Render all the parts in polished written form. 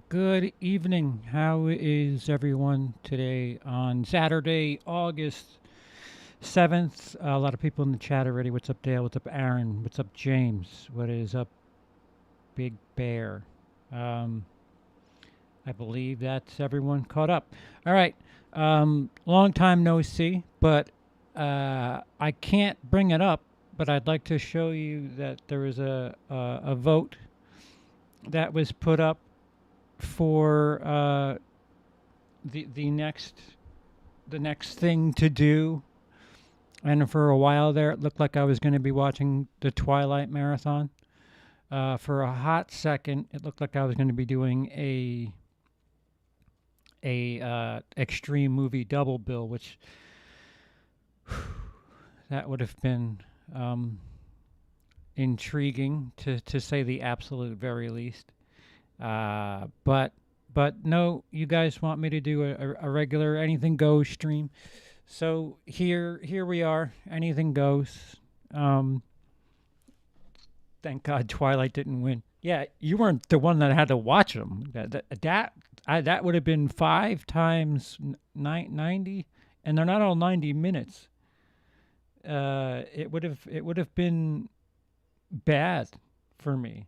Good evening. How is everyone today on Saturday, August 7th? A lot of people in the chat already. What's up, Dale? What's up, Aaron? What's up, James? What is up, Big Bear? Um, I believe that's everyone caught up. All right. Long time no see, but I can't bring it up, but I'd like to show you that there is a vote that was put up for the next thing to do. And for a while there, it looked like I was going to be watching the Twilight Marathon. For a hot second, it looked like I was going to be doing a extreme movie double bill, which that would have been intriguing to say the absolute very least. But no, you guys want me to do a regular anything goes stream. So here we are. Anything goes. Um, thank God Twilight didn't win. Yeah, you weren't the one that had to watch them. That would have been 5 times 90, and they're not all 90 minutes. It would have been bad for me.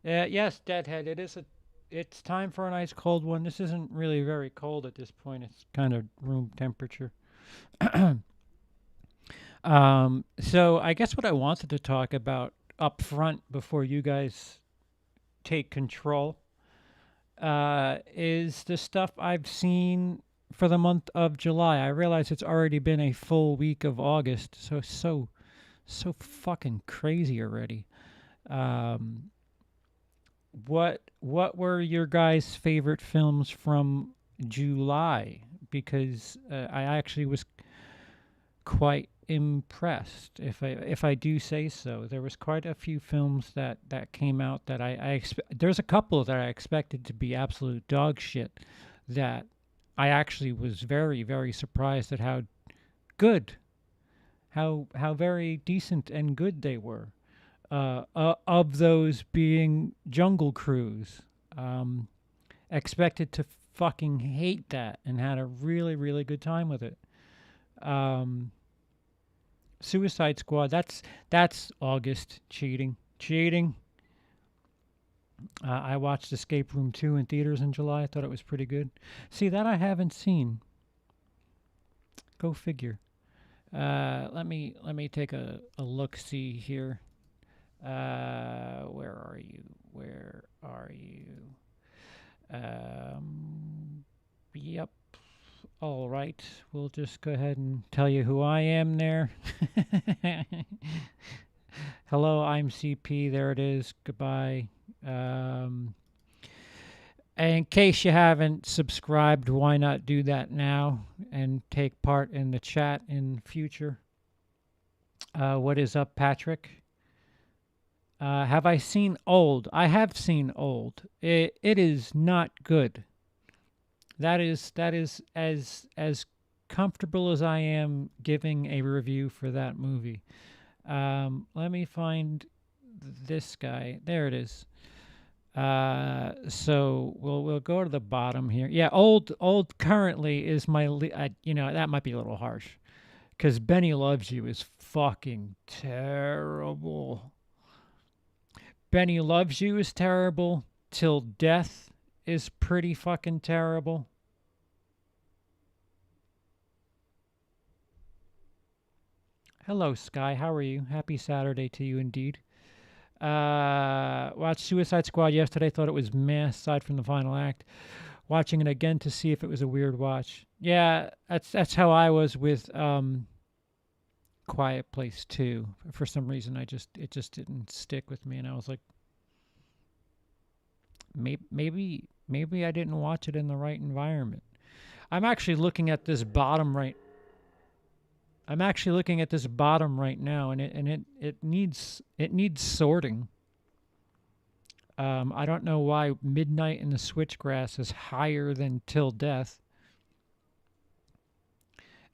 Yes, Deadhead. It's time for an ice cold one. This isn't really very cold at this point. It's kind of room temperature. So I guess what I wanted to talk about up front before you guys take control is the stuff I've seen for the month of July. I realize it's already been a full week of August, so fucking crazy already. Um, what were your guys' favorite films from July? Because I actually was quite impressed, if I do say so. There was quite a few films that came out that there's a couple that I expected to be absolute dog shit that I actually was very very surprised at how good, how very decent and good they were. Of those being Jungle Cruise. Um, expected to fucking hate that and had a really really good time with it. Um, Suicide Squad. That's August cheating. I watched Escape Room 2 in theaters in July. I thought it was pretty good. See, that I haven't seen. Go figure. Let me take a look see here. Where are you? Where are you? Yep. All right. We'll just go ahead and tell you who I am there. Hello, I'm CP. There it is. Goodbye. Um, in case you haven't subscribed, why not do that now and take part in the chat in future? What is up, Patrick? Have I seen Old? I have seen Old. It is not good. That is as comfortable as I am giving a review for that movie. Let me find this guy. There it is. So we'll go to the bottom here. Yeah, old currently is my that might be a little harsh because Benny Loves You is fucking terrible. Benny Loves You is terrible. Till Death is pretty fucking terrible. Hello, Sky. How are you? Happy Saturday to you indeed. Watched Suicide Squad yesterday. Thought it was meh, aside from the final act. Watching it again to see if it was a weird watch. Yeah, that's how I was with Quiet Place 2. For some reason, it just didn't stick with me, and I was like, maybe I didn't watch it in the right environment. I'm actually looking at this bottom right. I'm actually looking at this bottom right now, and it needs sorting. I don't know why Midnight in the Switchgrass is higher than Till Death,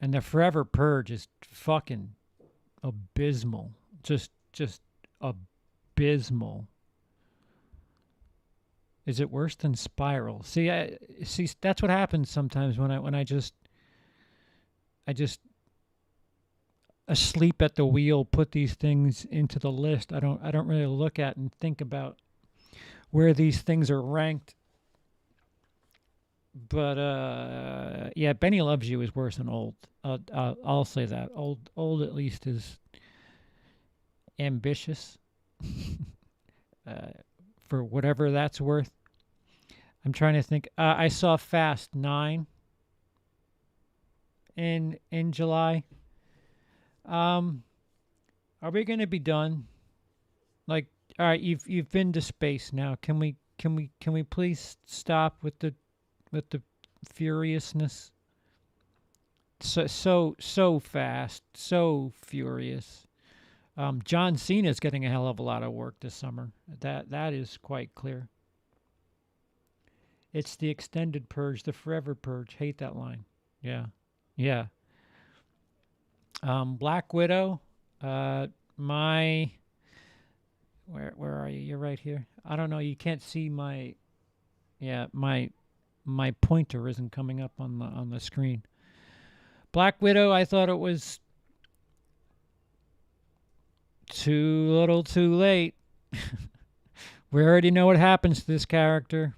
and the Forever Purge is fucking abysmal. Just abysmal. Is it worse than Spiral? See that's what happens sometimes when I just asleep at the wheel put these things into the list. I don't really look at and think about where these things are ranked. But yeah, Benny Loves You is worse than Old. I'll say that. Old at least is ambitious, uh, for whatever that's worth. I'm trying to think. I saw Fast 9 in July. Um, are we gonna be done? Like, all right, you've been to space now. Can we please stop with the furiousness? So fast, so furious. John Cena's getting a hell of a lot of work this summer. That is quite clear. It's the extended purge, the forever purge. Hate that line. Yeah, yeah. Black Widow. My where are you? You're right here. I don't know. You can't see my yeah my pointer isn't coming up on the screen. Black Widow. I thought it was too little, too late. We already know what happens to this character.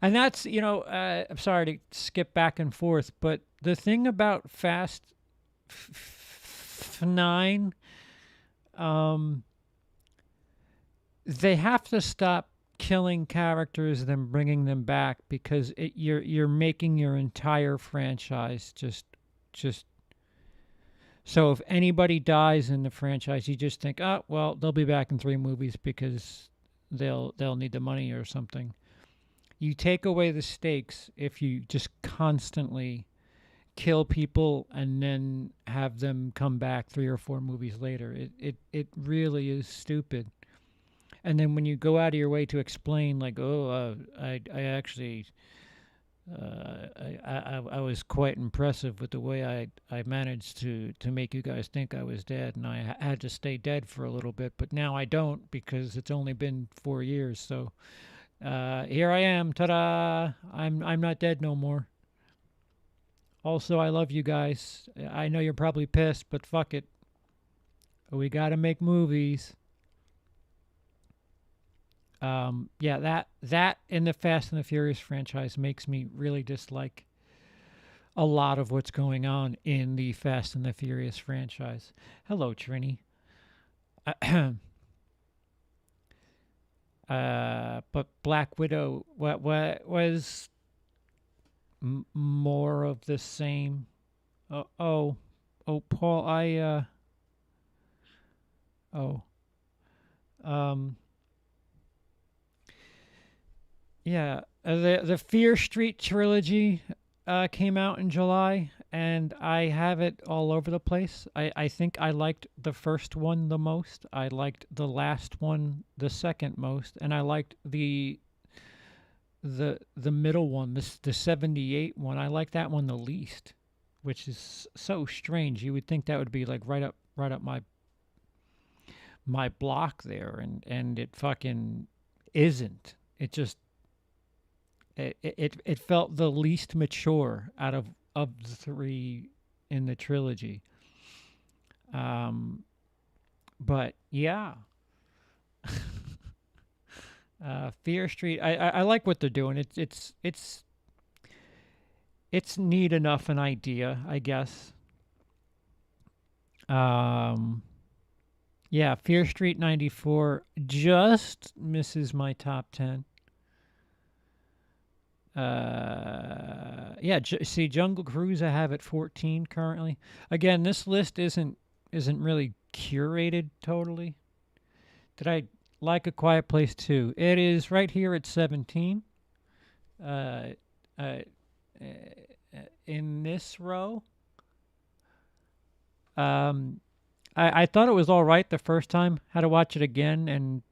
And that's, I'm sorry to skip back and forth, but the thing about Fast 9, um, they have to stop killing characters then bringing them back because you're making your entire franchise just so if anybody dies in the franchise, you just think, oh well, they'll be back in 3 movies because they'll need the money or something. You take away the stakes if you just constantly kill people and then have them come back 3 or 4 movies later. It really is stupid. And then when you go out of your way to explain, like, oh, I actually, I was quite impressive with the way I managed to make you guys think I was dead, and I had to stay dead for a little bit, but now I don't because it's only been 4 years. So here I am. Ta-da! I'm not dead no more. Also, I love you guys. I know you're probably pissed, but fuck it. We gotta make movies. Yeah, that in the Fast and the Furious franchise makes me really dislike a lot of what's going on in the Fast and the Furious franchise. Hello, Trini. But Black Widow, what was more of the same? Oh, Paul, oh, um, yeah, the Fear Street trilogy came out in July, and I have it all over the place. I think I liked the first one the most. I liked the last one the second most, and I liked the middle one, the 78 one. I like that one the least, which is so strange. You would think that would be like right up my block there, and it fucking isn't. It just it felt the least mature out of the 3 in the trilogy. Um, but yeah, Fear Street. I like what they're doing. It's neat enough an idea, I guess. Um, yeah, Fear Street 94 just misses my top 10. Yeah, see, Jungle Cruise I have at 14 currently. Again, this list isn't really curated totally. Did I like A Quiet Place too? It is right here at 17. Uh, uh, in this row, um, I thought it was all right the first time. Had to watch it again, and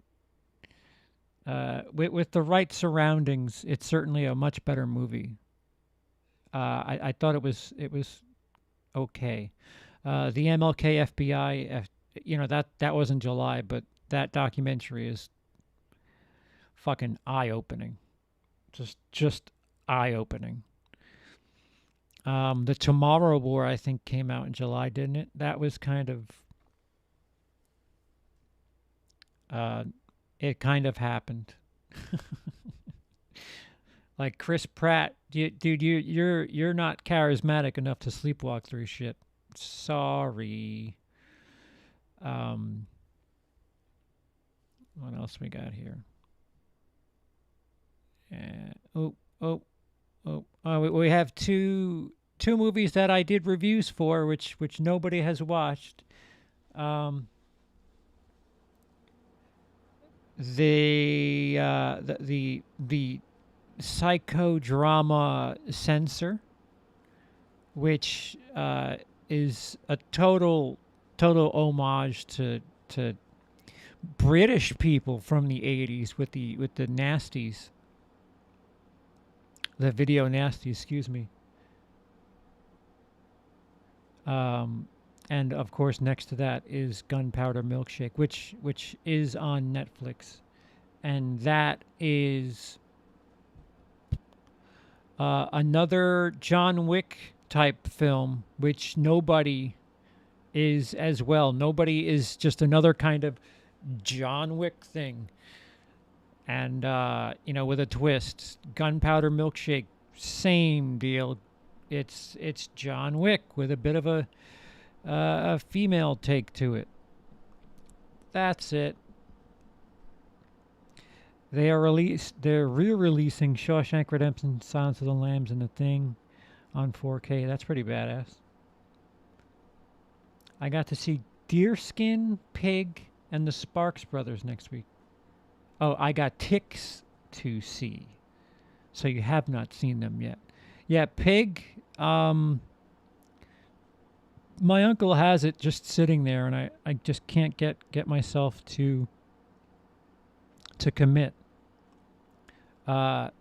with the right surroundings, it's certainly a much better movie. I thought it was okay. The MLK FBI, that was in July, but that documentary is fucking eye opening. Just eye-opening. The Tomorrow War, I think, came out in July, didn't it? That was kind of uh, it kind of happened. Like Chris Pratt, dude, you're not charismatic enough to sleepwalk through shit. Sorry. Um, what else we got here? Oh, oh, oh. We have two movies that I did reviews for, which nobody has watched. Um, the psychodrama Censor, which is a total homage to British people from the 80s with the nasties, the video nasties, excuse me. And of course, next to that is Gunpowder Milkshake, which is on Netflix, and that is another John Wick type film, which nobody is as well. Nobody is just another kind of John Wick thing, and with a twist. Gunpowder Milkshake, same deal. It's John Wick with a bit of a female take to it. That's it. They're re-releasing Shawshank Redemption, Silence of the Lambs, and The Thing on 4K. That's pretty badass. I got to see Deerskin, Pig, and the Sparks Brothers next week. Oh, I got Ticks to see. So you have not seen them yet. Yeah, Pig. My uncle has it just sitting there, and I just can't get myself to commit.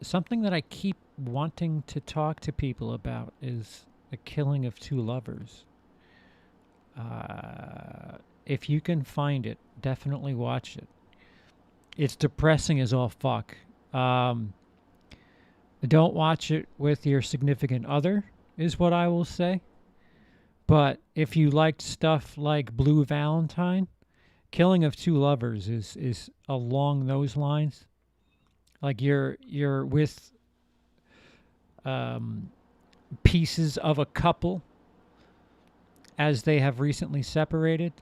Something that I keep wanting to talk to people about is The Killing of Two Lovers. If you can find it, definitely watch it. It's depressing as all fuck. Don't watch it with your significant other, is what I will say. But if you liked stuff like Blue Valentine, Killing of Two Lovers is along those lines. Like you're with pieces of a couple as they have recently separated,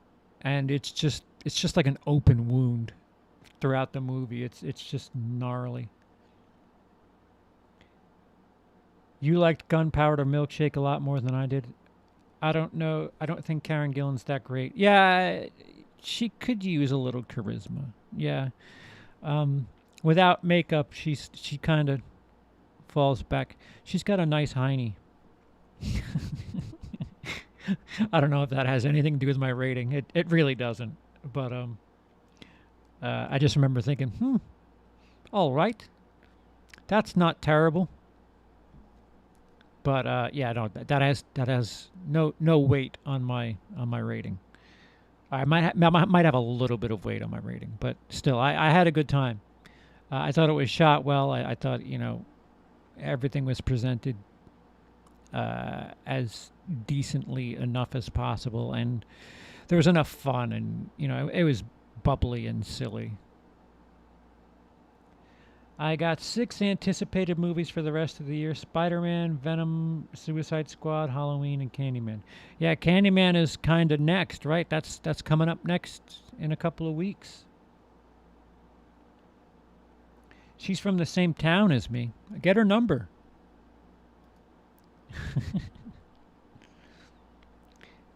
and it's just like an open wound throughout the movie. It's just gnarly. You liked Gunpowder Milkshake a lot more than I did. I don't know. I don't think Karen Gillan's that great. Yeah, she could use a little charisma. Yeah. Without makeup, she kind of falls back. She's got a nice hiney. I don't know if that has anything to do with my rating. It really doesn't. But I just remember thinking, all right, that's not terrible. But yeah, no, that has no weight on my rating. I might have a little bit of weight on my rating, but still, I had a good time. I thought it was shot well. I thought everything was presented as decently enough as possible, and there was enough fun, and it was bubbly and silly. I got 6 anticipated movies for the rest of the year: Spider-Man, Venom, Suicide Squad, Halloween, and Candyman. Yeah, Candyman is kind of next, right? That's coming up next in a couple of weeks. She's from the same town as me. Get her number.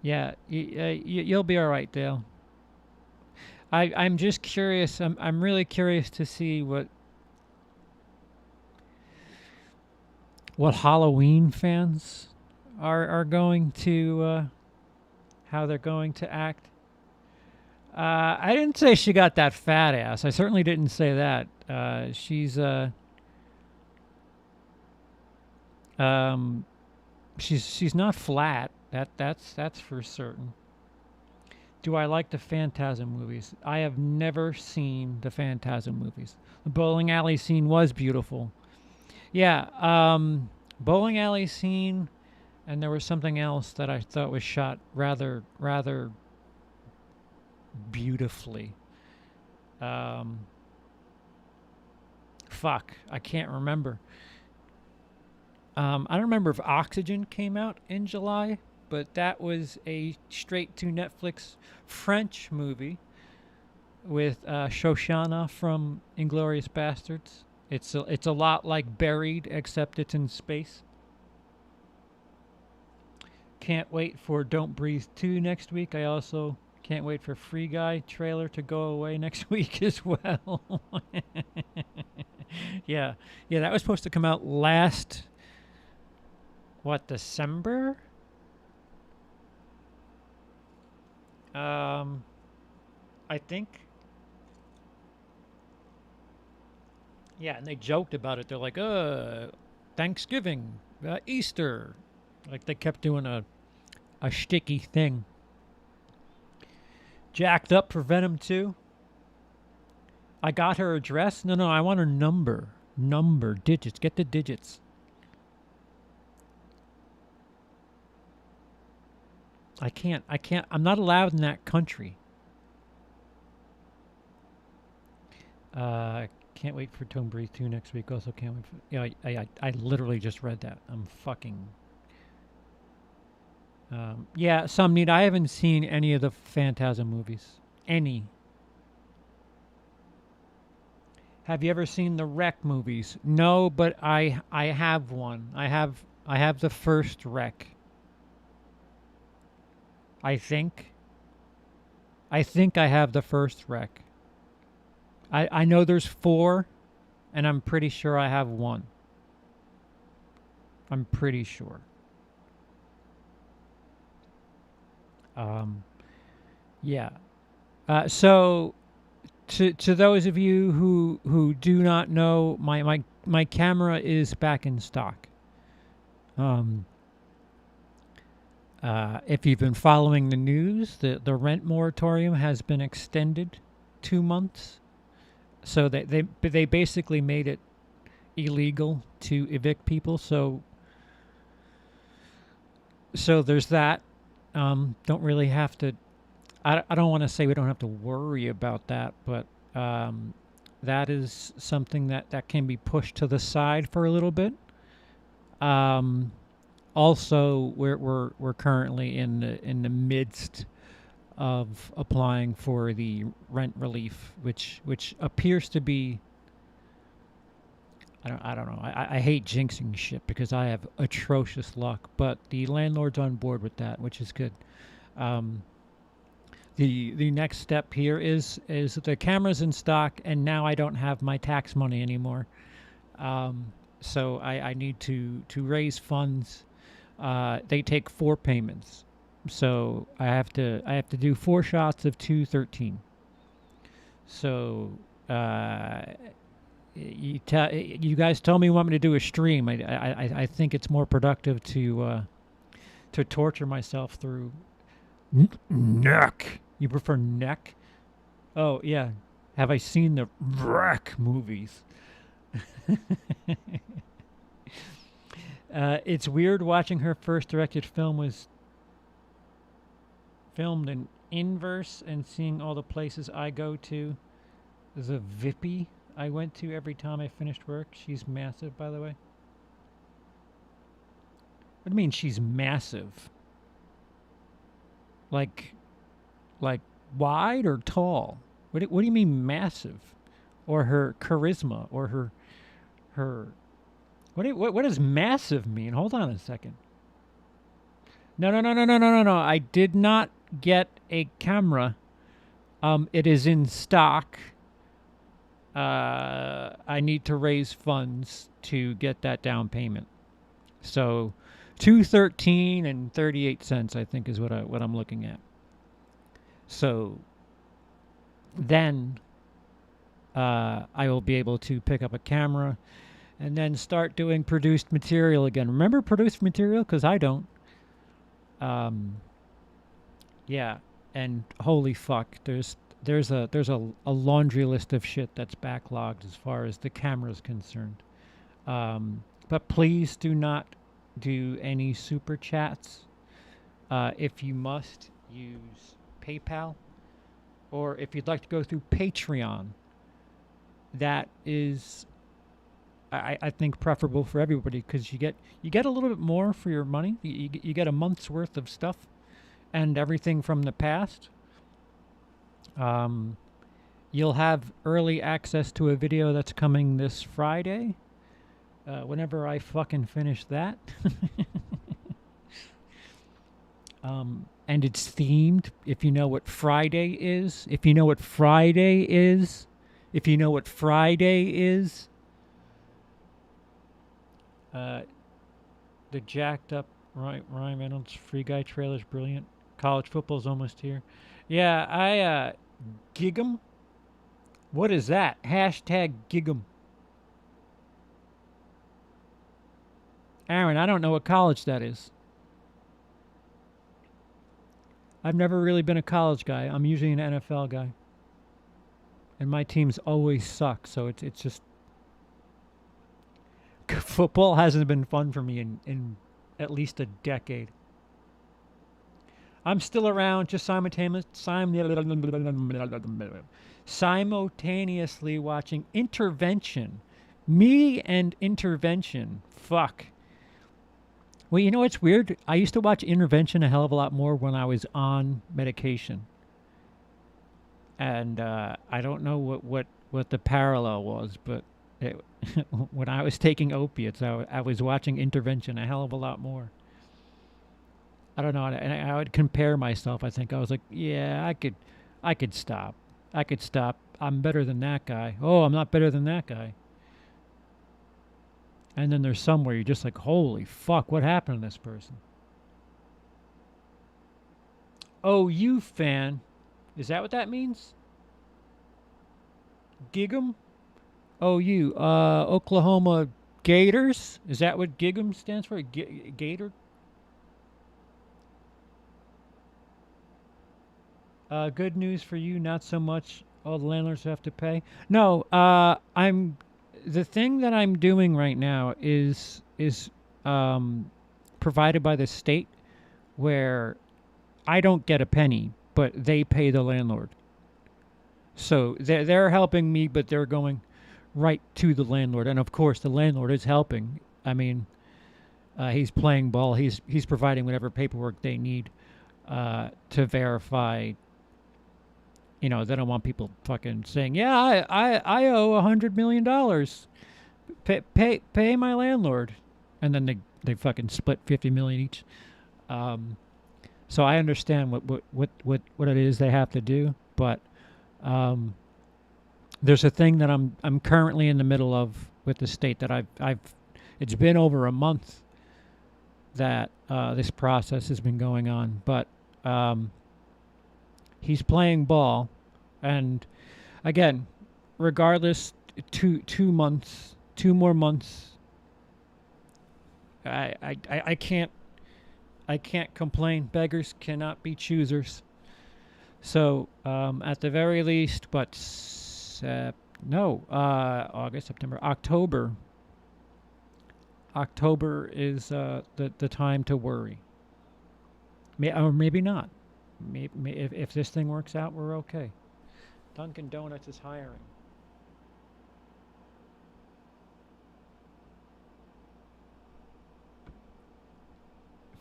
Yeah, you'll be all right, Dale. I'm just curious. I'm really curious to see what Halloween fans are going to how they're going to act. I didn't say she got that fat ass. I certainly didn't say that. She's not flat. That's for certain. Do I like the Phantasm movies? I have never seen the Phantasm movies. The bowling alley scene was beautiful. Yeah, bowling alley scene, and there was something else that I thought was shot rather beautifully. Um, fuck, I can't remember. I don't remember if Oxygen came out in July, but that was a straight to Netflix French movie with Shoshana from Inglorious Bastards. It's a lot like Buried, except it's in space. Can't wait for Don't Breathe 2 next week. I also can't wait for Free Guy trailer to go away next week as well. Yeah. Yeah, that was supposed to come out last, what, December? Um, I think. Yeah, and they joked about it. They're like, Thanksgiving, Easter. Like they kept doing a shticky thing. Jacked up for Venom 2. I got her address. No, I want her number. Number, digits. Get the digits. I can't. I'm not allowed in that country. Can't wait for Don't Breathe 2 next week. Also can't wait for... Yeah, I literally just read that. I'm fucking... yeah, some need. I haven't seen any of the Phantasm movies. Any. Have you ever seen the Wreck movies? No, but I have one. I have the first Wreck. I think. I think I have the first Wreck. I know there's 4, and I'm pretty sure I have 1. I'm pretty sure. Yeah. So to those of you who do not know, my camera is back in stock. If you've been following the news, the rent moratorium has been extended 2 months. So they basically made it illegal to evict people. So there's that. Don't really have to. I don't want to say we don't have to worry about that, but that is something that can be pushed to the side for a little bit. Also, we're currently in the midst of applying for the rent relief, which appears to be. I don't know. I hate jinxing shit because I have atrocious luck, but the landlord's on board with that, which is good. The next step here is the camera's in stock, and now I don't have my tax money anymore. So I need to raise funds. They take 4 payments, so I have to do 4 shots of 213. So you guys tell me you want me to do a stream. I think it's more productive to torture myself through neck. You prefer neck? Oh yeah. Have I seen the Wreck movies? It's weird watching her first directed film was filmed in inverse and seeing all the places I go to. There's a Vippy I went to every time I finished work. She's massive, by the way. What do you mean she's massive? Like wide or tall? What do you mean massive? Or her charisma? Or her what does massive mean? Hold on a second. No. I did not get a camera. It is in stock. I need to raise funds to get that down payment. So, 213 and 38 cents I think is what I'm looking at. So then I will be able to pick up a camera and then start doing produced material again. Remember produced material? Because I don't. Yeah, and holy fuck, there's a laundry list of shit that's backlogged as far as the camera's concerned. But please do not do any super chats. If you must, use PayPal. Or if you'd like to go through Patreon, that is, I think, preferable for everybody because you get a little bit more for your money. You get a month's worth of stuff and everything from the past. You'll have early access to a video that's coming this Friday. Whenever I fucking finish that. And it's themed. If you know what Friday is, if you know what Friday is, if you know what Friday is, the jacked up Ryan Reynolds Free Guy trailer's brilliant. College football's almost here. Yeah, I gig 'em. What is that? Hashtag gig 'em. Aaron, I don't know what college that is. I've never really been a college guy. I'm usually an NFL guy. And my teams always suck, so it's just football hasn't been fun for me in at least a decade. I'm still around, just simultaneously watching Intervention. Me and Intervention. Fuck. Well, you know what's weird? I used to watch Intervention a hell of a lot more when I was on medication. And I don't know what the parallel was, but when I was taking opiates, I was watching Intervention a hell of a lot more. I don't know, and I would compare myself. I think I was like, yeah, I could stop. I could stop. I'm better than that guy. Oh, I'm not better than that guy. And then there's somewhere you're just like, holy fuck, what happened to this person? OU fan. Is that what that means? Gig'em? OU. Oklahoma Gators? Is that what Gig'em stands for? Gator? Good news for you, not so much all the landlords have to pay. No, the thing that I'm doing right now is provided by the state, where I don't get a penny, but they pay the landlord. So they're helping me, but they're going right to the landlord, and of course the landlord is helping. I mean, he's playing ball. He's providing whatever paperwork they need to verify. You know, they don't want people fucking saying, "Yeah, I owe $100 million. Pay my landlord," and then they fucking split 50 million each. So I understand what it is they have to do, but there's a thing that I'm currently in the middle of with the state that I've it's been over a month that this process has been going on, but he's playing ball, and again, regardless, two more months. I can't complain. Beggars cannot be choosers. So at the very least, but August, September, October. October is the time to worry. Or maybe not. Maybe if this thing works out, we're okay. Dunkin' Donuts is hiring.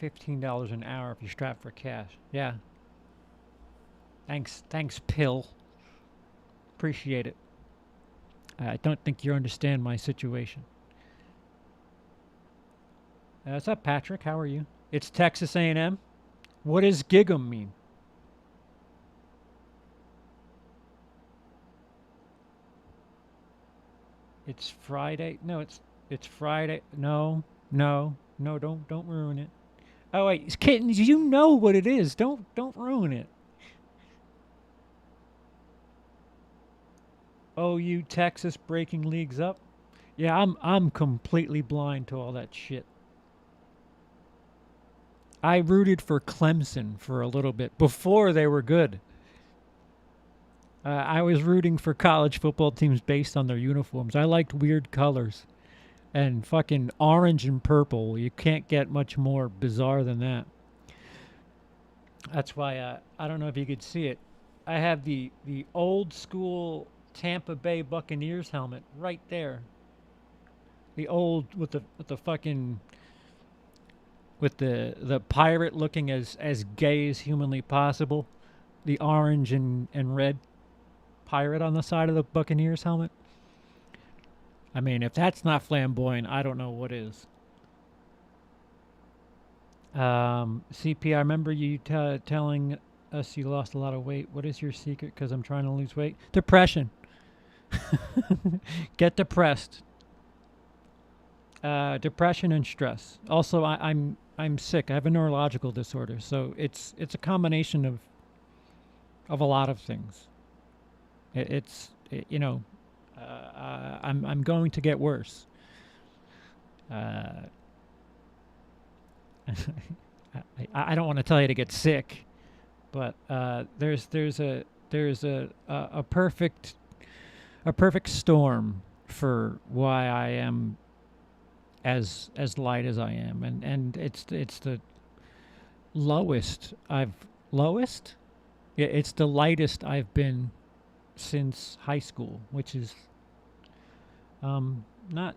$15 an hour if you strap for cash. Yeah. Thanks, Pill. Appreciate it. I don't think you understand my situation. What's up, Patrick? How are you? It's Texas A&M. What does gig'em mean? It's Friday. No, it's Friday. No, don't ruin it. Oh wait, kittens, you know what it is. Don't ruin it. OU Texas breaking leagues up. Yeah, I'm completely blind to all that shit. I rooted for Clemson for a little bit before they were good. I was rooting for college football teams based on their uniforms. I liked weird colors. and fucking orange and purple. You can't get much more bizarre than that. That's why I don't know if you could see it. I have the old school Tampa Bay Buccaneers helmet right there. The old with the fucking with the pirate looking as gay as humanly possible. The orange and red pirate on the side of the Buccaneers helmet. I mean, if that's not flamboyant, I don't know what is. CP, I remember you telling us you lost a lot of weight. What is your secret? Because I'm trying to lose weight. Depression. Get depressed. Depression and stress. Also, I'm sick. I have a neurological disorder, so it's a combination of a lot of things. You know, I'm going to get worse. I don't want to tell you to get sick, but there's a perfect storm for why I am as light as I am, and it's the lowest I've lowest yeah, it's the lightest I've been since high school, which is not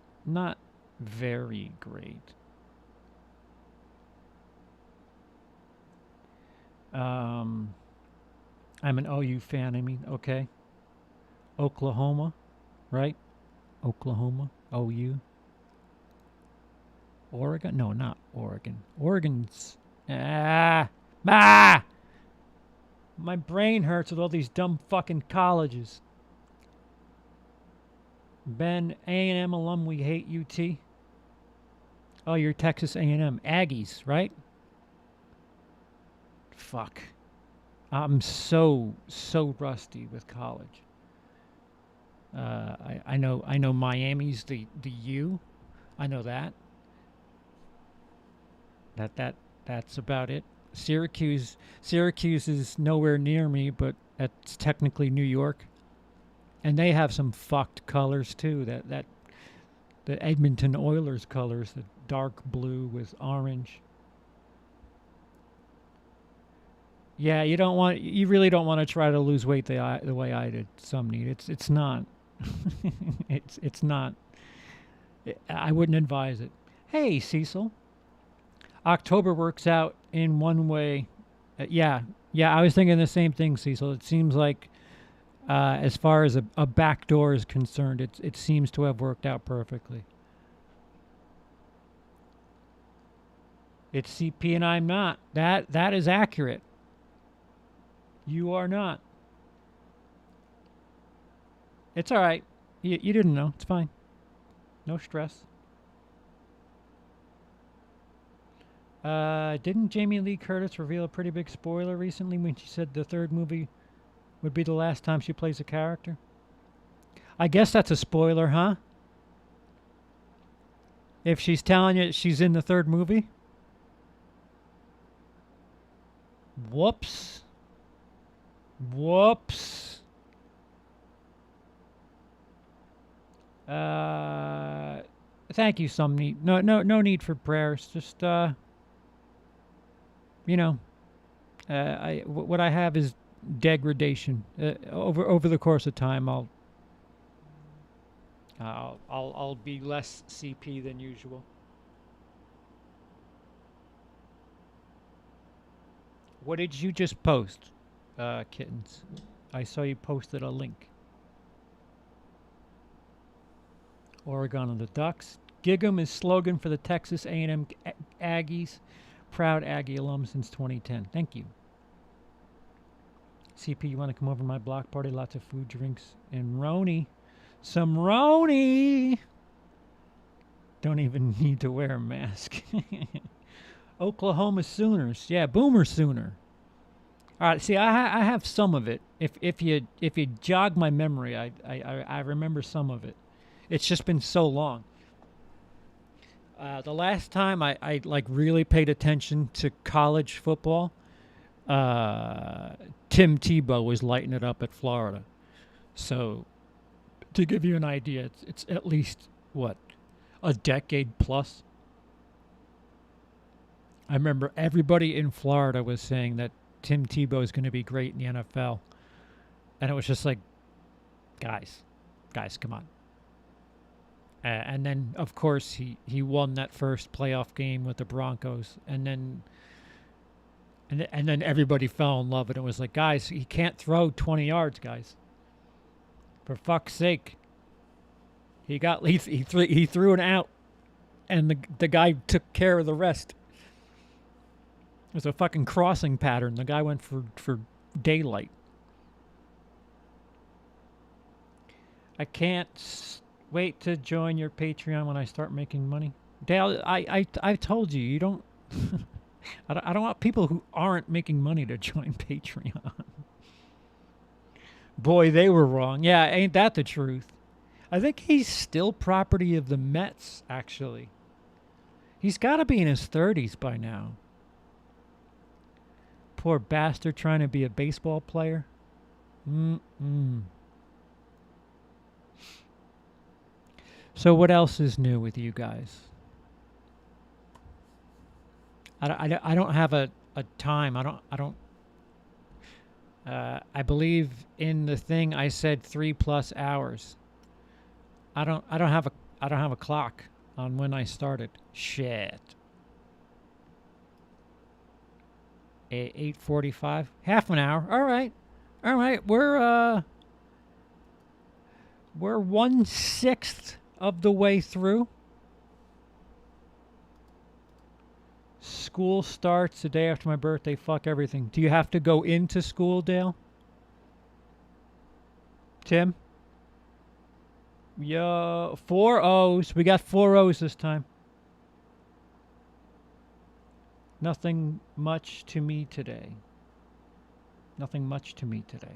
very great. Um, I'm an OU fan. I mean, okay, Oklahoma, right? Oklahoma, OU, Oregon. No, not Oregon. Oregon's ah ah. My brain hurts with all these dumb fucking colleges. Ben, A&M alum, we hate UT. Oh, you're Texas A&M Aggies, right? Fuck. I'm so rusty with college. I know Miami's the U. I know that. That's about it. Syracuse is nowhere near me, but that's technically New York, and they have some fucked colors too. That the Edmonton Oilers colors, the dark blue with orange. Yeah, you really don't want to try to lose weight the way I did. Some need it's not it's not. I wouldn't advise it. Hey, Cecil, October works out in one way. Yeah, I was thinking the same thing, Cecil. It seems like, as far as a back door is concerned, it seems to have worked out perfectly. It's CP and I'm not. That is accurate. You are not. It's all right. You didn't know. It's fine. No stress. Didn't Jamie Lee Curtis reveal a pretty big spoiler recently when she said the third movie would be the last time she plays a character? I guess that's a spoiler, huh? If she's telling you she's in the third movie? Whoops. Whoops. Thank you, some need. No need for prayers. Just, you know, what I have is degradation. Over the course of time, I'll be less CP than usual. What did you just post, kittens? I saw you posted a link. Oregon and the Ducks. Gig'em is slogan for the Texas A&M Aggies. Proud Aggie alum since 2010. Thank you. CP, you want to come over to my block party? Lots of food, drinks, and Roni. Some Roni! Don't even need to wear a mask. Oklahoma Sooners. Yeah, Boomer Sooner. All right, see, I have some of it. If you jog my memory, I remember some of it. It's just been so long. The last time I like really paid attention to college football, Tim Tebow was lighting it up at Florida. So, to give you an idea, it's at least what A decade plus. I remember everybody in Florida was saying that Tim Tebow is going to be great in the NFL. And it was just like, guys, come on. And then, of course, he won that first playoff game with the Broncos. And then everybody fell in love. And it was like, guys, he can't throw 20 yards, guys. For fuck's sake. He threw an out. And the guy took care of the rest. It was a fucking crossing pattern. The guy went for daylight. I can't wait to join your Patreon when I start making money. Dale, I told you don't. I don't want people who aren't making money to join Patreon. Boy, they were wrong. Yeah, ain't that the truth? I think he's still property of the Mets. Actually, he's got to be in his 30s by now. Poor bastard trying to be a baseball player. So what else is new with you guys? I don't have a time. I believe in the thing I said 3+ hours. I don't have a clock on when I started. Shit. 8:45, half an hour. All right. We're 1/6 of the way through. School starts the day after my birthday. Fuck everything. Do you have to go into school, Dale? Tim? Yo, 4 O's. We got 4 O's this time. Nothing much to me today. Nothing much to me today.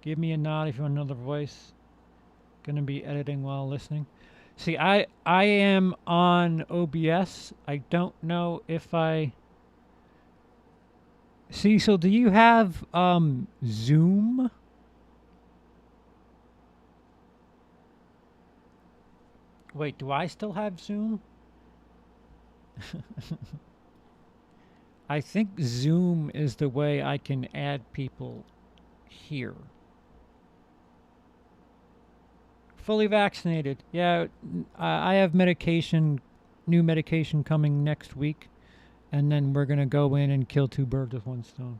Give me a nod if you want another voice. Gonna be editing while listening. See, I am on OBS. I don't know if I... Cecil, do you have Zoom? Wait, do I still have Zoom? I think Zoom is the way I can add people here. Fully vaccinated. Yeah, I have new medication coming next week. And then we're going to go in and kill 2 birds with 1 stone.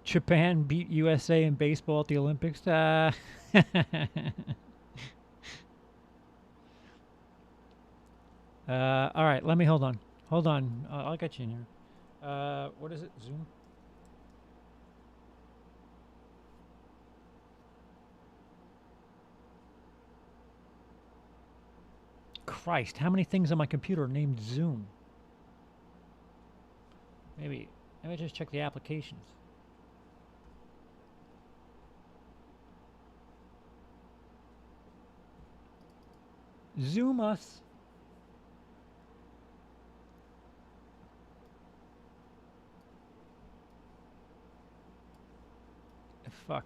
Japan beat USA in baseball at the Olympics. All right, let me hold on. I'll get you in here. What is it? Zoom? Christ, how many things on my computer are named Zoom? Maybe just check the applications. Zoom us. Fuck.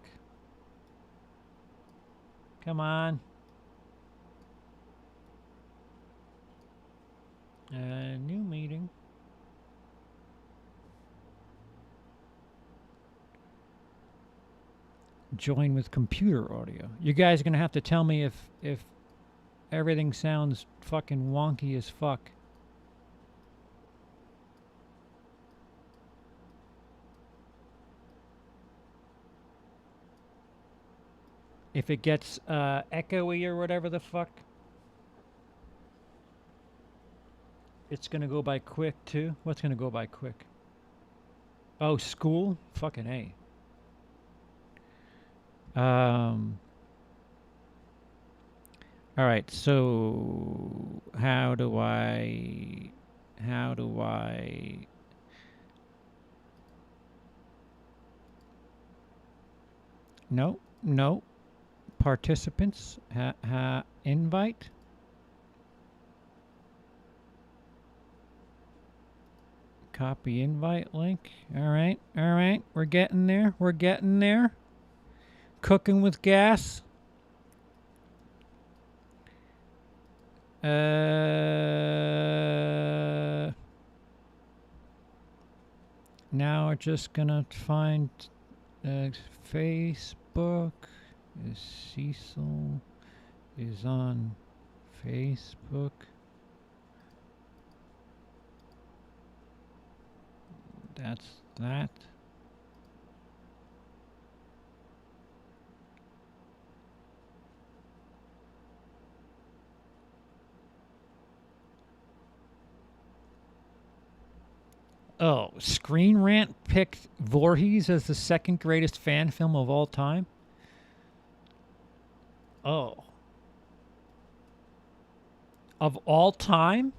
Come on. New meeting. Join with computer audio. You guys are gonna have to tell me if everything sounds fucking wonky as fuck. If it gets echoey or whatever the fuck. It's gonna go by quick too. What's gonna go by quick? Oh, school? Fucking A. All right, so how do I no participants invite. Copy invite link. All right. We're getting there. cooking with gas. Now we're just gonna find Facebook. Cecil is on Facebook. That's that. Oh, Screen Rant picked Voorhees as the second greatest fan film of all time? Oh. Of all time?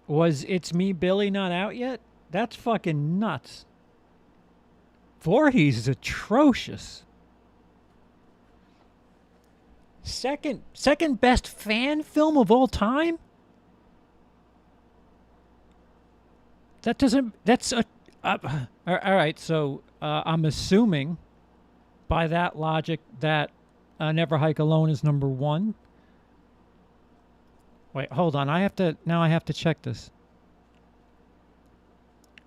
Was It's Me, Billy not out yet? That's fucking nuts. Voorhees is atrocious. Second best fan film of all time? That doesn't. That's a. All right. So I'm assuming, by that logic, that Never Hike Alone is number one. Wait, hold on. I have to check this.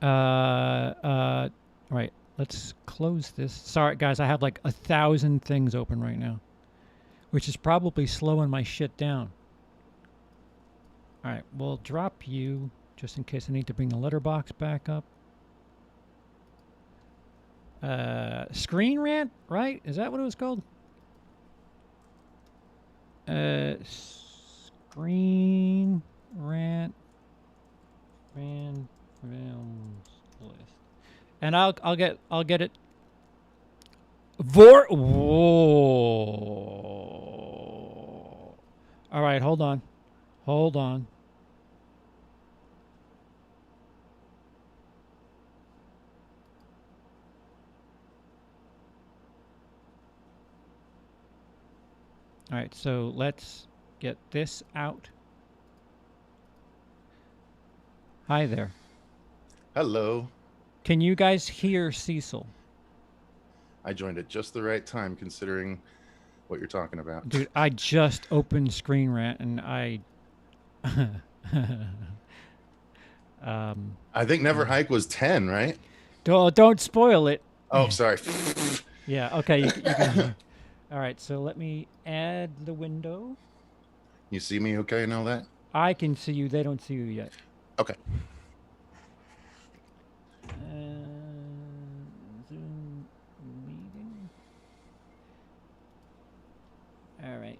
Right. Let's close this. Sorry, guys. I have like 1,000 things open right now, which is probably slowing my shit down. All right. We'll drop you. Just in case I need to bring the letterbox back up. Screen Rant, right? Is that what it was called? Screen Rant fan films list, and I'll get it. Whoa! All right, hold on. All right, so let's get this out. Hi there. Hello. Can you guys hear Cecil? I joined at just the right time considering what you're talking about. Dude, I just opened Screen Rant and I I think Never Hike was 10, right? Don't spoil it. Oh, sorry. Yeah, okay, you can hear. All right, so let me add the window. You see me okay and all that? I can see you. They don't see you yet. Okay. Zoom meeting. All right.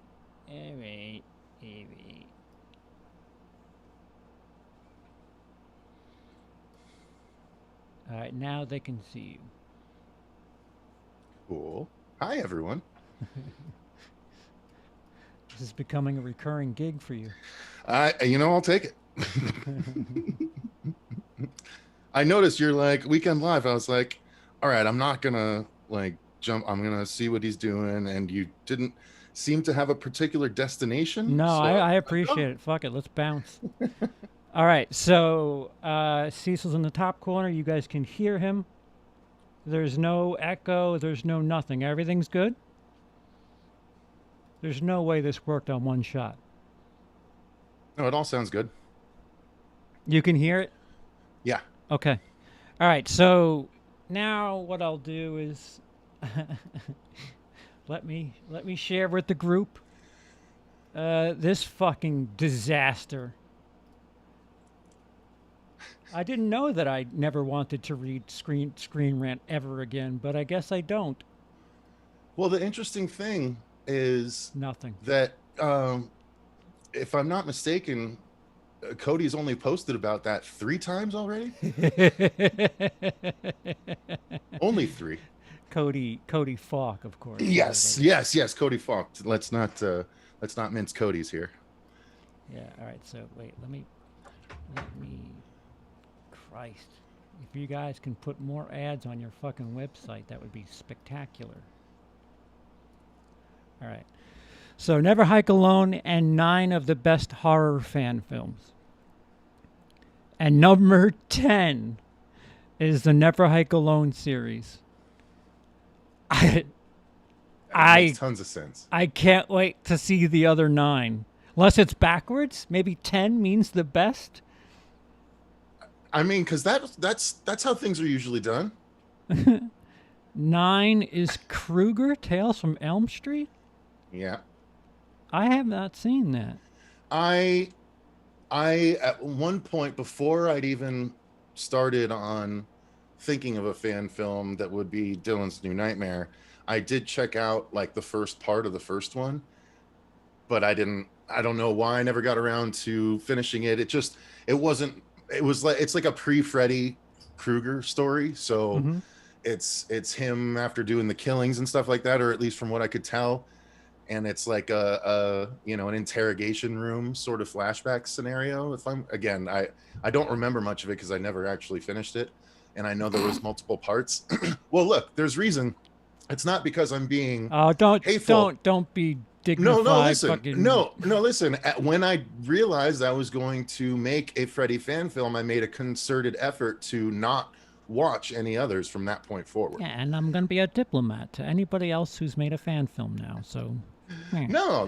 All right, now they can see you. Cool. Hi, everyone. This is becoming a recurring gig for you. I'll take it. I noticed you're like Weekend Live. I was like, all right, I'm not going to like jump. I'm going to see what he's doing. And you didn't seem to have a particular destination. No, so I appreciate it. Fuck it. Let's bounce. All right. So Cecil's in the top corner. You guys can hear him. There's no echo. There's no nothing. Everything's good. There's no way this worked on one shot. No, it all sounds good. You can hear it? Yeah. Okay. All right. So now what I'll do is let me share with the group this fucking disaster. I didn't know that I never wanted to read Screen Rant ever again, but I guess I don't. Well, the interesting thing is Nothing. That if I'm not mistaken, Cody's only posted about that 3 times already. Only 3. Cody Falk, of course. Yes, Cody Falk. Let's not mince Cody's here. Yeah. All right. So wait. Let me. Christ. If you guys can put more ads on your fucking website, that would be spectacular. All right. So Never Hike Alone and 9 of the best horror fan films. And number 10 is the Never Hike Alone series. I It makes I tons of sense. I can't wait to see the other 9. Unless it's backwards, maybe 10 means the best. I mean, because that's how things are usually done. 9 is Krueger Tales from Elm Street. Yeah. I have not seen that. I I at one point before I'd even started on thinking of a fan film that would be Dylan's New Nightmare, I did check out like the first part of the first one, but I don't know why I never got around to finishing it. It wasn't it was like it's like a pre-Freddy Krueger story, so Mm-hmm. it's him after doing the killings and stuff like that, or at least from what I could tell. And it's like an interrogation room sort of flashback scenario. If I'm again, I don't remember much of it because I never actually finished it, and I know there was multiple parts. Well, look, there's reason. It's not because I'm being Oh, don't hateful. don't be No, dignified. listen. Fucking No, listen. When I realized I was going to make a Freddy fan film, I made a concerted effort to not watch any others from that point forward. yeah. And I'm gonna be a diplomat to anybody else who's made a fan film now. So, yeah. No,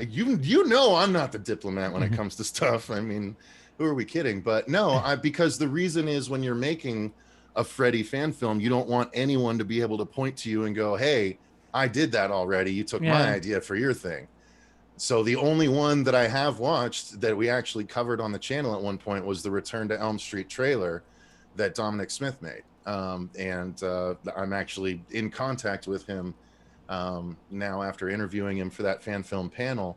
you know I'm not the diplomat when it comes to stuff. I mean, who are we kidding? But no, because the reason is when you're making a Freddy fan film, you don't want anyone to be able to point to you and go, "Hey, I did that already. You took my Yeah. idea for your thing." So the only one that I have watched that we actually covered on the channel at one point was the Return to Elm Street trailer that Dominic Smith made. And I'm actually in contact with him now after interviewing him for that fan film panel.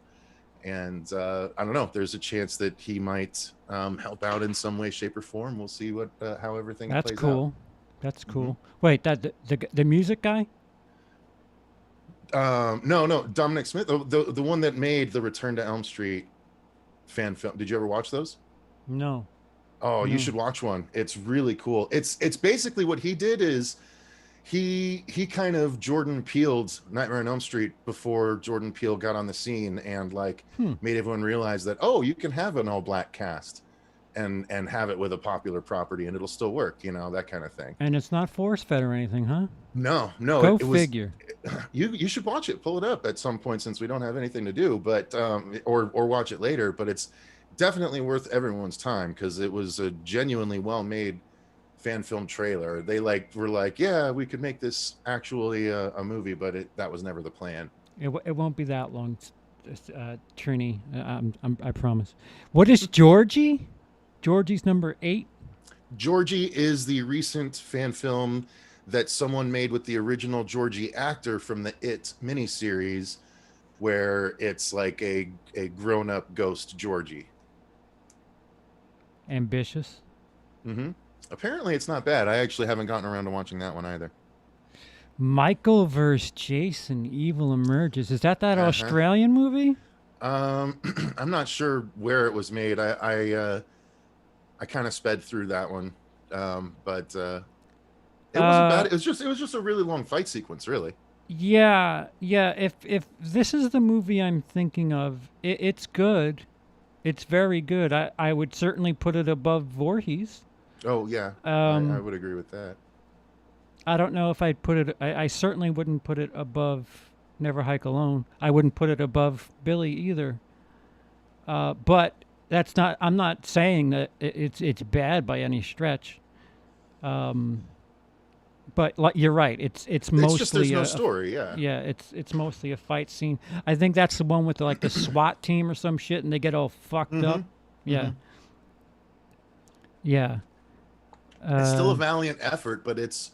And I don't know, there's a chance that he might help out in some way, shape, or form. We'll see how everything That's plays out. cool. That's Mm-hmm. cool. Wait, that the music guy? No, Dominic Smith, the one that made the Return to Elm Street fan film. Did you ever watch those? No, Oh, you no. should watch one. It's really cool. It's basically what he did is he kind of Jordan Peeled Nightmare on Elm Street before Jordan Peele got on the scene and like Hmm. made everyone realize that, oh, you can have an all black cast and have it with a popular property and it'll still work, that kind of thing. And it's not force fed or anything, huh? No, Go it was figure. you should watch it, pull it up at some point since we don't have anything to do, but or watch it later, but it's definitely worth everyone's time because it was a genuinely well made fan film trailer. They were like, yeah, we could make this actually a movie, but that was never the plan. It won't be that long, Trini. I promise. What is Georgie? Georgie's number 8. Georgie is the recent fan film that someone made with the original Georgie actor from the It miniseries, where it's like a grown up ghost Georgie. Ambitious. Mm-hmm. Apparently, it's not bad. I actually haven't gotten around to watching that one either. Michael versus Jason. Evil emerges. Is that Uh-huh. Australian movie? I'm not sure where it was made. I kind of sped through that one, but it wasn't bad. Uh, It was just a really long fight sequence, really. yeah, yeah. If this is the movie I'm thinking of, it's good. It's very good. I would certainly put it above Voorhees. Oh yeah, I Um, would agree with that. I don't know if I'd put it. I certainly wouldn't put it above Never Hike Alone. I wouldn't put it above Billy either. But that's not. I'm not saying that it's bad by any stretch. Um, but like, you're right. It's It's just there's mostly no a story. Yeah. yeah. It's mostly a fight scene. I think that's the one with like the SWAT team or some shit, and they get all fucked Mm-hmm. up. Yeah, Mm-hmm. yeah, It's still a uh, valiant effort, but it's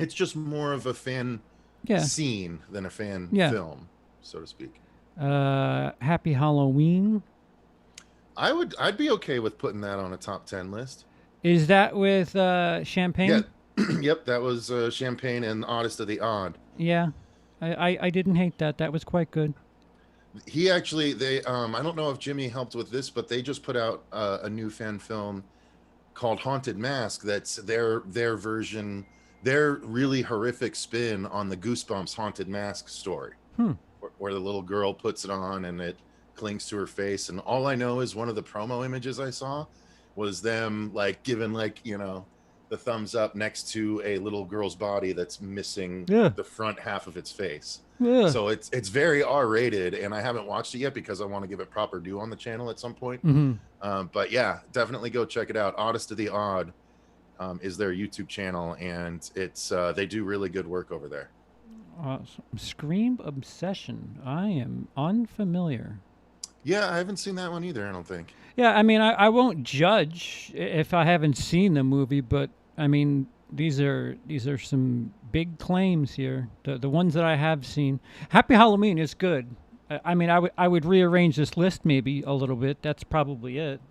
just more of a fan yeah, scene than a fan yeah. film, so to speak. Happy Halloween. I'd be okay with putting that on a top 10 list. Is that with Yeah. Champagne? Yep, that was Champagne and Oddest of the Odd. Yeah, I didn't hate that. That was quite good. He actually they I don't know if Jimmy helped with this, but they just put out a new fan film called Haunted Mask. That's their version, their really horrific spin on the Goosebumps Haunted Mask story, Hmm. where the little girl puts it on and it clings to her face. And all I know is one of the promo images I saw was them like giving like the thumbs up next to a little girl's body that's missing Yeah. the front half of its face. Yeah. So it's very R-rated, and I haven't watched it yet because I want to give it proper due on the channel at some point. Mm-hmm. But yeah, definitely go check it out. Oddest of the Odd is their YouTube channel, and it's they do really good work over there. Awesome. Scream Obsession. I am unfamiliar. Yeah, I haven't seen that one either, I don't think. Yeah, I mean, I won't judge if I haven't seen the movie, but I mean, these are some big claims here. The ones that I have seen. Happy Halloween is good. I mean, I would rearrange this list maybe a little bit. That's probably it.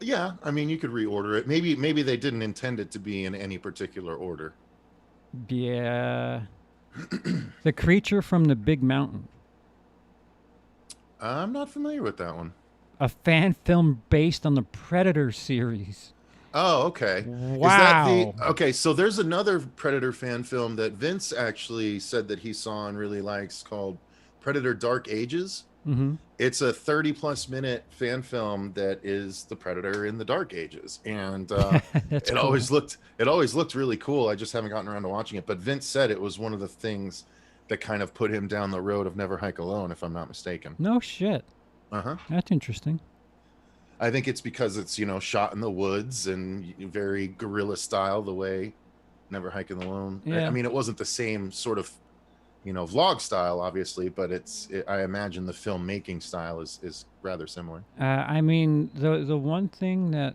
Yeah, I mean, you could reorder it. Maybe they didn't intend it to be in any particular order. Yeah. The Creature from the Big Mountain. I'm not familiar with that one. A fan film based on the Predator series. Oh, okay. Is that the Wow. okay? So there's another Predator fan film that Vince actually said that he saw and really likes called Predator Dark Ages. Mm-hmm. It's a 30+ minute fan film that is the Predator in the Dark Ages, and That's it cool. always looked really cool. I just haven't gotten around to watching it. But Vince said it was one of the things that kind of put him down the road of Never Hike Alone, if I'm not mistaken. No shit. Uh-huh. That's interesting. I think it's because it's, shot in the woods and very guerrilla style, the way Never Hiking Alone. Yeah. I mean, it wasn't the same sort of, vlog style, obviously, but I imagine the filmmaking style is rather similar. I mean, the one thing that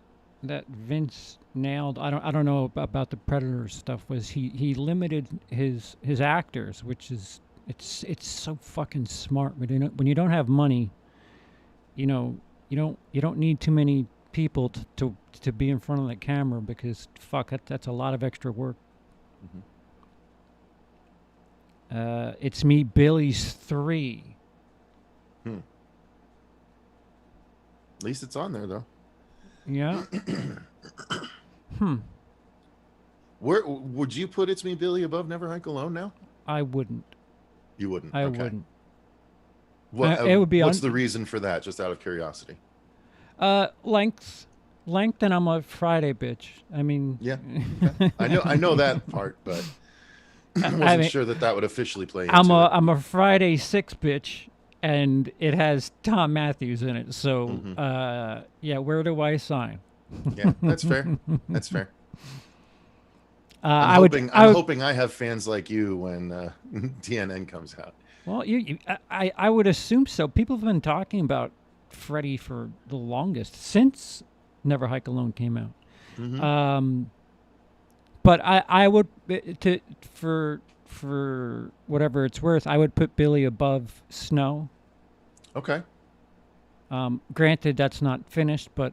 Vince nailed, I don't know about the Predator stuff, was he limited his actors, which is it's so fucking smart. When you don't have money, you don't need too many people to be in front of the camera, because fuck, that's a lot of extra work. Mm-hmm. It's Me, Billy's 3. At least it's on there, though. Yeah. Where would you put It's Me, Billy above Never Hike Alone now? I wouldn't. You wouldn't. I Okay. wouldn't. What, It would be what's the reason for that? Just out of curiosity. Length, and I'm a Friday bitch. I mean, Yeah. Okay. I know that part, but wasn't sure that would officially play into it. I'm a Friday 6 bitch, and it has Tom Matthews in it. So, yeah, where do I sign? Yeah, that's fair. That's fair. I'm hoping I have fans like you when TNN comes out. Well, I would assume so. People have been talking about Freddy for the longest, since Never Hike Alone came out. Mm-hmm. But I would, for whatever it's worth, I would put Billy above Snow. Okay. Granted, that's not finished, but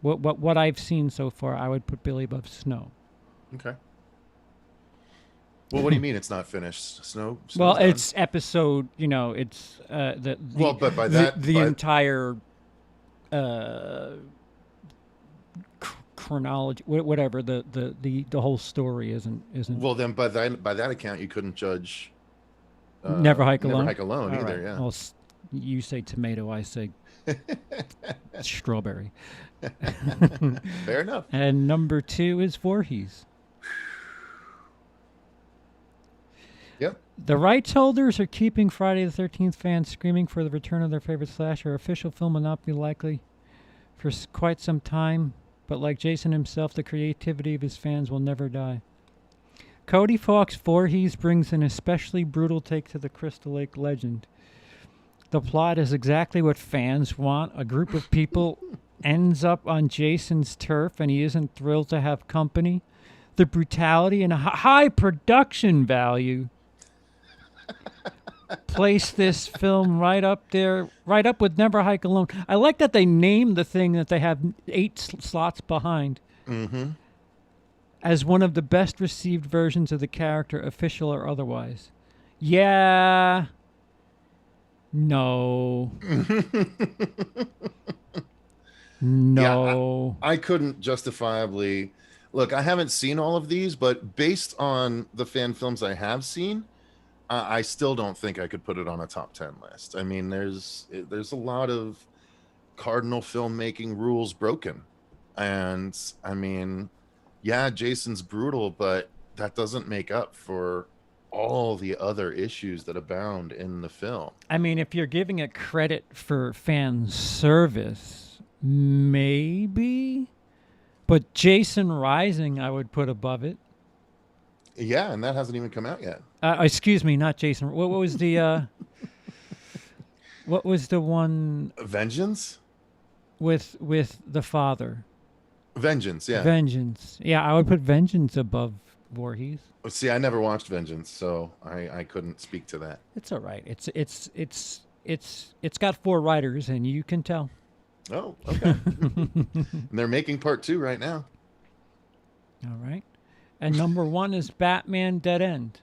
what I've seen so far, I would put Billy above Snow. Okay. Well, what do you mean it's not finished? Snow's Well, done? it's episode. It's the Well, but by that- the by- entire chronology, whatever the whole story isn't. Well, then by that account, you couldn't judge Never Hike Alone. Never Hike Alone All either. right. Yeah. Well, you say tomato, I say strawberry. Fair enough. And number 2 is Voorhees. Yep. The rights holders are keeping Friday the 13th fans screaming for the return of their favorite slasher. Official film will not be likely for quite some time, but like Jason himself, the creativity of his fans will never die. Cody Fawkes' Voorhees brings an especially brutal take to the Crystal Lake legend. The plot is exactly what fans want. A group of people ends up on Jason's turf, and he isn't thrilled to have company. The brutality and high production value place this film right up with Never Hike Alone. I like that they named the thing that they have 8 slots behind as one of the best received versions of the character, official or otherwise. Yeah. No. No. Yeah, I couldn't justifiably look. I haven't seen all of these, but based on the fan films I have seen, I still don't think I could put it on a top 10 list. I mean, there's a lot of cardinal filmmaking rules broken And I mean, yeah, Jason's brutal, but that doesn't make up for all the other issues that abound in the film. I mean, if you're giving it credit for fan service, maybe. But Jason Rising, I would put above it. Yeah, and that hasn't even come out yet. Excuse me, not Jason. What was the what was the one Vengeance? with the father? Vengeance, yeah. Vengeance. Yeah, I would put Vengeance above Voorhees. See, I never watched Vengeance, so I couldn't speak to that. It's all right. It's got 4 writers, and you can tell. Oh, okay. And they're making part 2 right now. All right. And number 1 is Batman Dead End.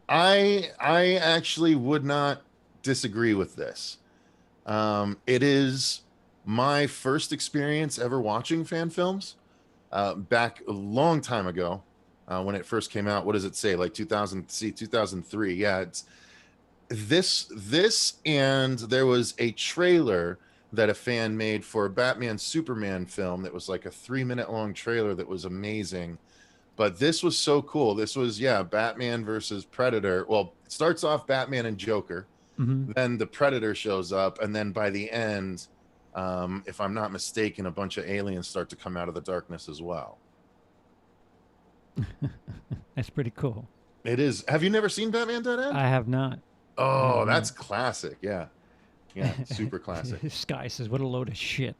I actually would not disagree with this. It is my first experience ever watching fan films. Back a long time ago, when it first came out. What does it say? Like 2003. Yeah, it's this, and there was a trailer that a fan made for a Batman Superman film that was like a 3-minute long trailer that was amazing. But this was so cool. This was, yeah, Batman versus Predator. Well, it starts off Batman and Joker. Mm-hmm. Then the Predator shows up, and then by the end, if I'm not mistaken, a bunch of aliens start to come out of the darkness as well. That's pretty cool. It is. Have you never seen Batman Dead End? I have not. Oh, that's classic. Yeah. Yeah, super classic. This guy says, "What a load of shit."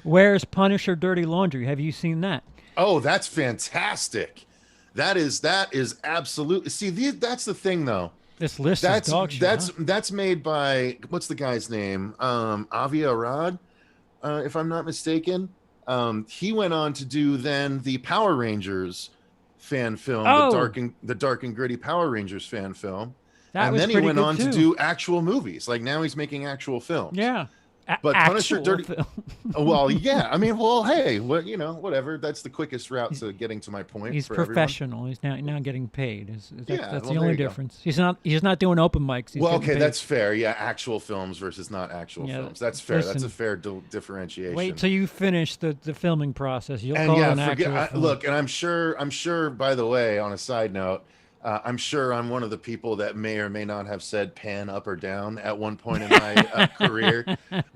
Where's Punisher Dirty Laundry? Have you seen that? Oh, that's fantastic. That is absolutely. See, that's the thing though. This list That's is dog shit. that's made by, what's the guy's name? Avi Arad, if I'm not mistaken. He went on to do then the Power Rangers fan film, Oh. the dark and gritty Power Rangers fan film. That And was then he pretty went good on too. to do actual movies. Like now he's making actual films. Yeah. But Punisher Actual Dirty film. Well, yeah. I mean, well, hey, what, whatever. That's the quickest route to getting to my point. He's for everyone. professional. He's now getting paid. Yeah, That's well, the there only you go. difference. He's not doing open mics. He's Well, getting okay, paid. that's fair. Yeah, actual films versus not actual Yeah, films. That's fair. That's listen, a fair differentiation. Wait till you finish the filming process. You'll And call yeah, it an actual film. look, and I'm sure. By the way, on a side note, I'm sure I'm one of the people that may or may not have said pan up or down at one point in my career.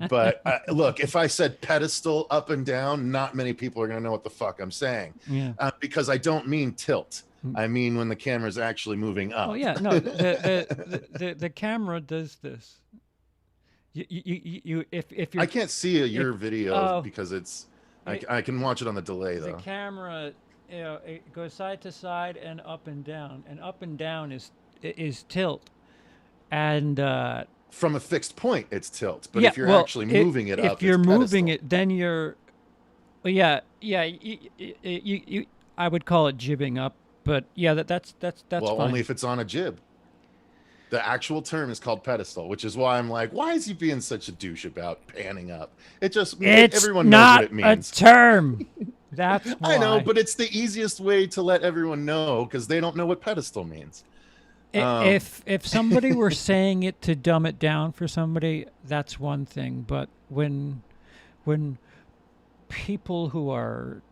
But look, if I said pedestal up and down, not many people are going to know what the fuck I'm saying. Yeah. Because I don't mean tilt. I mean when the camera's actually moving up. Oh yeah, no, the camera does this. If you're I can't see your video oh. because it's. I can watch it on the delay the though. camera, it goes side to side and up and down is tilt, and From a fixed point, it's tilt. But yeah, if you're well, actually moving it up, if you're it's moving pedestal. it, then you're, well, yeah, you I would call it jibbing up, but yeah, that's Well, fine. only if it's on a jib. The actual term is called pedestal, which is why I'm like, why is he being such a douche about panning up? It just It's everyone knows not what it means. a term. That's why. I know, but it's the easiest way to let everyone know because they don't know what pedestal means. If somebody were saying it to dumb it down for somebody, that's one thing. But when people who are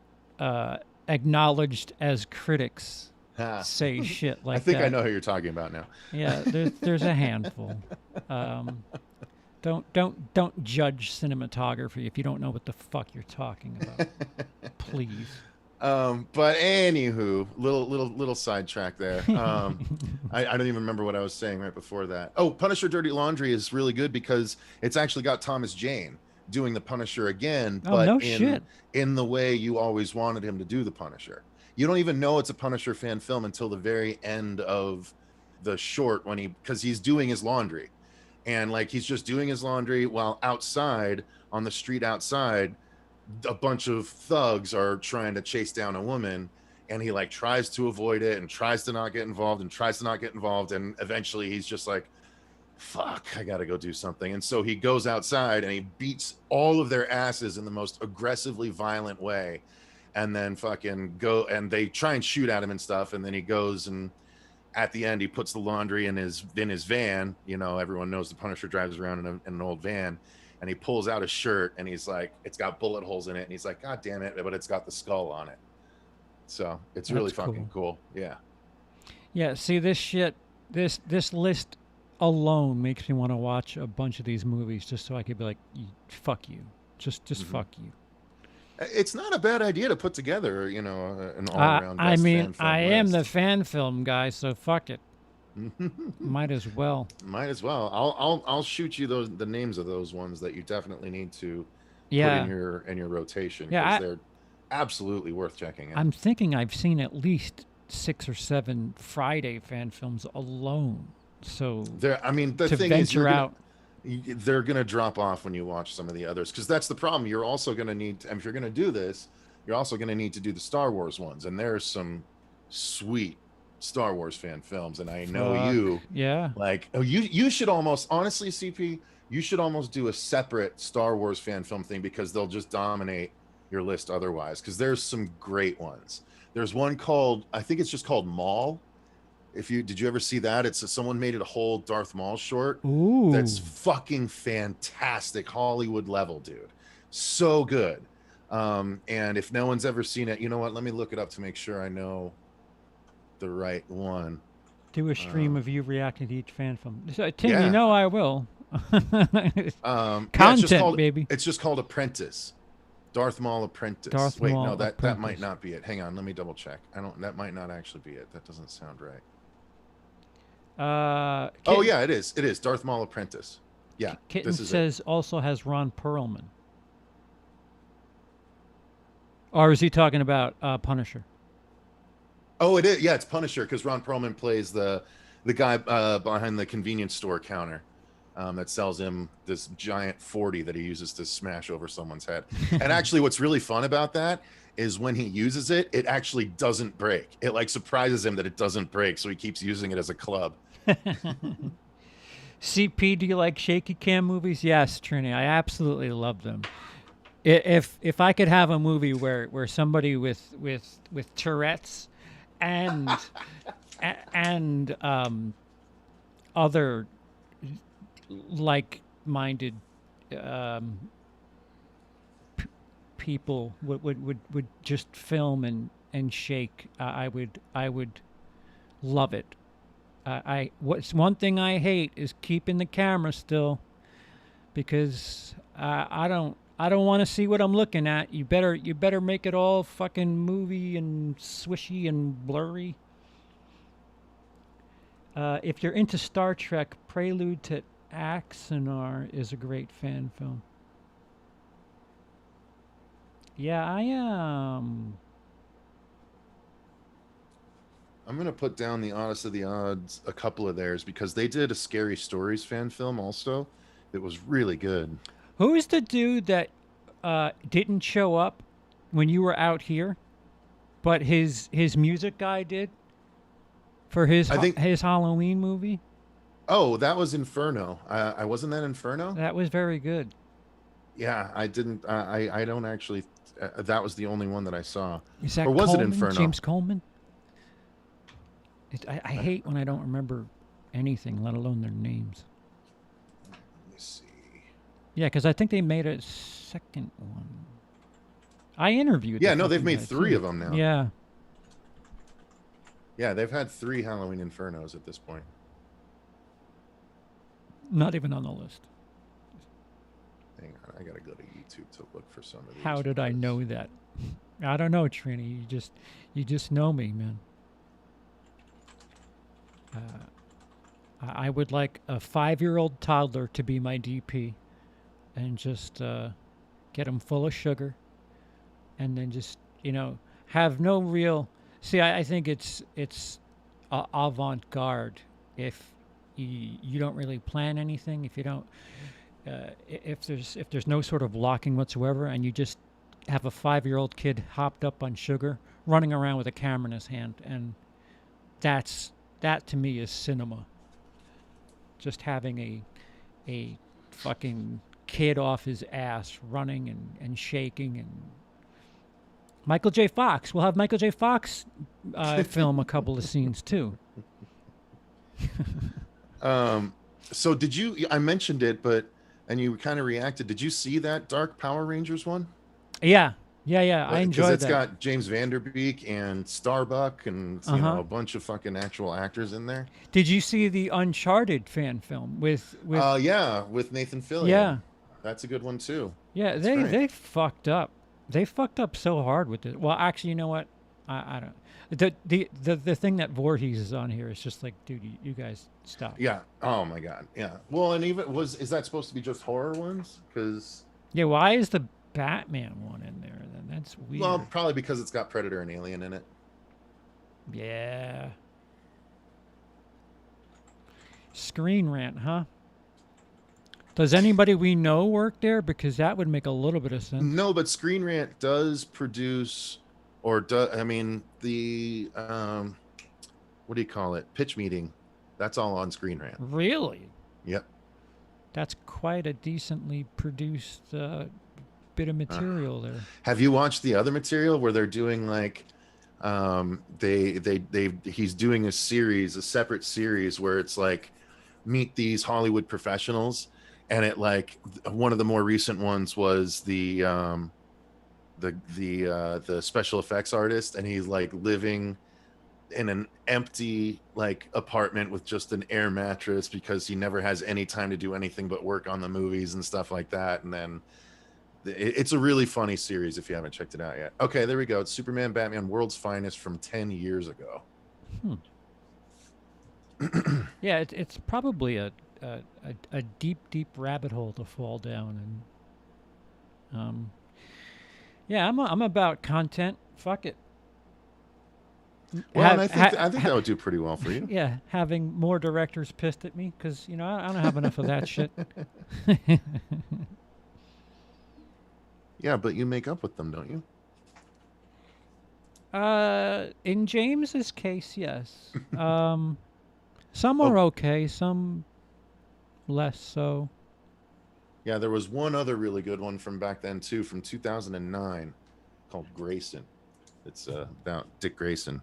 acknowledged as critics say shit like that, I think I know who you're talking about now. Yeah, there's a handful. Don't judge cinematography if you don't know what the fuck you're talking about. Please. But anywho, little sidetrack there. I don't even remember what I was saying right before that. Oh, Punisher Dirty Laundry is really good because it's actually got Thomas Jane doing the Punisher again, Oh, but no shit. in the way you always wanted him to do the Punisher. You don't even know it's a Punisher fan film until the very end of the short because he's doing his laundry. And like he's just doing his laundry while outside on the street outside, a bunch of thugs are trying to chase down a woman, and he like tries to avoid it and tries to not get involved and eventually he's just like, fuck, I gotta go do something. And so he goes outside and he beats all of their asses in the most aggressively violent way, and then fucking they try and shoot at him and stuff, and then he goes and at the end he puts the laundry in his van. You know, everyone knows the Punisher drives around in an old van, and he pulls out a shirt and he's like, it's got bullet holes in it, and he's like, God damn it, but it's got the skull on it. So it's really That's fucking cool. cool. Yeah. Yeah, see this shit, this list alone makes me want to watch a bunch of these movies just so I could be like, fuck you, just Hmm. fuck you. It's not a bad idea to put together, you know, an all around I best mean, fan I film am the list. fan film guy, so fuck it. Might as well. Might as well. I'll shoot you the names of those ones that you definitely need to put Yeah, in your rotation yeah. because they're absolutely worth checking out. I'm thinking I've seen at least 6 or 7 Friday fan films alone. So There, I mean, the to thing is, venture out, they're gonna drop off when you watch some of the others because that's the problem. You're also gonna need, if you're gonna do this, you're also gonna need to do the Star Wars ones, and there's some sweet Star Wars fan films, and I know fuck you yeah. like. Oh, you should almost honestly, CP, you should almost do a separate Star Wars fan film thing because they'll just dominate your list otherwise. Because there's some great ones. There's one called, I think it's just called Maul. If you did you ever see that? It's someone made it a whole Darth Maul short. That's Ooh, fucking fantastic, Hollywood level, dude. So good. And if no one's ever seen it, you know what? Let me look it up to make sure I know the right one. do a stream Um, of you reacting to each fan film. So, Tim, you yeah. know I will. Yeah, Content, baby. it's just called Apprentice. Darth Maul Apprentice. Darth Wait, no, Maul that might Apprentice. not be it. Hang on, let me double check. I don't that might not actually be it. That doesn't sound right. Oh Kitten, yeah, it is. It is Darth Maul Apprentice. Yeah, Kitten this is it. says also has Ron Perlman. Or is he talking about Punisher? Oh, it is. Yeah, it's Punisher because Ron Perlman plays the guy behind the convenience store counter that sells him this giant 40 that he uses to smash over someone's head. And actually, what's really fun about that is when he uses it, it actually doesn't break. It like surprises him that it doesn't break, so he keeps using it as a club. CP, do you like shaky cam movies? Yes, Trini, I absolutely love them. If I could have a movie where somebody with Tourette's and and other like-minded um, people would just film and shake, I would love it. I what's one thing I hate is keeping the camera still because I don't want to see what I'm looking at. You better make it all fucking movie and swishy and blurry. If you're into Star Trek, Prelude to Axanar is a great fan film. Yeah, I am. I'm gonna put down the Honest of the Odds, a couple of theirs because they did a Scary Stories fan film also. It was really good. Who's the dude that didn't show up when you were out here, but his music guy did for his I think. his Halloween movie? Oh, that was Inferno. I wasn't that Inferno. That was very good. Yeah, I didn't. I don't actually. That was the only one that I saw, Is or that was it Coleman? Inferno? James Coleman? I I, hate when I don't remember anything, let alone their names. let me see. Yeah, because I think they made a second one. I interviewed the Yeah, no, they've fucking made guy three too. of them now. Yeah, Yeah, they've had three Halloween Infernos at this point. not even on the list. Hang on, I gotta go to YouTube to look for some of these How did I because know that? I don't know, Trini. You just know me, man. I would like a 5-year-old toddler to be my DP, and just get him full of sugar, and then just have no real. See, I think it's avant-garde if you don't really plan anything, if you don't if there's no sort of blocking whatsoever, and you just have a 5-year-old kid hopped up on sugar running around with a camera in his hand, and that to me is cinema. Just having a fucking kid off his ass running and shaking. And Michael J. Fox, we'll have Michael J. Fox film a couple of scenes too. Um, so did you? I mentioned it, but and you kind of reacted. Did you see that Dark Power Rangers one? Yeah, yeah, yeah. I Because enjoyed it's that. got James Vanderbeek and Starbuck and Uh huh. a bunch of fucking actual actors in there. Did you see the Uncharted fan film with? Yeah, with Nathan Fillion. Yeah, That's a good one too. yeah. That's They great. they fucked up. They fucked up so hard with it. Well, actually, you know what? I don't. The thing that Voorhees is on here is just like, dude, you guys stop. Yeah. Oh my god. Yeah. Well, and even was is that supposed to be just horror ones? Because Yeah, why is the Batman one in there then? That's well, weird. probably because it's got Predator and Alien in it. Yeah. Screen Rant, huh? Does anybody we know work there? Because that would make a little bit of sense. No, but Screen Rant does produce, or do I mean the what do you call it? Pitch meeting. That's all on Screen Rant. Really? Yep. That's quite a decently produced bit of Uh, material there. have you watched the other material where they're doing like they he's doing a series, a separate series where it's like meet these Hollywood professionals, and it like one of the more recent ones was the special effects artist, and he's like living in an empty like apartment with just an air mattress because he never has any time to do anything but work on the movies and stuff like that. And then it's a really funny series if you haven't checked it out yet. Okay, there we go. It's Superman Batman World's Finest from 10 years ago. Hmm. Yeah, it's probably a deep, deep rabbit hole to fall down. And yeah, I'm about content. Fuck it. Well, and I think Ha, that would do pretty well for you. yeah, having more directors pissed at me because I don't have enough of that shit. Yeah, but you make up with them, don't you? In James's case, yes. Some are Oh, okay, some less so. yeah, there was one other really good one from back then too, from 2009, called Grayson. It's about Dick Grayson.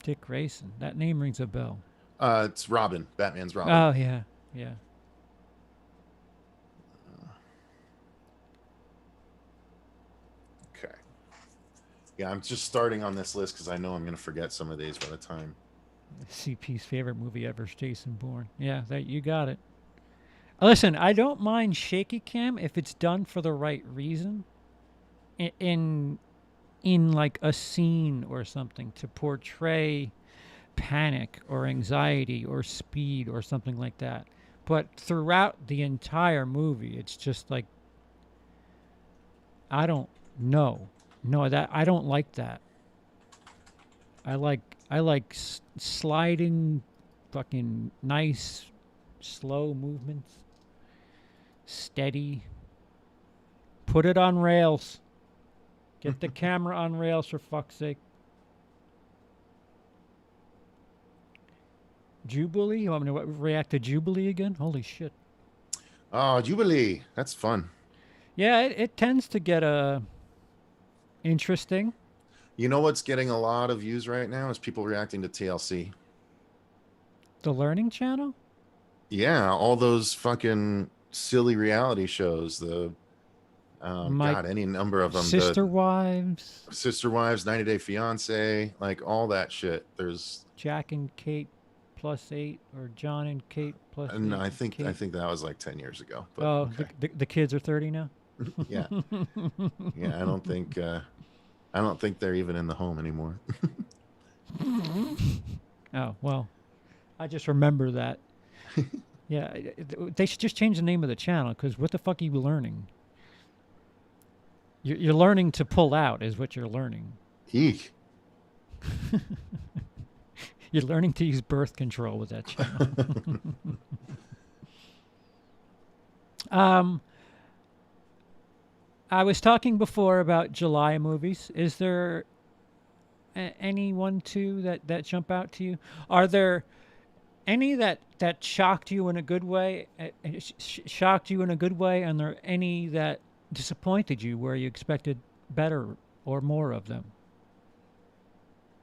Dick Grayson, that name rings a bell. It's Robin, Batman's Robin. Oh yeah, yeah. Okay. Yeah, I'm just starting on this list because I know I'm going to forget some of these by the time. CP's favorite movie ever is Jason Bourne. Yeah, that you got it. Listen, I don't mind shaky cam if it's done for the right reason. In like a scene or something to portray panic or anxiety or speed or something like that. But throughout the entire movie, it's just like I don't know. No, that I don't like that. I like sliding, fucking nice, slow movements, steady. Put it on rails. Get the camera on rails for fuck's sake. Jubilee? You want me to react to Jubilee again? Holy shit. Oh, Jubilee. That's fun. Yeah, it tends to get interesting. You know what's getting a lot of views right now is people reacting to TLC. The Learning Channel? Yeah, all those fucking silly reality shows. My God, any number of them. The Sister Wives, Sister Wives, 90 Day Fiance, like all that shit. There's, Jack and Kate plus 8, or John and Kate plus and 8. I Kate. think that was like 10 years ago. But Oh, okay, the kids are 30 now? yeah, yeah. I don't think they're even in the home anymore. Oh, well, I just remember that. Yeah, they should just change the name of the channel because what the fuck are you learning? You're learning to pull out, is what you're learning. Eek. You're learning to use birth control with that channel. um, I was talking before about July movies. Is there any one, two that jump out to you? Are there any that shocked you in a good way? Shocked you in a good way, and there any that disappointed you where you expected better or more of them?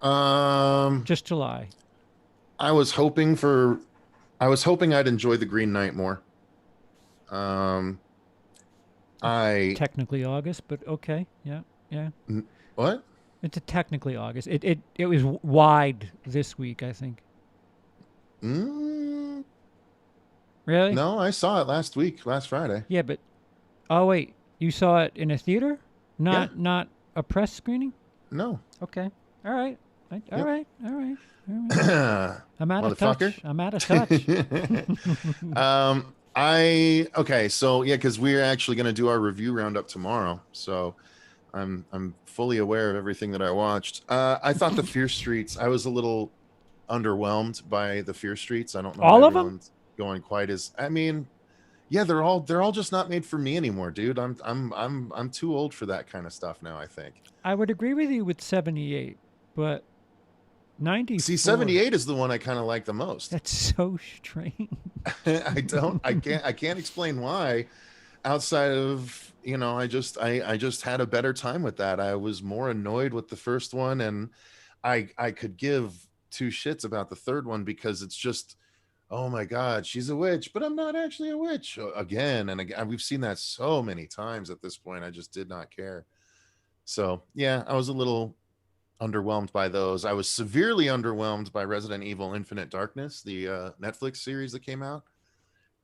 Um, Just July. I was hoping for I was hoping I'd enjoy The Green Knight more. Um, It's I technically August, but okay. Yeah, yeah. what? It's a technically August. It was wide this week, I think. Mm, Really? no, I saw it last week, last Friday. Yeah, but oh wait, you saw it in a theater, Yeah, not a press screening. no, Okay. All right. All yep. right. All right. All right. I'm out of Motherfucker. touch. I'm out of touch. I okay, so yeah, because we're actually going to do our review roundup tomorrow, so I'm fully aware of everything that I watched. I thought the Fear Streets. I was a little underwhelmed by the Fear Streets. I don't know why All of them? everyone's going quite as. I mean, yeah, they're all just not made for me anymore, dude. I'm too old for that kind of stuff now, I think. I would agree with you with 78, but See, 94. 78 is the one I kind of like the most. That's so strange. I can't explain why outside of, I just had a better time with that. I was more annoyed with the first one, and I could give two shits about the third one because it's just, oh my god, she's a witch, but I'm not actually a witch again and again. We've seen that so many times at this point. I just did not care. So yeah, I was a little underwhelmed by those. I was severely underwhelmed by Resident Evil Infinite Darkness, the Netflix series that came out,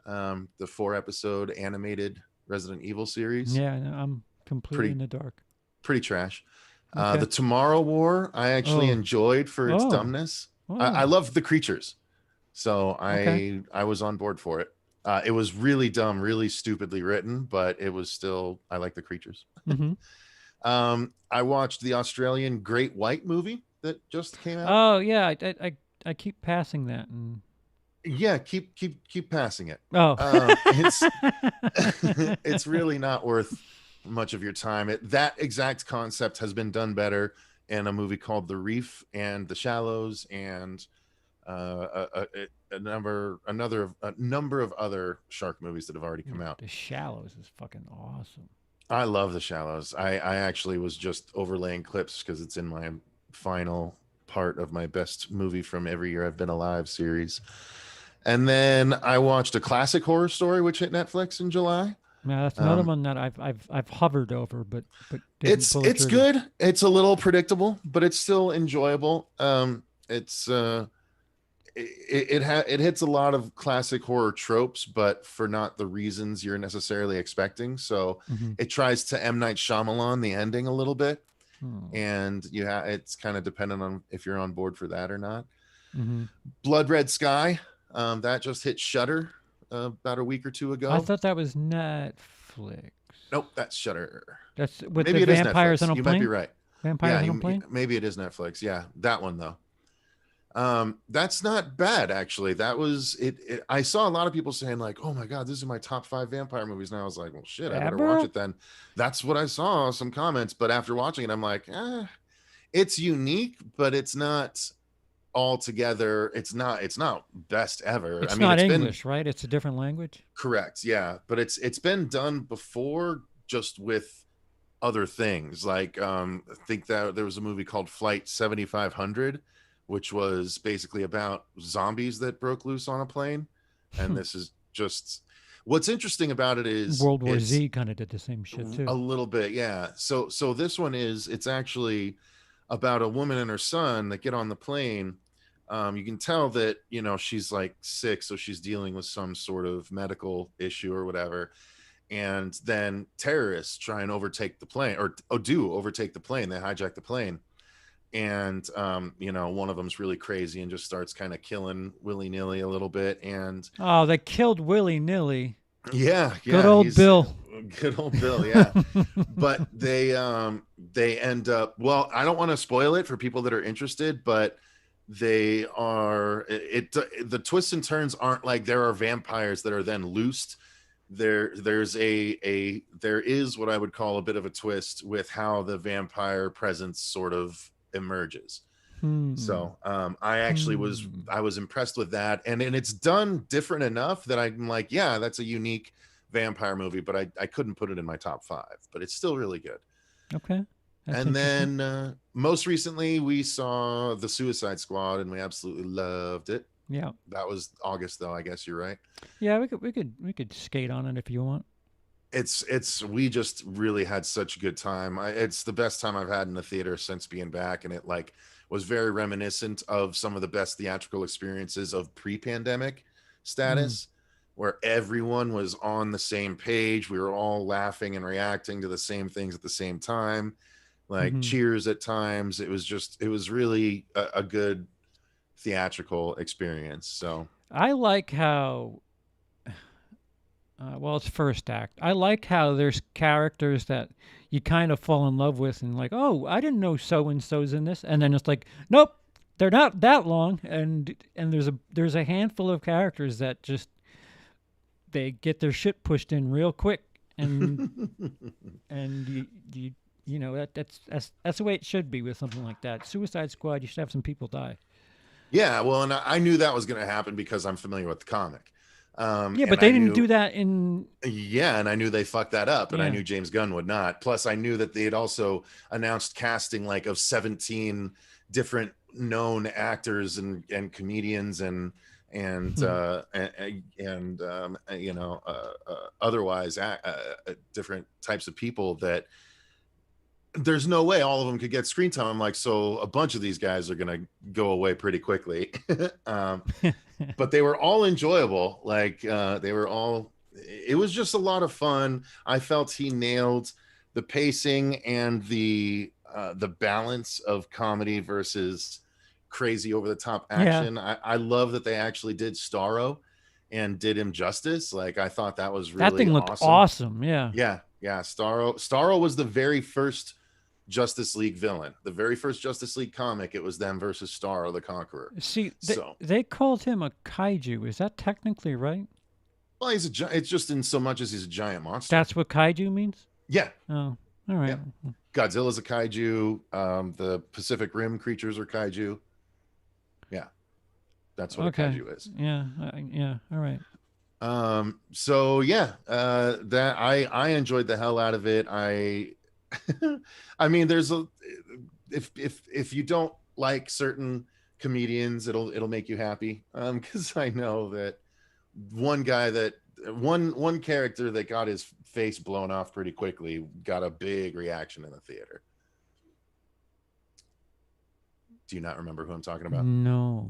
the 4 episode animated Resident Evil series. Yeah, no, I'm completely Pretty in the dark. pretty trash. Okay. The Tomorrow War I actually Oh. enjoyed for its Oh. dumbness. I Oh. love the creatures, so Okay. I was on board for it. It was really dumb, really stupidly written, but it was still, I like the creatures. Mhm. I watched the Australian Great White movie that just came out. Oh, yeah, I keep passing that and Yeah, keep passing it. oh. It's it's really not worth much of your time. That exact concept has been done better in a movie called The Reef and The Shallows, and a number of other shark movies that have already come Dude, out. The Shallows is fucking awesome. I love The Shallows. I actually was just overlaying clips because it's in my final part of my best movie from every year I've been alive series. And then I watched A Classic Horror Story, which hit Netflix in July. Yeah, that's another Um, one that I've hovered over, but didn't pull the it's trigger. good. It's a little predictable, but it's still enjoyable. It's it hits a lot of classic horror tropes, but for not the reasons you're necessarily expecting. So Mm-hmm. it tries to M. Night Shyamalan the ending a little bit, Hmm. and it's kind of dependent on if you're on board for that or not. Mm-hmm. Blood Red Sky, that just hit Shutter about a week or two I ago. thought that was Netflix. Nope, that's Shutter. That's with the Maybe it is vampires Netflix. on a You might be plane. right. Yeah, Vampires on a plane. maybe it is Netflix. Yeah, that one though. That's not bad actually. That was it. I saw a lot of people saying like, "Oh my god, this is my top 5 vampire movies," and I was like, "Well, shit, I better watch Ever? it then." That's what I saw. Some comments, but after watching it, I'm like, it's unique, but it's not altogether. It's not best ever. I It's mean, not it's been English, right? It's a different language. correct, yeah, but it's been done before, just with other things. Like I think that there was a movie called Flight 7500, which was basically about zombies that broke loose on a plane. And this is just, what's interesting about it is World War it's Z kind of did the same shit a too. little bit, yeah. So this one is, it's actually about a woman and her son that get on the plane. You can tell that, she's like sick, so she's dealing with some sort of medical issue or whatever. And then terrorists try and overtake the plane, or do overtake the plane. They hijack the plane, and one of them's really crazy and just starts kind of killing willy-nilly a little bit. And Oh, they killed willy nilly. yeah, Good yeah, old he's Bill. good old Bill, yeah. But they end up, well, I don't want to spoil it for people that are interested, but they are the twists and turns aren't like there are vampires that are then loosed. There is what I would call a bit of a twist with how the vampire presence sort of emerges. Hmm. So I actually Hmm. I was impressed with that, and it's done different enough that I'm like, yeah, that's a unique vampire movie, but I couldn't put it in my top 5, but it's still really good. Okay, that's And interesting. then most recently we saw The Suicide Squad, and we absolutely loved it. Yeah. That was August, though. I guess you're right. Yeah, we could skate on it if you want. It's we just really had such a good time. It's the best time I've had in the theater since being back, and it like was very reminiscent of some of the best theatrical experiences of pre-pandemic Mm. status, where everyone was on the same page. We were all laughing and reacting to the same things at the same time, like Hmm. cheers at times. It was really a good theatrical experience. So I like how well, it's first act. I like how there's characters that you kind of fall in love with, and like, oh, I didn't know so and so's in this, and then it's like, nope, they're not that long, and there's a handful of characters that just they get their shit pushed in real quick, and that's the way it should be with something like that. Suicide Squad, you should have some people die. yeah, well, and I knew that was going to happen because I'm familiar with the comic. Yeah, And but I they didn't do knew, that in. yeah, and I knew they fucked that up, and I Yeah. knew James Gunn would not. Plus, I knew that they had also announced casting like of 17 different known actors and comedians and Hmm. otherwise different types of people that there's no way all of them could get screen time. I'm like, so a bunch of these guys are gonna go away pretty quickly. But they were all enjoyable. Like they were all. It was just a lot of fun. I felt he nailed the pacing and the balance of comedy versus crazy over the top Yeah, action. I love that they actually did Starro and did him justice. Like I thought that was that really thing looked awesome. awesome. Yeah. Yeah, yeah. Starro was the very first Justice League villain. The very first Justice League comic, it was them versus Starro the Conqueror. See, they So, they called him a kaiju. Is that technically right? well, it's just in so much as he's a giant monster. That's what kaiju means? Yeah, Oh, all right. yeah. Godzilla's a kaiju. The Pacific Rim creatures are kaiju. Yeah, that's what a Okay. kaiju is. Yeah, yeah, all right. So yeah, that I enjoyed the hell out of it. I mean, there's a if you don't like certain comedians, it'll make you happy. Because I know that one guy that one character that got his face blown off pretty quickly got a big reaction in the theater. Do you not remember who I'm talking about? No.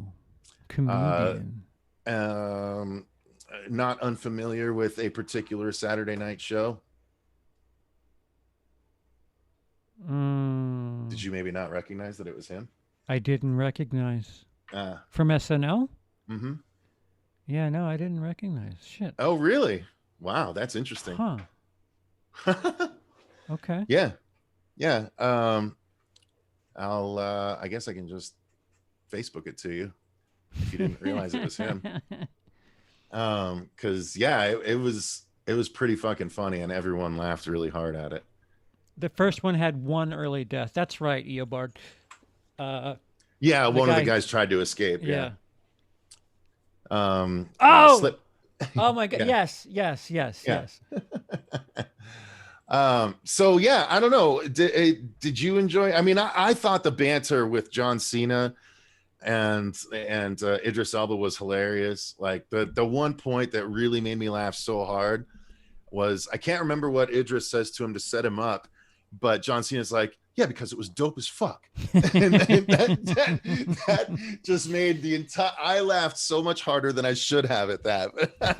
Uh, Comedian. um, not unfamiliar with a particular Saturday night show. Mm, Did you maybe not recognize that it was him? I didn't recognize. Uh, From SNL? mm-hmm. Yeah, no, I didn't recognize. Shit. Oh, really? Wow, that's interesting. Huh. Okay. Yeah, yeah. I guess I can just Facebook it to you if you didn't realize it was him. Because yeah, it was pretty fucking funny, and everyone laughed really hard at it. The first one had one early death. That's right, Eobard. Uh, Yeah, the one of the guy. guys tried to escape. Yeah. Yeah. Oh. Slip. Oh my God. Yeah, Yes. Yes. Yes. yeah. Yes. So yeah, I don't know. Did you enjoy? I mean, I thought the banter with John Cena and Idris Elba was hilarious. Like the one point that really made me laugh so hard was I can't remember what Idris says to him to set him up, but John Cena's like, yeah, because it was dope as fuck. And that just made the entire I laughed so much harder than I should have at that.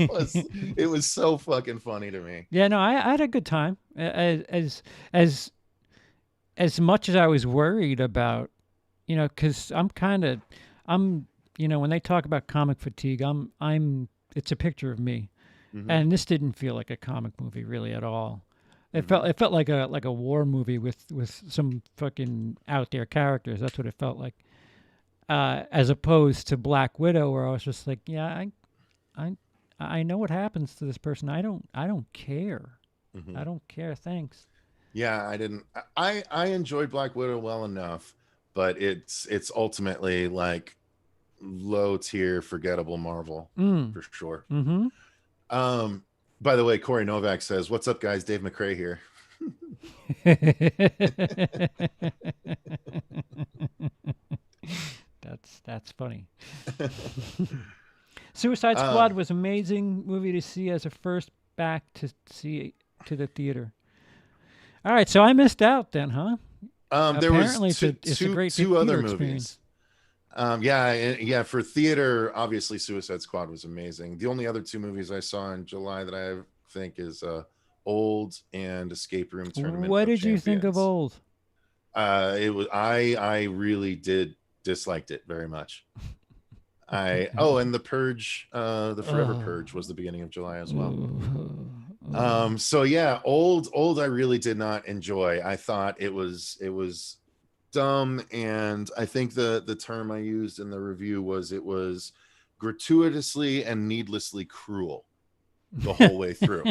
But it was so fucking funny to me. Yeah. No, I had a good time. As as much as I was worried about, because I'm, when they talk about comic fatigue, it's a picture of me, Mm-hmm. and this didn't feel like a comic movie really at all. Mm-hmm. It felt like a war movie with some fucking out there characters. That's what it felt like, as opposed to Black Widow, where I was just like, yeah, I, I know what happens to this person. I don't care. Mm-hmm. I don't care. Thanks. Yeah, I didn't. I enjoyed Black Widow well enough, but it's ultimately like low tier, forgettable Marvel Mm. for sure. Mm-hmm. Um, by the way, Corey Novak says, "What's up, guys? Dave McCrae here." that's That's funny. Suicide uh, Squad was amazing movie to see as a first back to see to the theater. All right, so I missed out then, huh? there was Apparently, it's a great two other theater experience. movies. Yeah. For theater, obviously, Suicide Squad was amazing. The only other two movies I saw in July that I think is Old and Escape Room Tournament What of did you think of Champions. Old? It was I really did disliked it very much. And the Purge, the Forever Oh. Purge was the beginning of July as well. Oh. So yeah, old I really did not enjoy. I thought it was dumb, and I think the term I used in the review was it was gratuitously and needlessly cruel the whole way through.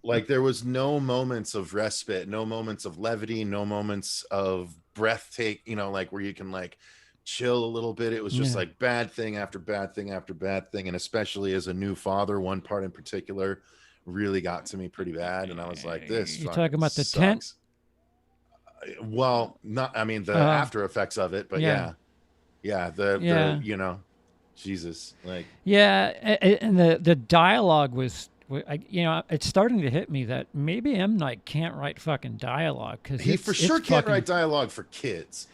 Like there was no moments of respite, no moments of levity, no moments of breath take, like where you can like chill a little bit. It was just Yeah. like bad thing after bad thing after bad thing. And especially as a new father, one part in particular really got to me pretty bad. And I was like, this You talking fucking about the tent? sucks. Well, not, I mean, the Uh, after effects of it, but yeah. yeah. Yeah. The, Yeah. Jesus, like Yeah, and the dialogue was, it's starting to hit me that maybe M Night can't write fucking dialogue because he for it's sure can't fucking write dialogue for kids.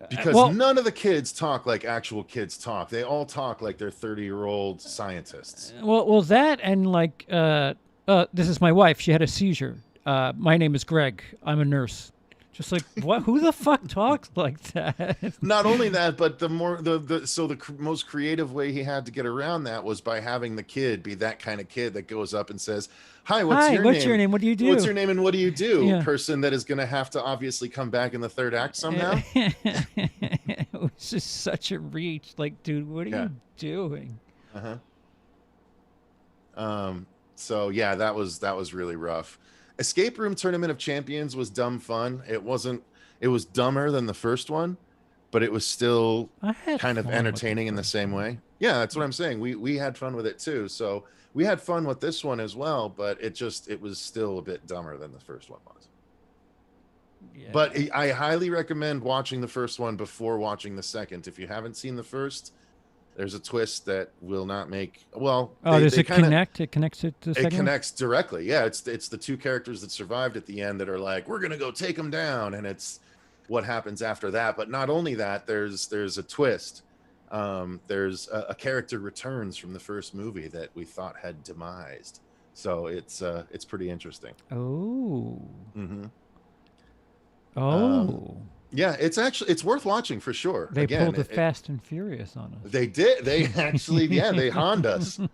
Because well, none of the kids talk like actual kids talk. They all talk like they're 30-year-old scientists. that and like this is my wife. She had a seizure. My name is Greg. I'm a nurse. Just like what? Who the fuck talks like that? Not only that, but the most creative way he had to get around that was by having the kid be that kind of kid that goes up and saes, "Hi, what's Hi, your what's your name? name? What do you What's do? your name and what do you do?" Yeah. Person that is going to have to obviously come back in the third act somehow. It was just such a reach. Like, dude, what are Yeah. you doing? Uh-huh. So yeah, that was really rough. Escape Room Tournament of Champions was dumb fun. It was dumber than the first one, but it was still I had kind of fun with the entertaining in the first same one. way. Yeah, that's what I'm saying. We had fun with it too. So we had fun with this one as well, but it was still a bit dumber than the first one was. But Yeah. I highly recommend watching the first one before watching the second. If you haven't seen the first, there's a twist that will not make well, Oh, does they it kind of connect? It connects it to the it second one? connects directly. Yeah, it's the two characters that survived at the end that are like, we're gonna go take them down, and it's what happens after that. But not only that, there's a twist. There's a character returns from the first movie that we thought had demised. So it's pretty interesting. Oh. Mm-hmm. Um, Oh. yeah, it's worth watching for sure. They Again, pulled the Fast and Furious on they did. They actually, yeah, they Honda us. us.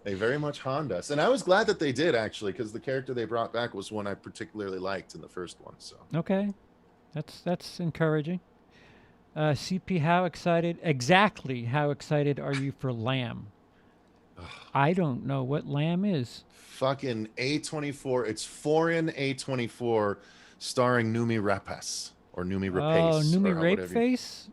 They very much Honda us, and I was glad that they did actually, because the character they brought back was one I particularly liked in the first one. So Okay. That's encouraging. CP, how excited are you for Lamb? I don't know what Lamb is. fucking A24, it's foreign A24, starring Numi Rapace or Numi Oh, Rapace Numi or Rape whatever. Face?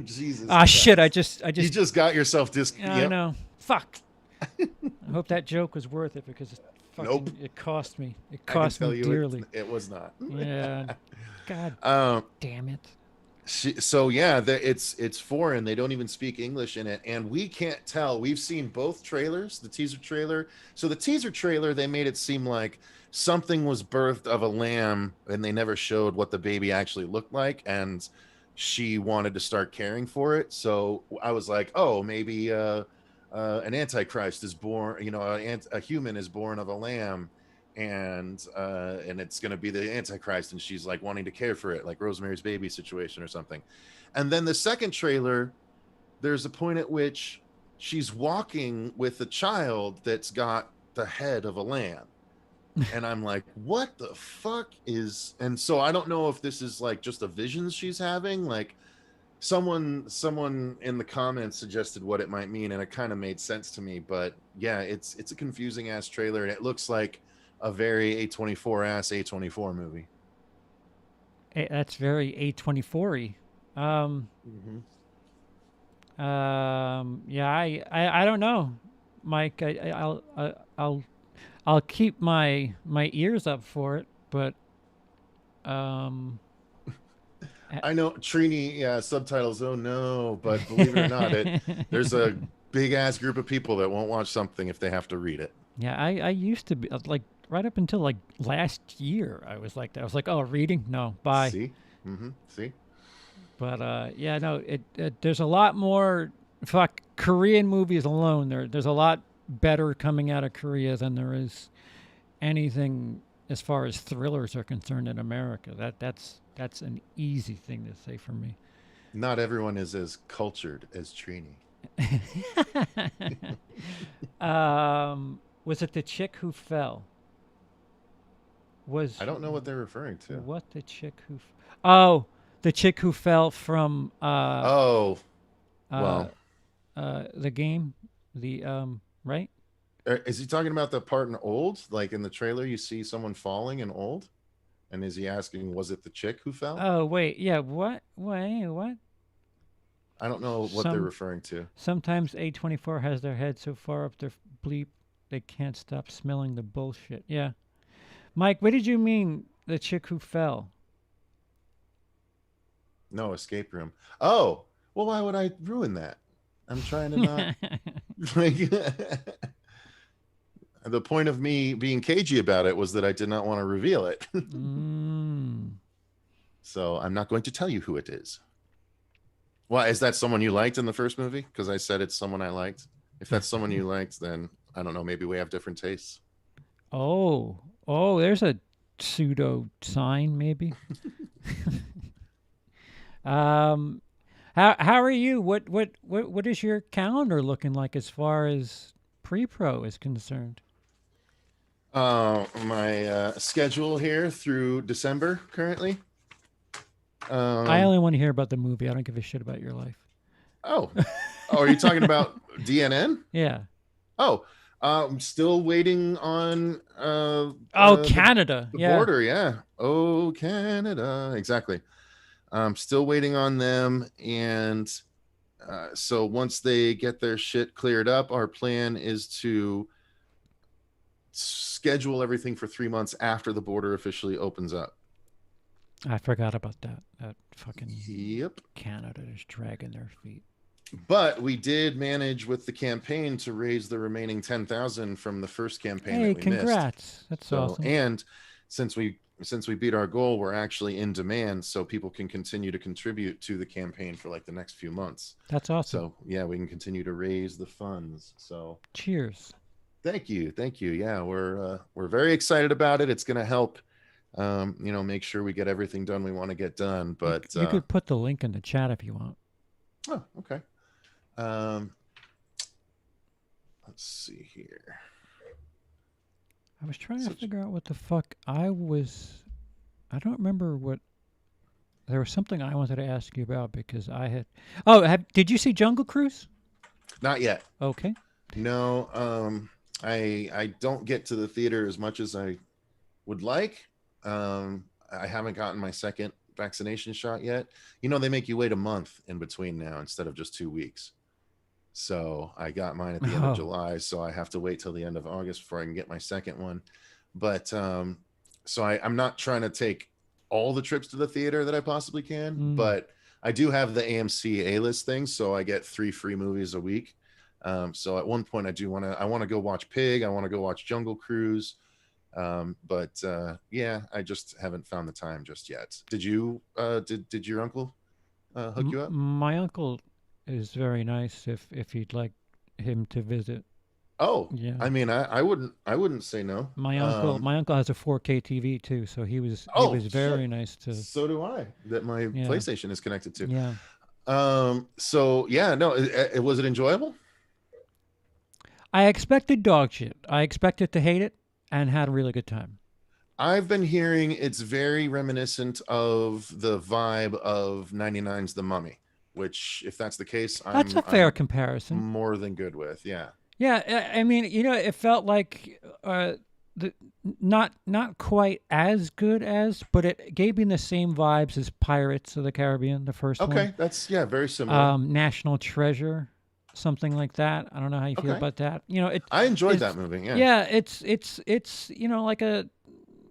Jesus Ah, shit! Christ! I You just, just got yourself I Yep. know. Fuck. I hope that joke was worth it because Nope. it cost me. It I can cost me tell you dearly. it was not. Yeah. God um, damn it. so yeah, it's foreign. They don't even speak English in it, and we can't tell. We've seen both trailers, the teaser trailer. So the teaser trailer, they made it seem like something was birthed of a lamb, and they never showed what the baby actually looked like, and she wanted to start caring for it. So I was like, oh, maybe an antichrist is born. A human is born of a lamb, and it's going to be the antichrist, and she's like wanting to care for it, like Rosemary's Baby situation or something. And then the second trailer, there's a point at which she's walking with a child that's got the head of a lamb, and I'm like, what the fuck is. And so I don't know if this is like just a vision she's having, like someone in the comments suggested what it might mean, and it kind of made sense to me. But yeah, it's a confusing ass trailer, and it looks like a very A24 ass A24 movie. That's very A24y. Um, Mm-hmm. yeah, I don't know, Mike. I'll keep my ears up for it, but um, I know Trini, yeah, subtitles. Oh no, but believe it or not, there's a big ass group of people that won't watch something if they have to read it. Yeah, I used to be like right up until like last year. I was like that. I was like, oh, reading, no, bye. See, see. But yeah, no, there's a lot more. Fuck Korean movies alone. There's a lot better coming out of Korea than there is anything as far as thrillers are concerned in America. That's an easy thing to say for me. Not everyone is as cultured as Trini. Was it the chick who fell? Was I don't know what they're referring to. what the chick who? Oh, the chick who fell from Oh, uh, well, the game, the right? is he talking about the part in Old? Like in the trailer, you see someone falling in Old, and is he asking, was it the chick who fell? Oh wait, yeah. What? Wait, what? I don't know what they're Some referring to. sometimes A24 has their head so far up their bleep they can't stop smelling the bullshit. Yeah, Mike, what did you mean the chick who fell? No escape room. Oh, well, why would I ruin that? I'm trying to not like. The point of me being cagey about it was that I did not want to reveal it. mm. So I'm not going to tell you who it is. Why, is that someone you liked in the first movie? Because I said it's someone I liked. If that's someone you liked, then I don't know. Maybe we have different tastes. Oh, oh, there's a pseudo sign, maybe. um, how are you? What is your calendar looking like as far as pre-pro is concerned? My schedule here through December currently. I Um, only want to hear about the movie. I don't give a shit about your life. oh, oh, are you talking about DNN? Yeah. Oh, I'm still waiting on Oh, Canada. the Yeah. border. Yeah. Oh, Canada. Exactly. I'm still waiting on them, and so once they get their shit cleared up, our plan is to schedule everything for 3 months after the border officially opens up. I forgot about that. That fucking Yep. Canada is dragging their feet. But we did manage with the campaign to raise the remaining 10,000 from the first campaign Hey, that we missed. congrats. That's So, awesome. and since we beat our goal, we're actually in demand, so people can continue to contribute to the campaign for like the next few months. That's awesome. So yeah, we can continue to raise the funds. So Cheers. thank you, thank you. Yeah, we're very excited about it. It's going to help, make sure we get everything done we want to get done. But You could put the link in the chat if you want. oh, okay. Um, let's see here. I was trying to figure out what the fuck I don't remember what. There was something I wanted to ask you about because I had. Oh, did you see Jungle Cruise? Not yet. Okay. No. I don't get to the theater as much as I would like. I haven't gotten my second vaccination shot yet. They make you wait a month in between now instead of just 2 weeks. So I got mine at the end of July, so I have to wait till the end of August before I can get my second one. But so I'm not trying to take all the trips to the theater that I possibly can, but I do have the AMC A-list thing, so I get 3 free movies a week. So at one point I want to go watch Pig, I want to go watch Jungle Cruise. But yeah, I just haven't found the time just yet. Did you did your uncle hook you up? My uncle is very nice if you'd like him to visit. Oh, yeah. I mean, I wouldn't say no. My uncle has a 4K TV too, so he was very nice to. So do I. That my PlayStation is connected to. Yeah. So yeah, no, was it enjoyable? I expected dog shit. I expected to hate it, and had a really good time. I've been hearing it's very reminiscent of the vibe of 99's The Mummy, which, if that's the case, That's a fair comparison. More than good with, yeah. Yeah, I mean, it felt like not quite as good as, but it gave me the same vibes as Pirates of the Caribbean, the first one. Okay, that's very similar. National Treasure, something like that. I don't know how you feel about that. I enjoyed that movie. Yeah. Yeah, it's like a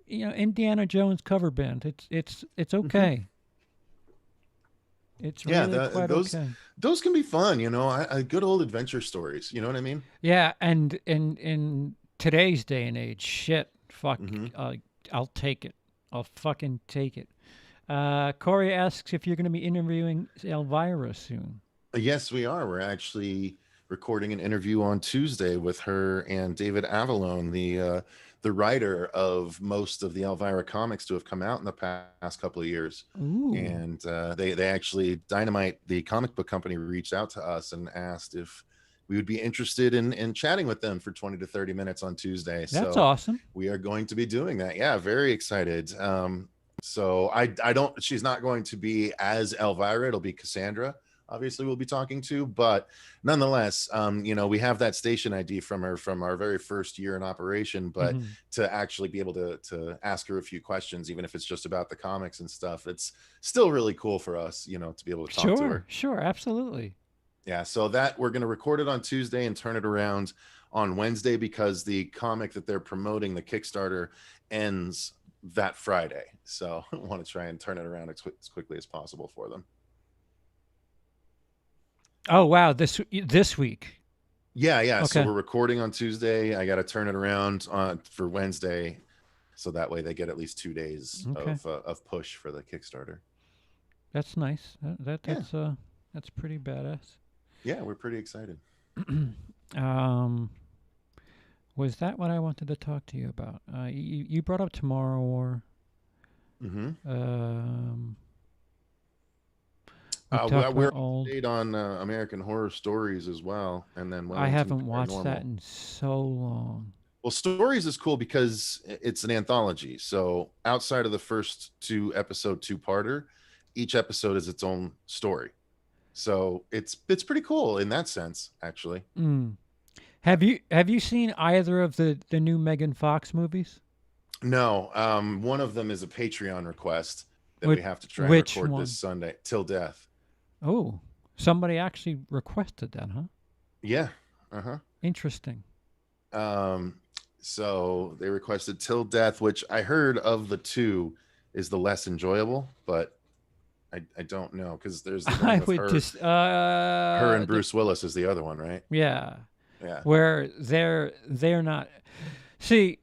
Indiana Jones cover band. It's okay. It's Yeah, really quite those okay. those can be fun, good old adventure stories. You know what I mean? Yeah, and in today's day and age, shit, fuck, Hmm. uh, I'll take it. I'll fucking take it. Corey asks if you're going to be interviewing Elvira soon. Yes, we are. We're actually recording an interview on Tuesday with her and David Avallone, the writer of most of the Elvira comics to have come out in the past couple of years. Ooh, And they actually Dynamite, the comic book company, reached out to us and asked if we would be interested in chatting with them for 20 to 30 minutes on Tuesday. that's So awesome. we are going to be doing that. Yeah, very excited. So I don't. She's not going to be as Elvira. It'll be Cassandra, obviously, we'll be talking to, but nonetheless, we have that station ID from her from our very first year in operation. But Hmm. to actually be able to ask her a few questions, even if it's just about the comics and stuff, it's still really cool for us, to be able to talk to Sure, her. sure, absolutely. Yeah, so that we're going to record it on Tuesday and turn it around on Wednesday, because the comic that they're promoting, the Kickstarter, ends that Friday. So I want to try and turn it around as quickly as possible for them. Oh wow, this week. Yeah, yeah. So Okay, we're recording on Tuesday. I got to turn it around on for Wednesday, so that way they get at least 2 days okay, of push for the Kickstarter. that's nice. Yeah, That's pretty badass. yeah, we're pretty excited. um, was that what I wanted to talk to you about? You brought up Tomorrow War. Mm-hmm. Um, we talked We're about up to old. date on American Horror Stories as well, and then I Wellington haven't watched that Paranormal. in so long. Well, Stories is cool because it's an anthology. So outside of the first two-parter, each episode is its own story. So it's pretty cool in that sense, actually. Mm. Have you seen either of the new Megan Fox movies? No, one of them is a Patreon request that we Which have to try and which record this one? Sunday, Till Death. Oh, somebody actually requested that, huh? Yeah. Uh-huh. Interesting. Um, so they requested Till Death, which I heard of the two is the less enjoyable, but I don't know, because there's the one I with would just her and Bruce Willis is the other one, right? yeah, Yeah. where they're not. See,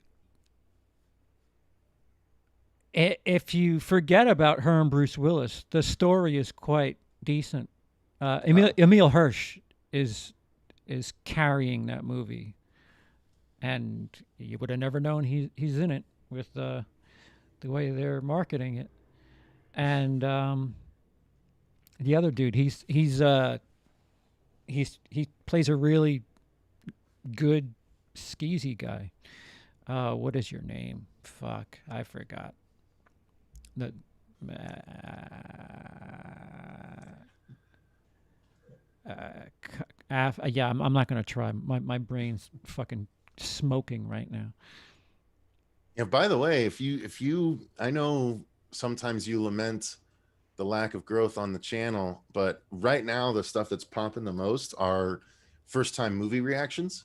if you forget about her and Bruce Willis, the story is quite decent. Oh. Emil Hirsch is carrying that movie, and you would have never known he's in it with the way they're marketing it. And the other dude, he plays a really good skeezy guy. What is your name? Fuck, I forgot. The yeah, I'm not gonna try. My brain's fucking smoking right now. Yeah, by the way, if you I know sometimes you lament the lack of growth on the channel, but right now the stuff that's popping the most are first time movie reactions.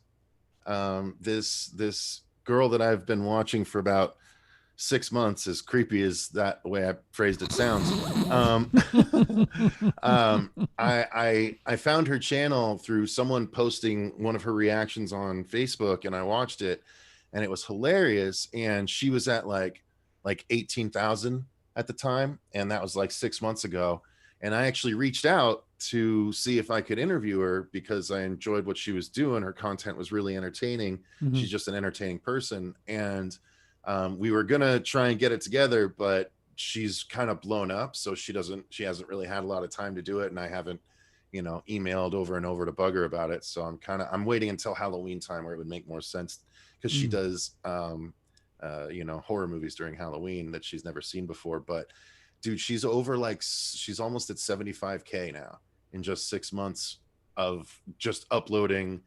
This girl that I've been watching for about 6 months, as creepy as that way I phrased it sounds. Um, I found her channel through someone posting one of her reactions on Facebook, and I watched it, and it was hilarious. And she was at like 18,000 at the time, and that was like 6 months ago. And I actually reached out to see if I could interview her because I enjoyed what she was doing. Her content was really entertaining. Hmm. She's just an entertaining person, and we were gonna try and get it together, but she's kind of blown up, so she hasn't really had a lot of time to do it, and I haven't, emailed over and over to bug her about it. So I'm waiting until Halloween time, where it would make more sense, because she Mm. does horror movies during Halloween that she's never seen before. But dude, she's almost at 75K now in just 6 months of just uploading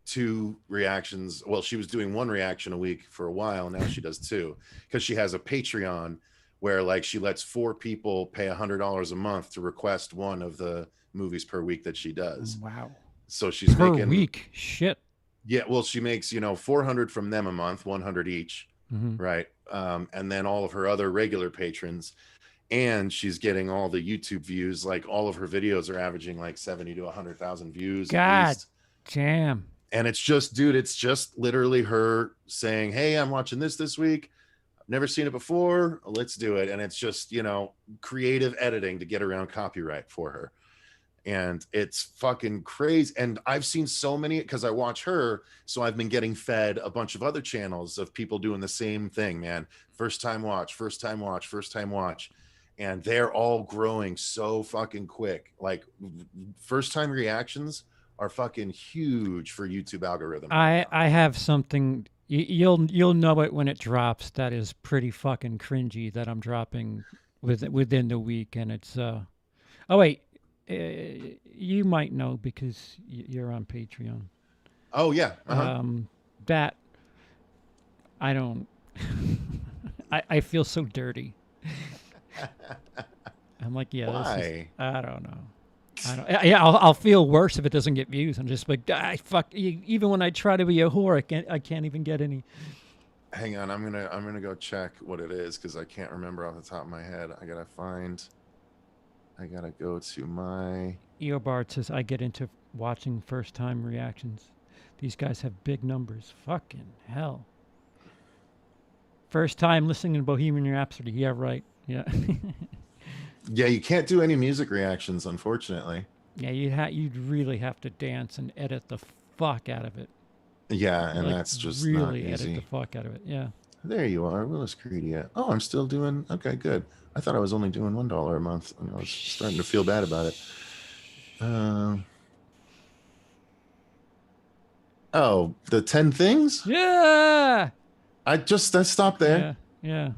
two reactions. Well, she was doing one reaction a week for a while. Now she does two, because she has a Patreon where like she lets four people pay $100 a month to request one of the movies per week that she does. Wow. So she's Per making, week. Shit. yeah, well, she makes 400 from them a month, 100 each, Hmm. right? And then all of her other regular patrons. and she's getting all the YouTube views. Like all of her videos are averaging like 70 to 100,000 views at God least. damn. And it's just, dude, it's just literally her saying, "Hey, I'm watching this week. I've never seen it before. Let's do it." And it's just, creative editing to get around copyright for her. And it's fucking crazy. And I've seen so many, because I watch her, so I've been getting fed a bunch of other channels of people doing the same thing, man. First time watch, first time watch, first time watch. And they're all growing so fucking quick. Like first time reactions are fucking huge for YouTube algorithm right now. I have something. You'll know it when it drops. That is pretty fucking cringy. That I'm dropping within the week, and it's. Oh wait, you might know because you're on Patreon. Oh yeah. That I don't. I feel so dirty. I'm like, yeah, this is. Why? I don't know. I don't. Yeah, I'll feel worse if it doesn't get views. I'm just like, fuck. Even when I try to be a whore, I can't even get any. Hang on, I'm gonna go check what it is because I can't remember off the top of my head. I gotta go to my. Eobard says I get into watching first time reactions. These guys have big numbers. Fucking hell. First time listening to Bohemian Rhapsody. Yeah, right. Yeah. Yeah, you can't do any music reactions, unfortunately. Yeah, you'd really have to dance and edit the fuck out of it. Yeah, and Like that's just not really edit the easy. fuck out of it. Yeah. There you are, WILIscredia. Oh, I'm still doing okay. Good. I thought I was only doing $1 a month, and I was starting to feel bad about it. Oh, the 10 things? Yeah. I stopped there. Yeah.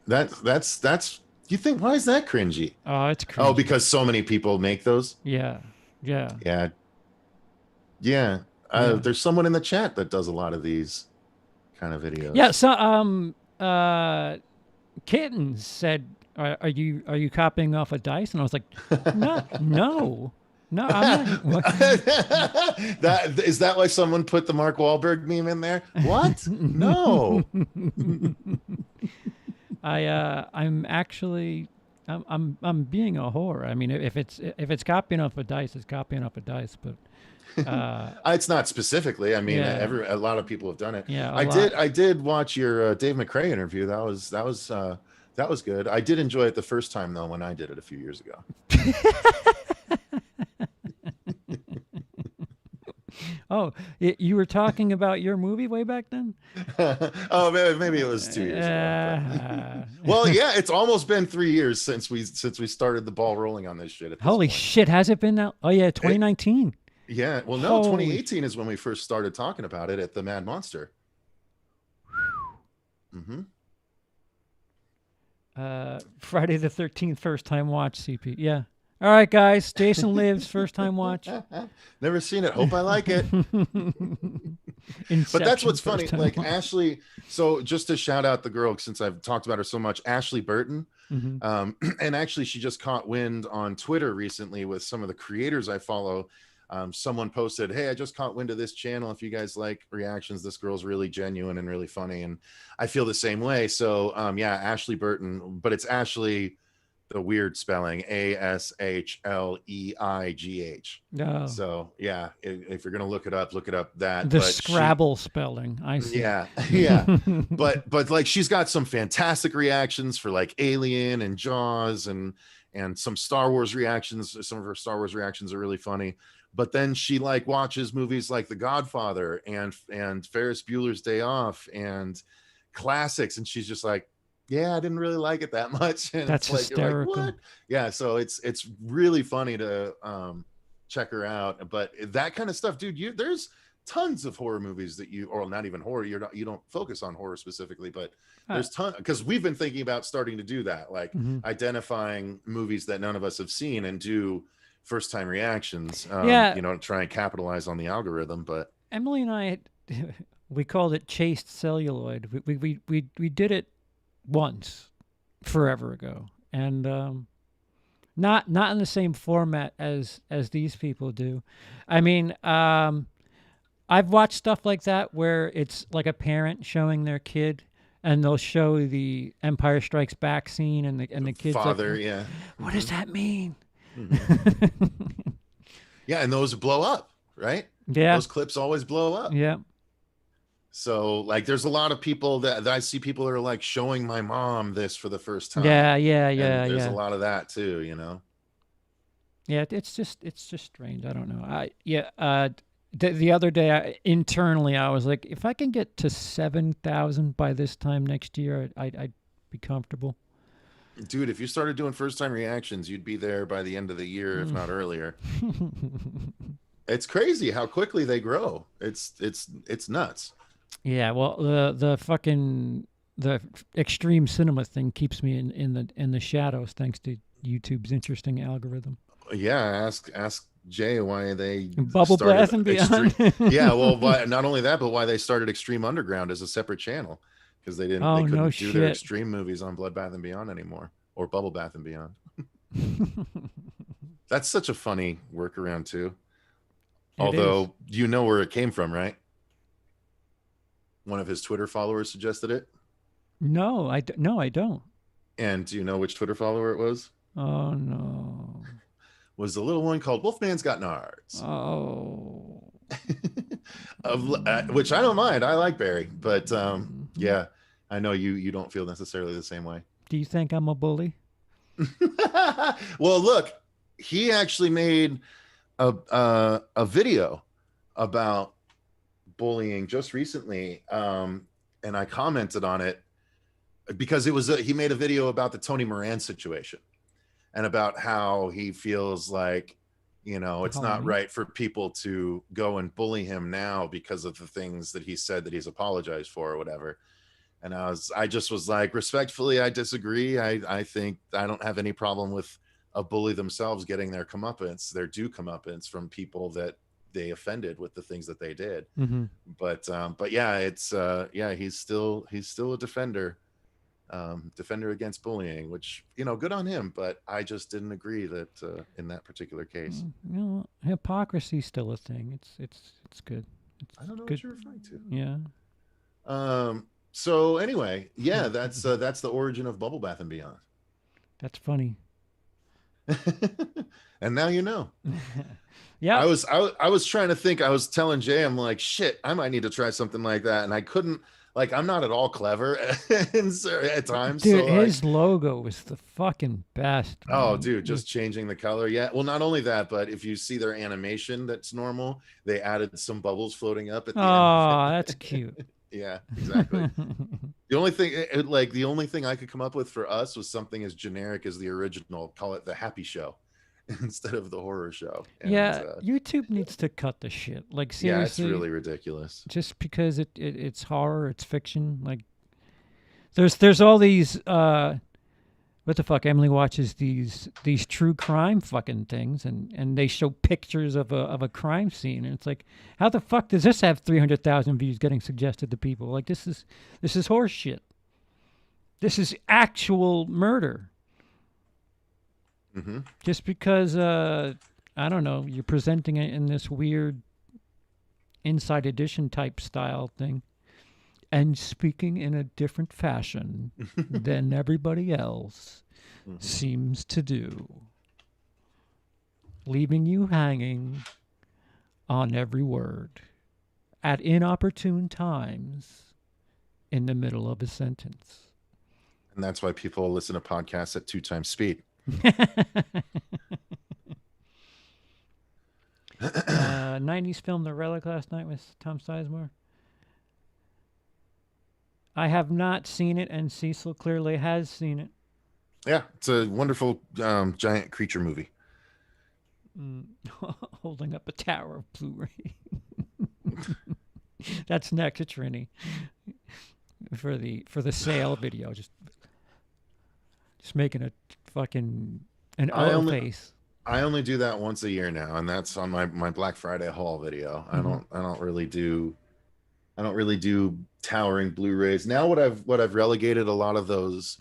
That's. You think why is that cringy? Oh, it's cringy. Oh, because so many people make those. Yeah. Yeah. Yeah. Yeah. There's someone in the chat that does a lot of these kind of videos. Yeah. So Kittens said, "Are you copying off a dice?" And I was like, no, I'm not. That is that why someone put the Mark Wahlberg meme in there? What? No. I'm actually I'm being a whore. I mean, if it's copying off a dice, it's copying off a dice. But it's not specifically. I mean, Yeah. a lot of people have done it. Yeah, I did watch your Dave McRae interview. That was good. I did enjoy it the first time though when I did it a few years ago. Oh, you were talking about your movie way back then? Oh, maybe it was 2 years ago. Well, yeah, it's almost been 3 years since we started the ball rolling on this shit. At this Holy point. shit, has it been now? Oh yeah, 2019. Yeah, well, no, 2018 is when we first started talking about it at the Mad Monster. Mm-hmm. Friday the 13th, first time watch, CP. Yeah. All right, guys. Jason Lives, first time watch. Never seen it. Hope I like it. But that's what's funny. Like watch. Ashley. So just to shout out the girl, since I've talked about her so much, Ashley Burton. Mm-hmm. And actually, she just caught wind on Twitter recently with some of the creators I follow. Someone posted, "Hey, I just caught wind of this channel. If you guys like reactions, this girl's really genuine and really funny." And I feel the same way. So yeah, Ashley Burton, but it's Ashley, the weird spelling, ASHLEIGH. Oh. So yeah, if you're gonna look it up that the Scrabble spelling. I see. Yeah. but like she's got some fantastic reactions for like Alien and Jaws and some Star Wars reactions. Some of her Star Wars reactions are really funny. But then she like watches movies like The Godfather and Ferris Bueller's Day Off and classics, and she's just like, yeah, I didn't really like it that much. And that's it's like, hysterical. You're like, what? Yeah, so it's really funny to check her out. But that kind of stuff, dude, there's tons of horror movies that or not even horror, you don't focus on horror specifically, but there's tons, because we've been thinking about starting to do that, like identifying movies that none of us have seen and do first time reactions, to try and capitalize on the algorithm. But Emily and I, we called it Chased Celluloid. We did it once forever ago, and not in the same format as these people do. I mean, I've watched stuff like that where it's like a parent showing their kid and they'll show the Empire Strikes Back scene, and the kids like, Father, yeah. what does that mean? Hmm. Yeah, and those blow up, right? Yeah, Those clips always blow up. yeah, So like there's a lot of people that I see people that are like showing my mom this for the first time. yeah, yeah, And yeah, there's a yeah. lot of that too, you know. Yeah, it's just strange. I don't know. The other day, internally, I was like, if I can get to 7,000 by this time next year, I'd be comfortable. Dude, if you started doing first time reactions, you'd be there by the end of the year, if Mm. not earlier. It's crazy how quickly they grow. It's nuts. Yeah, well, the fucking the extreme cinema thing keeps me in the shadows thanks to YouTube's interesting algorithm. Yeah, ask Jay why they Bubble started Blast and extreme. Beyond. Yeah, well, why, not only that, but why they started Extreme Underground as a separate channel because they Oh no couldn't do their shit. extreme movies on Bloodbath and Beyond anymore or Bubble Bath and Beyond. That's such a funny workaround too. It is. Although you know where it came from, right? One of his Twitter followers suggested it. No, I don't. And do you know which Twitter follower it was? Oh no. Was the little one called Wolfman's Got Nards. Oh. Which I don't mind. I like Barry, but Mhm. yeah, I know you don't feel necessarily the same way. Do you think I'm a bully? Well, look, he actually made a video about bullying just recently, and I commented on it because he made a video about the Tony Moran situation and about how he feels like it's not Holly? right for people to go and bully him now because of the things that he said that he's apologized for or whatever. And I just was like, respectfully, I disagree. I think I don't have any problem with a bully themselves getting their due comeuppance from people that they offended with the things that they did. Mm-hmm. But yeah, yeah, he's still a defender against bullying, which good on him. But I just didn't agree that in that particular case. Hypocrisy's still a thing. It's good. It's I don't know good. what you're referring to. Yeah. So anyway, yeah, that's the origin of Bubble Bath and Beyond. That's funny. And now you know. Yep. I was trying to think. I was telling Jay, I'm like, shit, I might need to try something like that, and I couldn't. Like, I'm not at all clever at times. Dude, So like, his logo was the fucking best, oh, man. dude, just changing the color. Yeah. Well, not only that, but if you see their animation, that's normal. They added some bubbles floating up at the end of Oh, that's it. cute. Yeah, exactly. The only thing, the only thing I could come up with for us was something as generic as the original. Call it the Happy Show instead of the horror show. And Yeah, YouTube needs to cut the shit. Like yeah, it's seriously, really ridiculous. just because it's horror, it's fiction. Like there's all these what the fuck? Emily watches these true crime fucking things, and they show pictures of a crime scene, and it's like, how the fuck does this have 300,000 views getting suggested to people? Like this is horse shit. This is actual murder. Hmm. Just because I don't know, you're presenting it in this weird inside edition type style thing, and speaking in a different fashion than everybody else Hmm. seems to do, leaving you hanging on every word at inopportune times in the middle of a sentence. And that's why people listen to podcasts at 2 times speed. 90s film The Relic last night with Tom Sizemore. I have not seen it, and Cecil clearly has seen it. Yeah, it's a wonderful giant creature movie. Mm. Holding up a tower of Blu-ray. That's next to Trini for the sale video. Just making a fucking an I O only face. I only do that once a year now, and that's on my Black Friday haul video. Mhm. I don't really do towering Blu-rays. Now what I've relegated a lot of those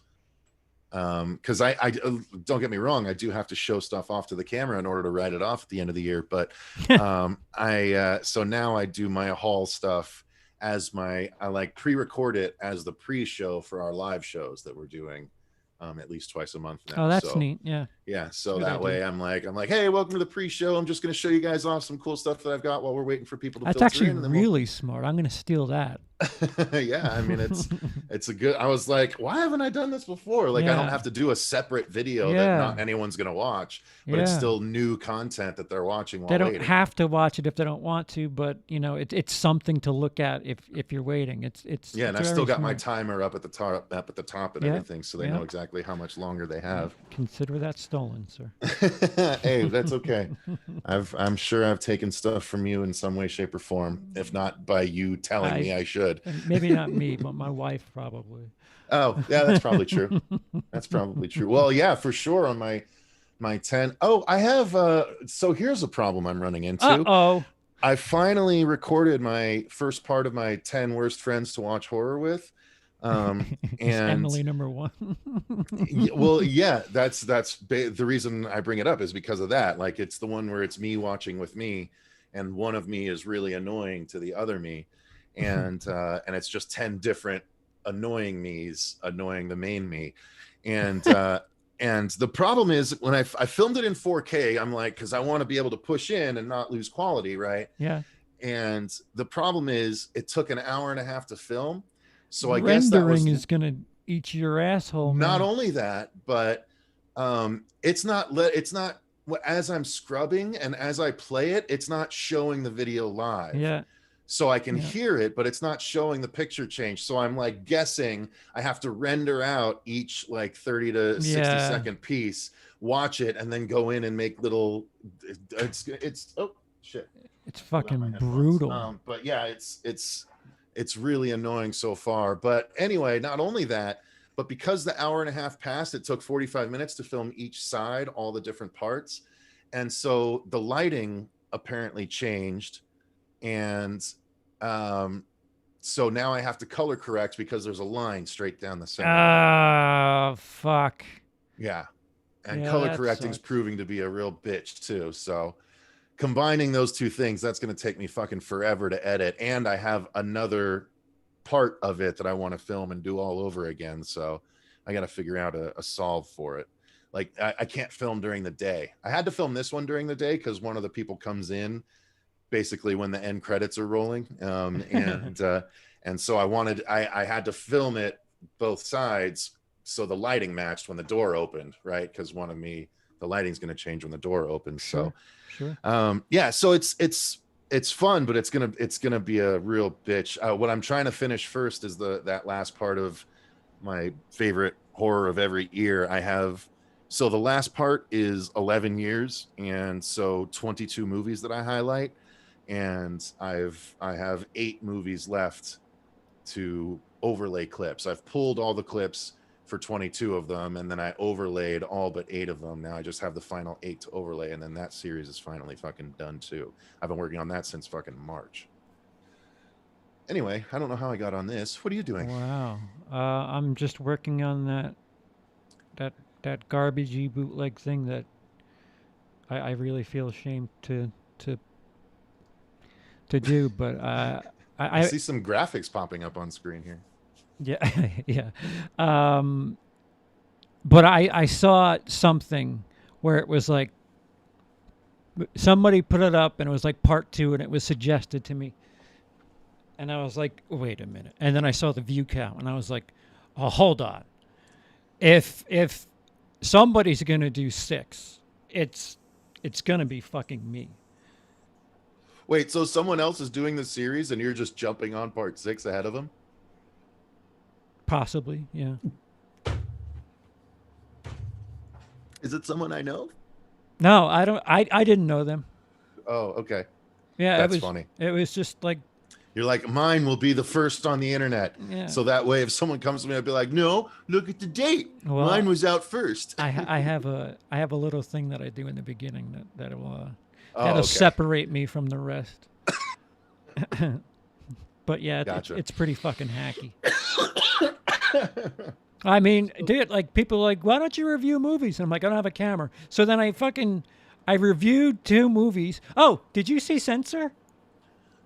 because I don't get me wrong, I do have to show stuff off to the camera in order to write it off at the end of the year. But I so now I do my haul stuff as I like pre-record it as the pre-show for our live shows that we're doing at least twice a month now. Oh, that's So neat. Yeah. yeah, so Good that idea. way I'm like, hey, welcome to the pre-show. I'm just going to show you guys off some cool stuff that I've got while we're waiting for people to That's filter actually in, and then we'll really smart. I'm going to steal that. yeah, I mean it's a good. I was like, why haven't I done this before? Like, I don't Yeah. have to do a separate video that Yeah. not anyone's gonna watch, but it's Yeah. still new content that they're watching while They don't waiting. have to watch it if they don't want to, but you know, it's something to look at if you're waiting. It's Yeah, and it's I've still very got my smart. timer up at the top and Yeah. everything, so they Yeah. know exactly how much longer they have. Consider that stolen, sir. Hey, that's okay. I'm sure I've taken stuff from you in some way, shape, or form, if not by you telling me I should. Maybe not me, but my wife probably. Oh, yeah, that's probably true. That's probably true. Well, yeah, for sure on my 10. Oh, I have so here's a problem I'm running into. Uh-oh. I finally recorded my first part of my 10 worst friends to watch horror with. Is And Emily number one? well, yeah, that's the reason I bring it up is because of that. Like, it's the one where it's me watching with me, and one of me is really annoying to the other me, and it's just 10 different annoying me's annoying the main me, and and the problem is when I filmed it in 4K, I'm like, because I want to be able to push in and not lose quality, right? Yeah. And the problem is it took an hour and a half to film, so I guess that was Rendering is gonna eat your asshole, man. not only that, but it's not as I'm scrubbing and as I play it, it's not showing the video live. Yeah. So I can hear it, but it's not showing the picture change. So I'm like guessing I have to render out each like 30 to 60-second piece, watch it, and then go in and make little. It's oh shit. It's fucking brutal. But yeah, it's really annoying so far. But anyway, not only that, but because the hour and a half passed, it took 45 minutes to film each side, all the different parts, and so the lighting apparently changed. And so now I have to color correct because there's a line straight down the center. Oh, fuck. Yeah. And color correcting's proving to be a real bitch too. So combining those two things, that's going to take me fucking forever to edit. And I have another part of it that I want to film and do all over again. So I got to figure out a solve for it. Like I can't film during the day. I had to film this one during the day because one of the people comes in basically when the end credits are rolling, and so I had to film it both sides so the lighting matched when the door opened, right? Because the lighting's going to change when the door opens. Sure. Yeah, so it's fun, but it's gonna be a real bitch. What I'm trying to finish first is that last part of my favorite horror of every year. So the last part is 11 years, and so 22 movies that I highlight. And I have 8 movies left to overlay clips. I've pulled all the clips for 22 of them, and then I overlaid all but 8 of them. Now I just have the final 8 to overlay, and then that series is finally fucking done too. I've been working on that since fucking March. Anyway, I don't know how I got on this. What are you doing? Wow. I'm just working on that garbagey bootleg thing that I really feel ashamed to do, but I see some graphics popping up on screen here. Yeah, yeah. But I saw something where it was like somebody put it up and it was like part 2 and it was suggested to me. And I was like, wait a minute. And then I saw the view count and I was like, oh, hold on. If somebody's going to do 6, it's going to be fucking me. Wait, so someone else is doing the series and you're just jumping on part 6 ahead of them? Possibly, yeah. Is it someone I know? No, I don't. I didn't know them. Oh, okay. Yeah, that's funny. It was just like you're like, mine will be the first on the internet. Yeah. So that way, if someone comes to me, I'd be like, no, look at the date. Well, mine was out first. I have a little thing that I do in the beginning that'll separate me from the rest. But yeah, gotcha. It's pretty fucking hacky. I mean, dude, like people are like, why don't you review movies? And I'm like, I don't have a camera. So then I reviewed 2 movies. Oh, did you see Censor?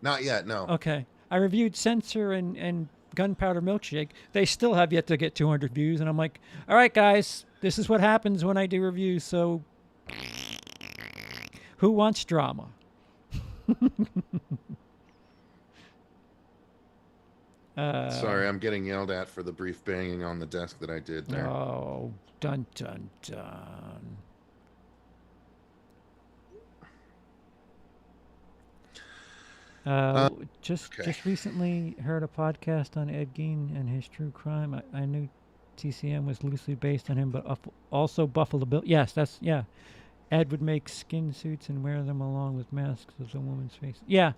Not yet, no. Okay. I reviewed Censor and Gunpowder Milkshake. They still have yet to get 200 views, and I'm like, all right, guys, this is what happens when I do reviews. So, who wants drama? Sorry, I'm getting yelled at for the brief banging on the desk that I did there. Oh, dun dun dun. Uh, Uh, just okay. just recently heard a podcast on Ed Gein and his true crime. I knew TCM was loosely based on him, but also Buffalo Bill. Yes, that's yeah. Ed would make skin suits and wear them along with masks of the woman's face. Yeah,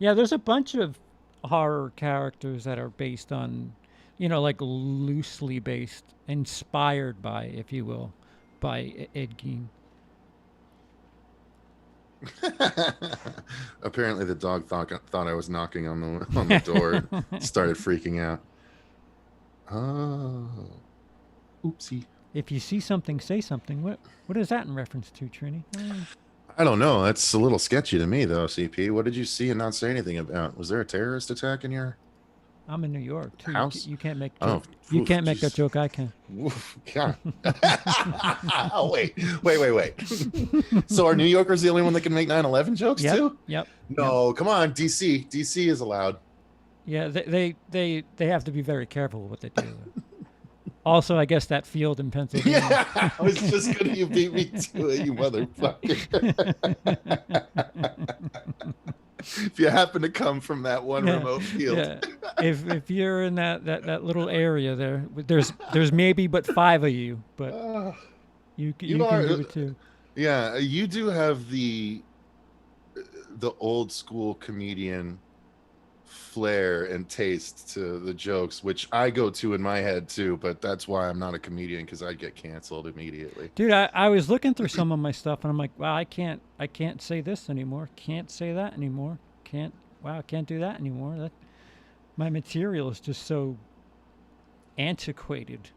yeah. There's a bunch of horror characters that are based on, like loosely based, inspired by, if you will, by Ed Gein. Apparently, the dog thought I was knocking on the door. Started freaking out. Oh, oopsie. If you see something, say something. What is that in reference to, Trini? I don't know. That's a little sketchy to me, though. CP, what did you see and not say anything about? Was there a terrorist attack in your I'm in New York too. house? You can't make Oh, joke. You oof, can't make that jeez. joke. I can. Oof, God. Oh, wait. So are New Yorkers the only one that can make 9/11 jokes Yep. too? Yep. Yep. No, come on, DC. DC is allowed. Yeah. They have to be very careful with what they do. Also, I guess that field in Pennsylvania. Yeah, I was just gonna. You beat me to it, you motherfucker. If you happen to come from that one Yeah. remote field. Yeah. If you're in that little area there, there's maybe but 5 of you, but Uh, you you can are, do it too. yeah, you do have the old school comedian flair and taste to the jokes, which I go to in my head too, but that's why I'm not a comedian, because I'd get canceled immediately. Dude, I was looking through some of my stuff and I'm like, wow, I can't say this anymore. Can't say that anymore. I can't do that anymore. That my material is just so antiquated.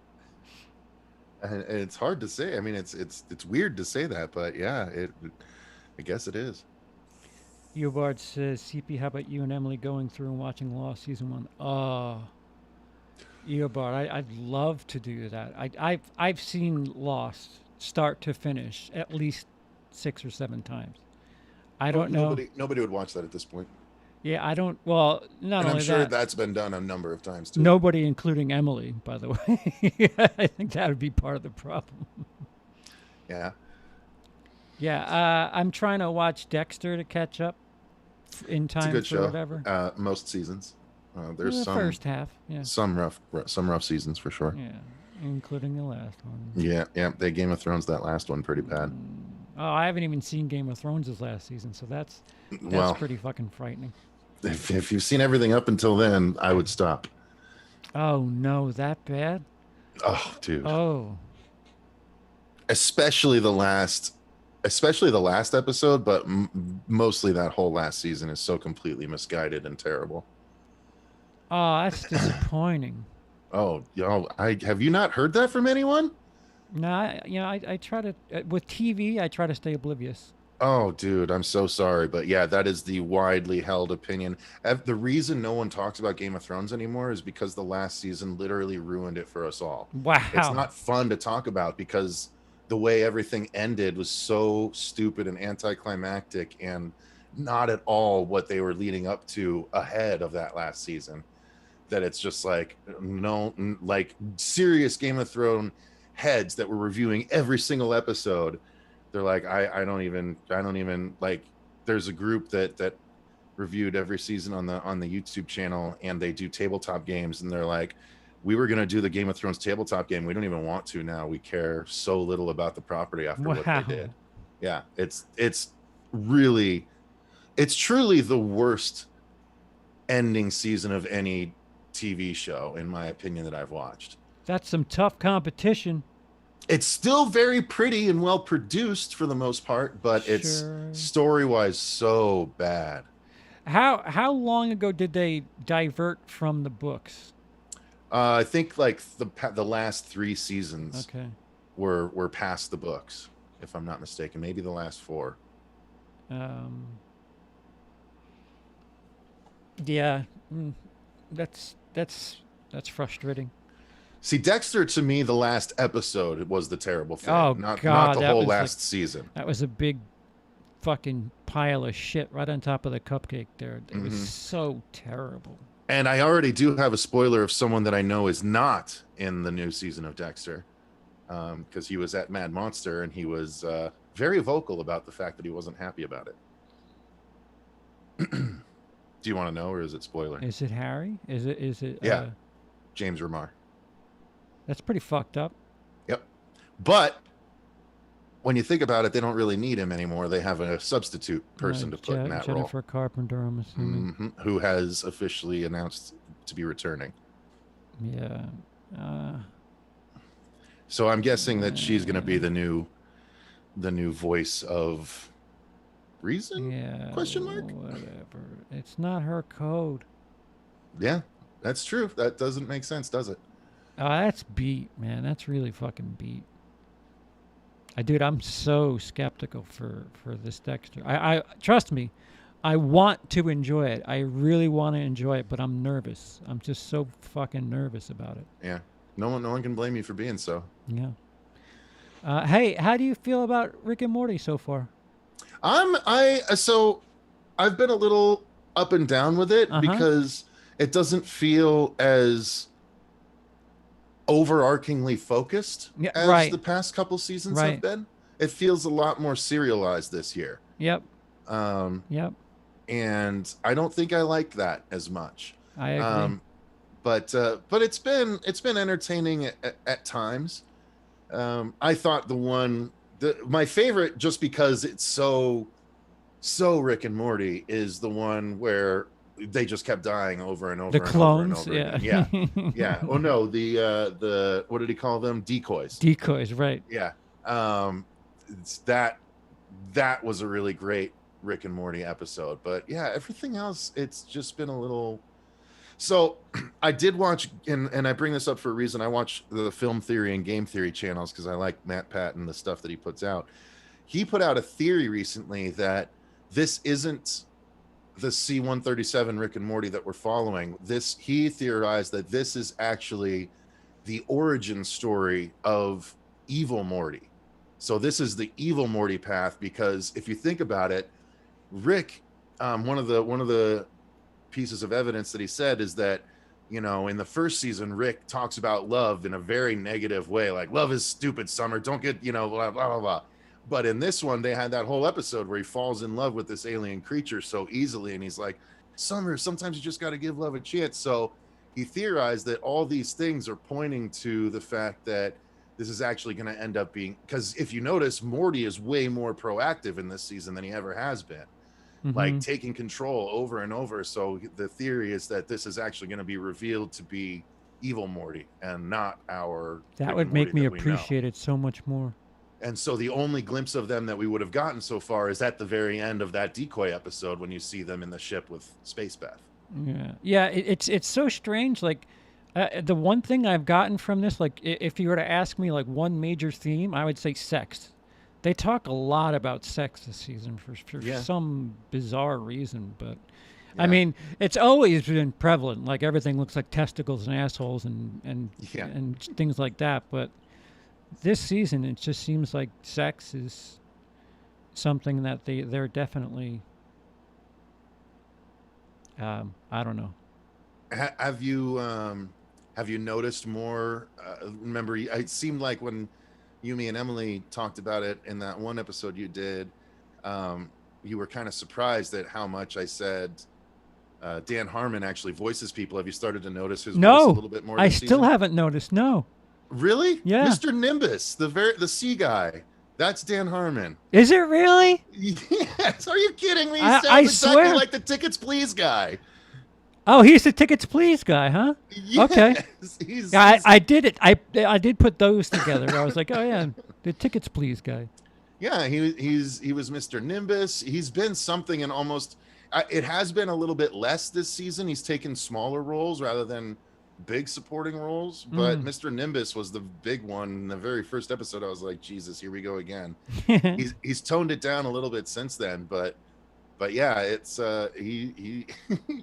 And it's hard to say. I mean, it's weird to say that, but yeah, I guess it is. Eobard says, CP, how about you and Emily going through and watching Lost season 1? Oh, Eobard, I'd love to do that. I've seen Lost start to finish at least 6 or 7 times. I Oh, don't know. nobody would watch that at this point. Yeah, I don't. Well, not And I'm only sure that, that's been done a number of times too. nobody, including Emily, by the way. I think that would be part of the problem. Yeah, Yeah, I'm trying to watch Dexter to catch up in it's a time good for show. whatever. Most seasons, there's The first half, yeah, some rough seasons for sure. yeah, including the last one. Yeah, they Game of Thrones that last one pretty bad. Oh, I haven't even seen Game of Thrones' last season, so that's Well, pretty fucking frightening. if you've seen everything up until then, I would stop. Oh no, that bad? Oh, dude, Oh, especially the last, episode, but mostly that whole last season is so completely misguided and terrible. oh, that's disappointing. Oh, I have you not heard that from anyone? No, I try to with TV. I try to stay oblivious. Oh, dude, I'm so sorry, but yeah, that is the widely held opinion. The reason no one talks about Game of Thrones anymore is because the last season literally ruined it for us all. It's Wow. not fun to talk about because the way everything ended was so stupid and anticlimactic and not at all what they were leading up to ahead of that last season. That it's just like, no, like serious Game of Thrones heads that were reviewing every single episode. They're like, I don't even like, there's a group that reviewed every season on the YouTube channel, and they do tabletop games, and they're like, we were going to do the Game of Thrones tabletop game, we don't even want to now, we care so little about the property after what they did. Wow. Yeah, really, it's truly the worst ending season of any TV show, in my opinion, that I've watched. That's some tough competition. It's still very pretty and well produced for the most part, but it's Sure. story-wise so bad. How long ago did they divert from the books? I think like the last 3 seasons Okay. were past the books, if I'm not mistaken. Maybe the last 4. Um, Yeah, mm, that's frustrating. See, Dexter to me, the last episode was the terrible thing, Oh not God, the whole last season. that was a big fucking pile of shit right on top of the cupcake there. It was Hmm. so terrible. And I already do have a spoiler of someone that I know is not in the new season of Dexter, because he was at Mad Monster and he was very vocal about the fact that he wasn't happy about it. Do you want to know, or is it spoiler? Is it Harry? Is it Yeah, James Remar. that's pretty fucked up. Yep. But when you think about it, they don't really need him anymore. They have a substitute person to put in that role, Jennifer Carpenter, I'm assuming. who has officially announced to be returning. Yeah. Uh, So I'm guessing that she's going to be the new voice of reason? yeah, Question mark. whatever. It's not her code. Yeah, that's true. That doesn't make sense, does it? Oh, that's beat, man. That's really fucking beat. Dude, I'm so skeptical for this Dexter. I trust me. I want to enjoy it. I really want to enjoy it, but I'm nervous. I'm just so fucking nervous about it. Yeah. No one can blame you for being so. Yeah. Hey, how do you feel about Rick and Morty so far? So I've been a little up and down with it Uh huh. because it doesn't feel as overarchingly focused Yeah. as the Right. past couple seasons have Right. been. It feels a lot more serialized this year. Yep. Um, Yep. and I don't think I like that as much. I agree. Um, but it's been entertaining at times. I thought my favorite, just because it's so Rick and Morty, is the one where they just kept dying over and The over and over and clones. over Yeah. again. Yeah, yeah. Oh no, the what did he call them? Decoys. Decoys. Right. Yeah. It's that was a really great Rick and Morty episode. But yeah, everything else, it's just been a little. So I did watch, and I bring this up for a reason. I watch the film theory and game theory channels because I like Matt Patton, the stuff that he puts out. He put out a theory recently that this isn't the C-137 Rick and Morty that we're following. He theorized that this is actually the origin story of evil Morty. So this is the evil Morty path, because if you think about it, Rick, one of the pieces of evidence that he said is that, in the first season, Rick talks about love in a very negative way, like love is stupid, Summer, don't get, blah blah blah blah. But in this one, they had that whole episode where he falls in love with this alien creature so easily, and he's like, Summer, sometimes you just got to give love a chance. So he theorized that all these things are pointing to the fact that this is actually going to end up being, because if you notice, Morty is way more proactive in this season than he ever has been, like Mm-hmm. taking control over and over. So the theory is that this is actually going to be revealed to be evil Morty and not our That Rick and would Morty make me that we know. appreciate it so much more. And so the only glimpse of them that we would have gotten so far is at the very end of that decoy episode, when you see them in the ship with Space Beth. Yeah. Yeah. It's so strange. Like, the one thing I've gotten from this, like, if you were to ask me like one major theme, I would say sex. They talk a lot about sex this season for Yeah, some bizarre reason, but I yeah, mean, it's always been prevalent. Like everything looks like testicles and assholes yeah. and things like that. But this season, it just seems like sex is something that they're definitely. I don't know. Have you noticed more? Remember, it seemed like when me and Emily talked about it in that one episode you did, you were kind of surprised at how much I said Dan Harmon actually voices people. Have you started to notice his voice a No, little bit more I this still season? haven't noticed. No. Really, Yeah. Mr. Nimbus, the sea guy, that's Dan Harmon. Is it really? Yes, are you kidding me? He I sounds exactly swear. like the Tickets Please guy. Oh, he's the tickets please guy, huh? Okay. Yes, he's, Yeah, he's I did it. I did put those together. I was like, oh yeah, the tickets please guy. yeah, he was Mr. Nimbus. He's been something in almost. It has been a little bit less this season. He's taken smaller roles rather than big supporting roles. But Mm. Mr. Nimbus was the big one in the very first episode. I was like, Jesus, here we go again. He's toned it down a little bit since then, but but yeah, it's he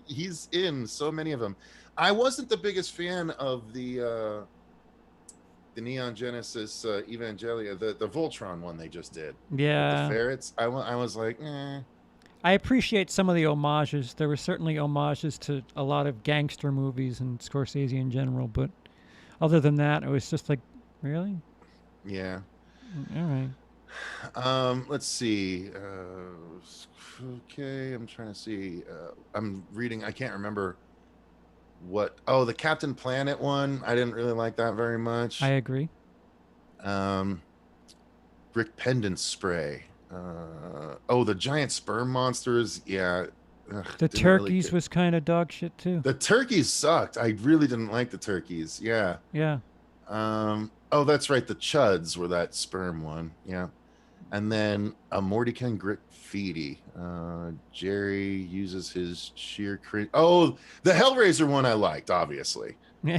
he's in so many of them. I wasn't the biggest fan of the Neon Genesis Evangelia, the Voltron one they just did with the Yeah. ferrets. I was like, eh. I appreciate some of the homages. There were certainly homages to a lot of gangster movies and Scorsese in general, but other than that, it was just like, really? Yeah. All right. Let's see. Okay, I'm trying to see. I'm reading. I can't remember what. Oh, the Captain Planet one. I didn't really like that very I much. agree. Um, Brick Pendant Spray. Oh, the giant sperm monsters. Yeah, ugh, The didn't really turkeys get. was kind of dog shit too. The turkeys sucked. I really didn't like the turkeys. Yeah. Yeah. Oh, that's right. The Chuds were that sperm one. Yeah. And then a Morty graffiti. Jerry uses his sheer cringe. Oh, the Hellraiser one I liked, obviously.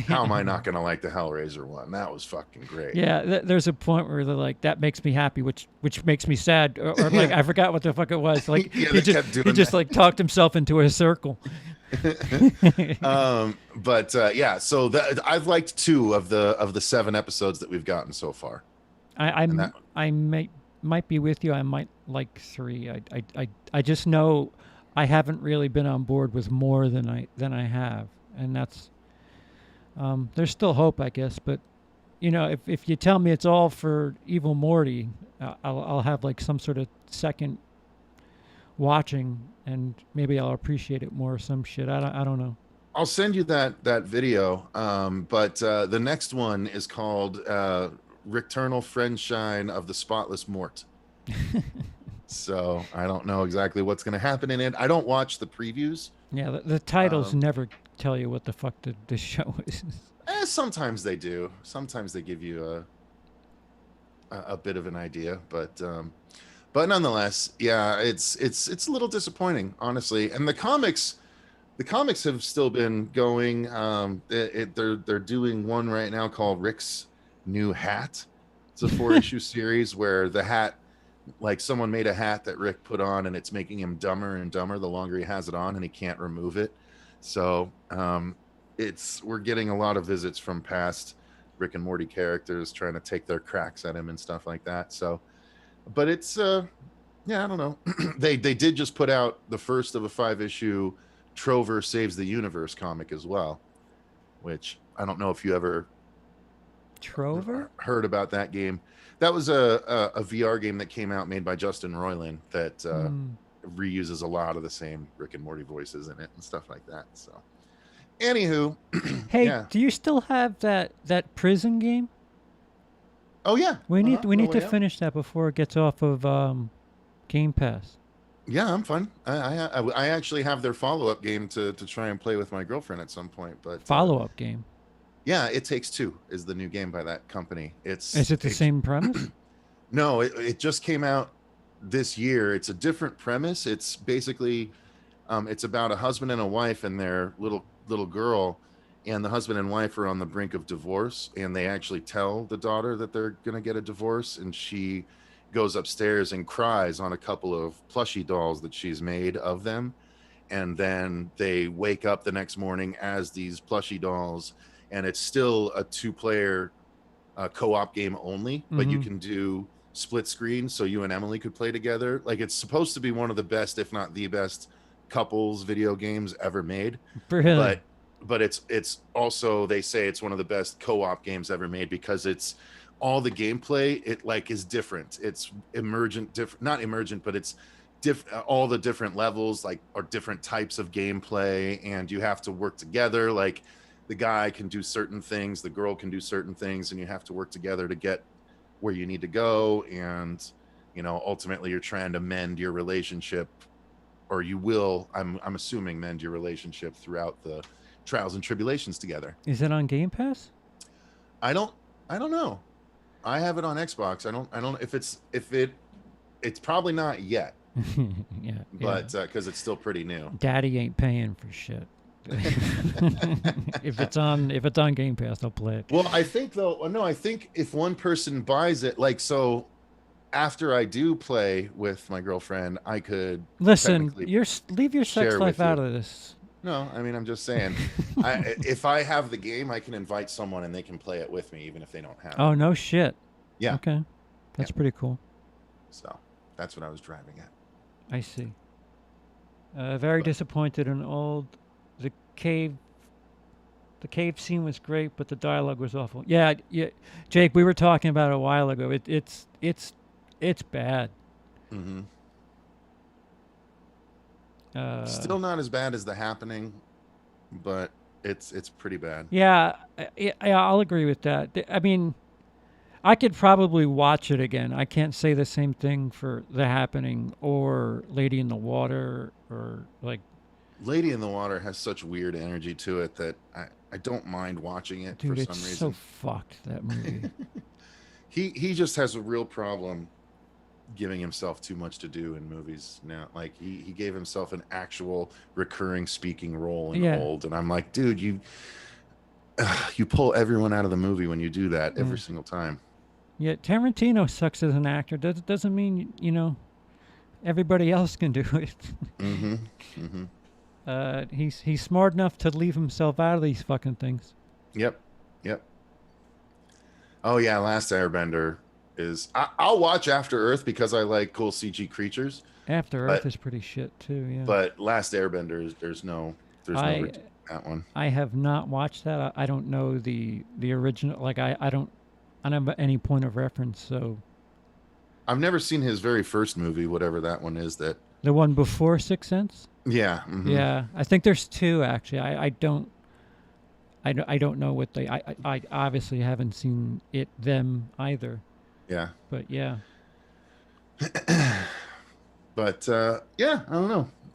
How am I not going to like the Hellraiser one? That was fucking great. Yeah, there's a point where they're like, "That makes me happy," which makes me sad, or like I forgot what the fuck it was. Like Yeah, they kept he doing just that. like talked himself into a circle. But yeah, so I've liked 2 of the 7 episodes that we've gotten so far, I and that I might be with you. I might like 3. I just know I haven't really been on board with more than I have, and that's there's still hope, I guess. But you know, if you tell me it's all for Evil Morty, I'll have like some sort of second watching, and maybe I'll appreciate it more. Or some shit. I don't know. I'll send you that video. But the next one is called Ricternal Friendshine of the Spotless Mort. So I don't know exactly what's going to happen in it. I don't watch the previews. Yeah, the titles Um, never tell you what the fuck the show is. Sometimes they do. Sometimes they give you a bit of an idea, but nonetheless, yeah, it's a little disappointing, honestly. And the comics have still been going. They're doing one right now called Rick's New Hat. It's a 4 issue series where the hat, like someone made a hat that Rick put on, and it's making him dumber and dumber the longer he has it on, and he can't remove it. So it's we're getting a lot of visits from past Rick and Morty characters trying to take their cracks at him and stuff like that. So, but it's yeah, I don't know. They did just put out the first of a 5 issue Trover Saves the Universe comic as well, which I don't know if you ever Trover? heard about that game. That was a VR game that came out made by Justin Roiland that reuses a lot of the same Rick and Morty voices in it and stuff like that. So, anywho, Hey, yeah. do you still have that prison game? Oh yeah, We need No to Way Out. finish that before it gets off of Game Pass. Yeah, I'm fun. I actually have their follow up game to try and play with my girlfriend at some point. But Follow up game. yeah, It Takes Two is the new game by that company. Is it the same premise? No, it just came out this year. It's a different premise. It's basically it's about a husband and a wife and their little girl, and the husband and wife are on the brink of divorce, and they actually tell the daughter that they're going to get a divorce, and she goes upstairs and cries on a couple of plushie dolls that she's made of them, and then they wake up the next morning as these plushie dolls, and it's still a 2-player co-op game only, but you can do split screen, so you and Emily could play together. Like, it's supposed to be one of the best, if not the best, couples video games ever made. Really? But it's also, they say it's one of the best co-op games ever made because it's all the gameplay, it like is different. It's emergent, different, not emergent, but it's all the different levels like are different types of gameplay, and you have to work together. Like, the guy can do certain things, the girl can do certain things, and you have to work together to get where you need to go. And ultimately you're trying to mend your relationship, or you will, I'm assuming, mend your relationship throughout the trials and tribulations together. Is it on Game Pass? I don't know. I have it on Xbox. I don't it's probably not yet, Yeah. but because it's still pretty new. Daddy ain't paying for shit. If it's on Game Pass, I'll play it. Well, I think though, no, I think if one person buys it, like, so after I do play with my girlfriend, I could Listen, technically leave your sex share life with out you. of this. No, I mean, I'm just saying, if I have the game, I can invite someone and they can play it with me, even if they don't have it. Oh no shit. Yeah, Okay, yeah. that's pretty cool. So that's what I was driving at. I see. Very But disappointed in old. The cave. The cave scene was great, but the dialogue was awful. Yeah, yeah, Jake. We were talking about it a while ago. It's bad. hmm Uh, still not as bad as The Happening, but it's pretty bad. yeah, I'll agree with that. I mean, I could probably watch it again. I can't say the same thing for The Happening or Lady in the Water or like, Lady in the Water has such weird energy to it that I don't mind watching it for dude, it's some so reason. fucked that movie. He just has a real problem giving himself too much to do in movies now. Like he gave himself an actual recurring speaking role in Yeah, Old, and I'm like, dude, you pull everyone out of the movie when you do that yeah, every single time. yeah. Tarantino sucks as an actor. Doesn't mean everybody else can do it. Mm-hmm. Mm-hmm. He's smart enough to leave himself out of these fucking things. Yep. Yep. Oh yeah, Last Airbender is. I'll watch After Earth because I like cool CG creatures, After Earth but is pretty shit too. Yeah, Last Airbender there's no I redeeming that one. I have not watched that. I don't know the original. Like I don't have any point of reference. So I've never seen his very first movie, whatever that one is. That the one before Sixth Sense. yeah. Mm-hmm. Yeah, I think there's two actually. I don't know what they. I obviously haven't seen it them either. Yeah. But yeah, But yeah, I don't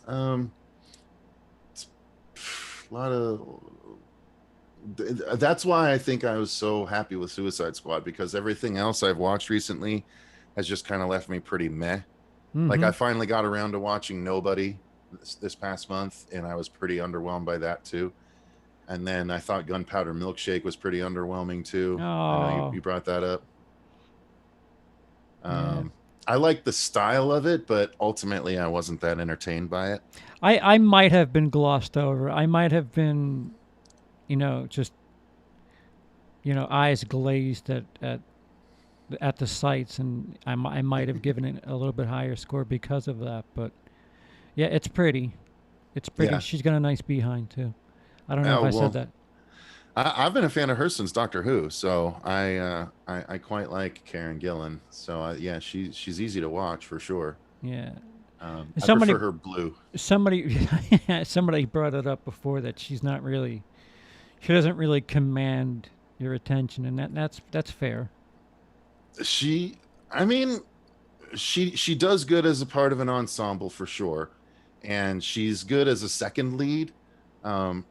know. It's a lot of. That's why I think I was so happy with Suicide Squad, because everything else I've watched recently has just kind of left me pretty meh. Like mm-hmm. I finally got around to watching Nobody this past month, and I was pretty underwhelmed by that too. And then I thought Gunpowder Milkshake was pretty underwhelming too. I know Oh you brought that up. yeah. Um, I like the style of it, but ultimately I wasn't that entertained by it. I might have been glossed over. I might have been just eyes glazed at the sights, and I might have given it a little bit higher score because of that. But yeah, it's pretty. It's pretty. Yeah. She's got a nice behind too. I don't know if Oh I said well, that. I've been a fan of her since Doctor Who, so I quite like Karen Gillan. So yeah, she's easy to watch for sure. Yeah. I Somebody prefer her blue. somebody somebody brought it up before that she doesn't really command your attention, and that's fair. She, I mean, she does good as a part of an ensemble for sure, and she's good as a second lead. Um,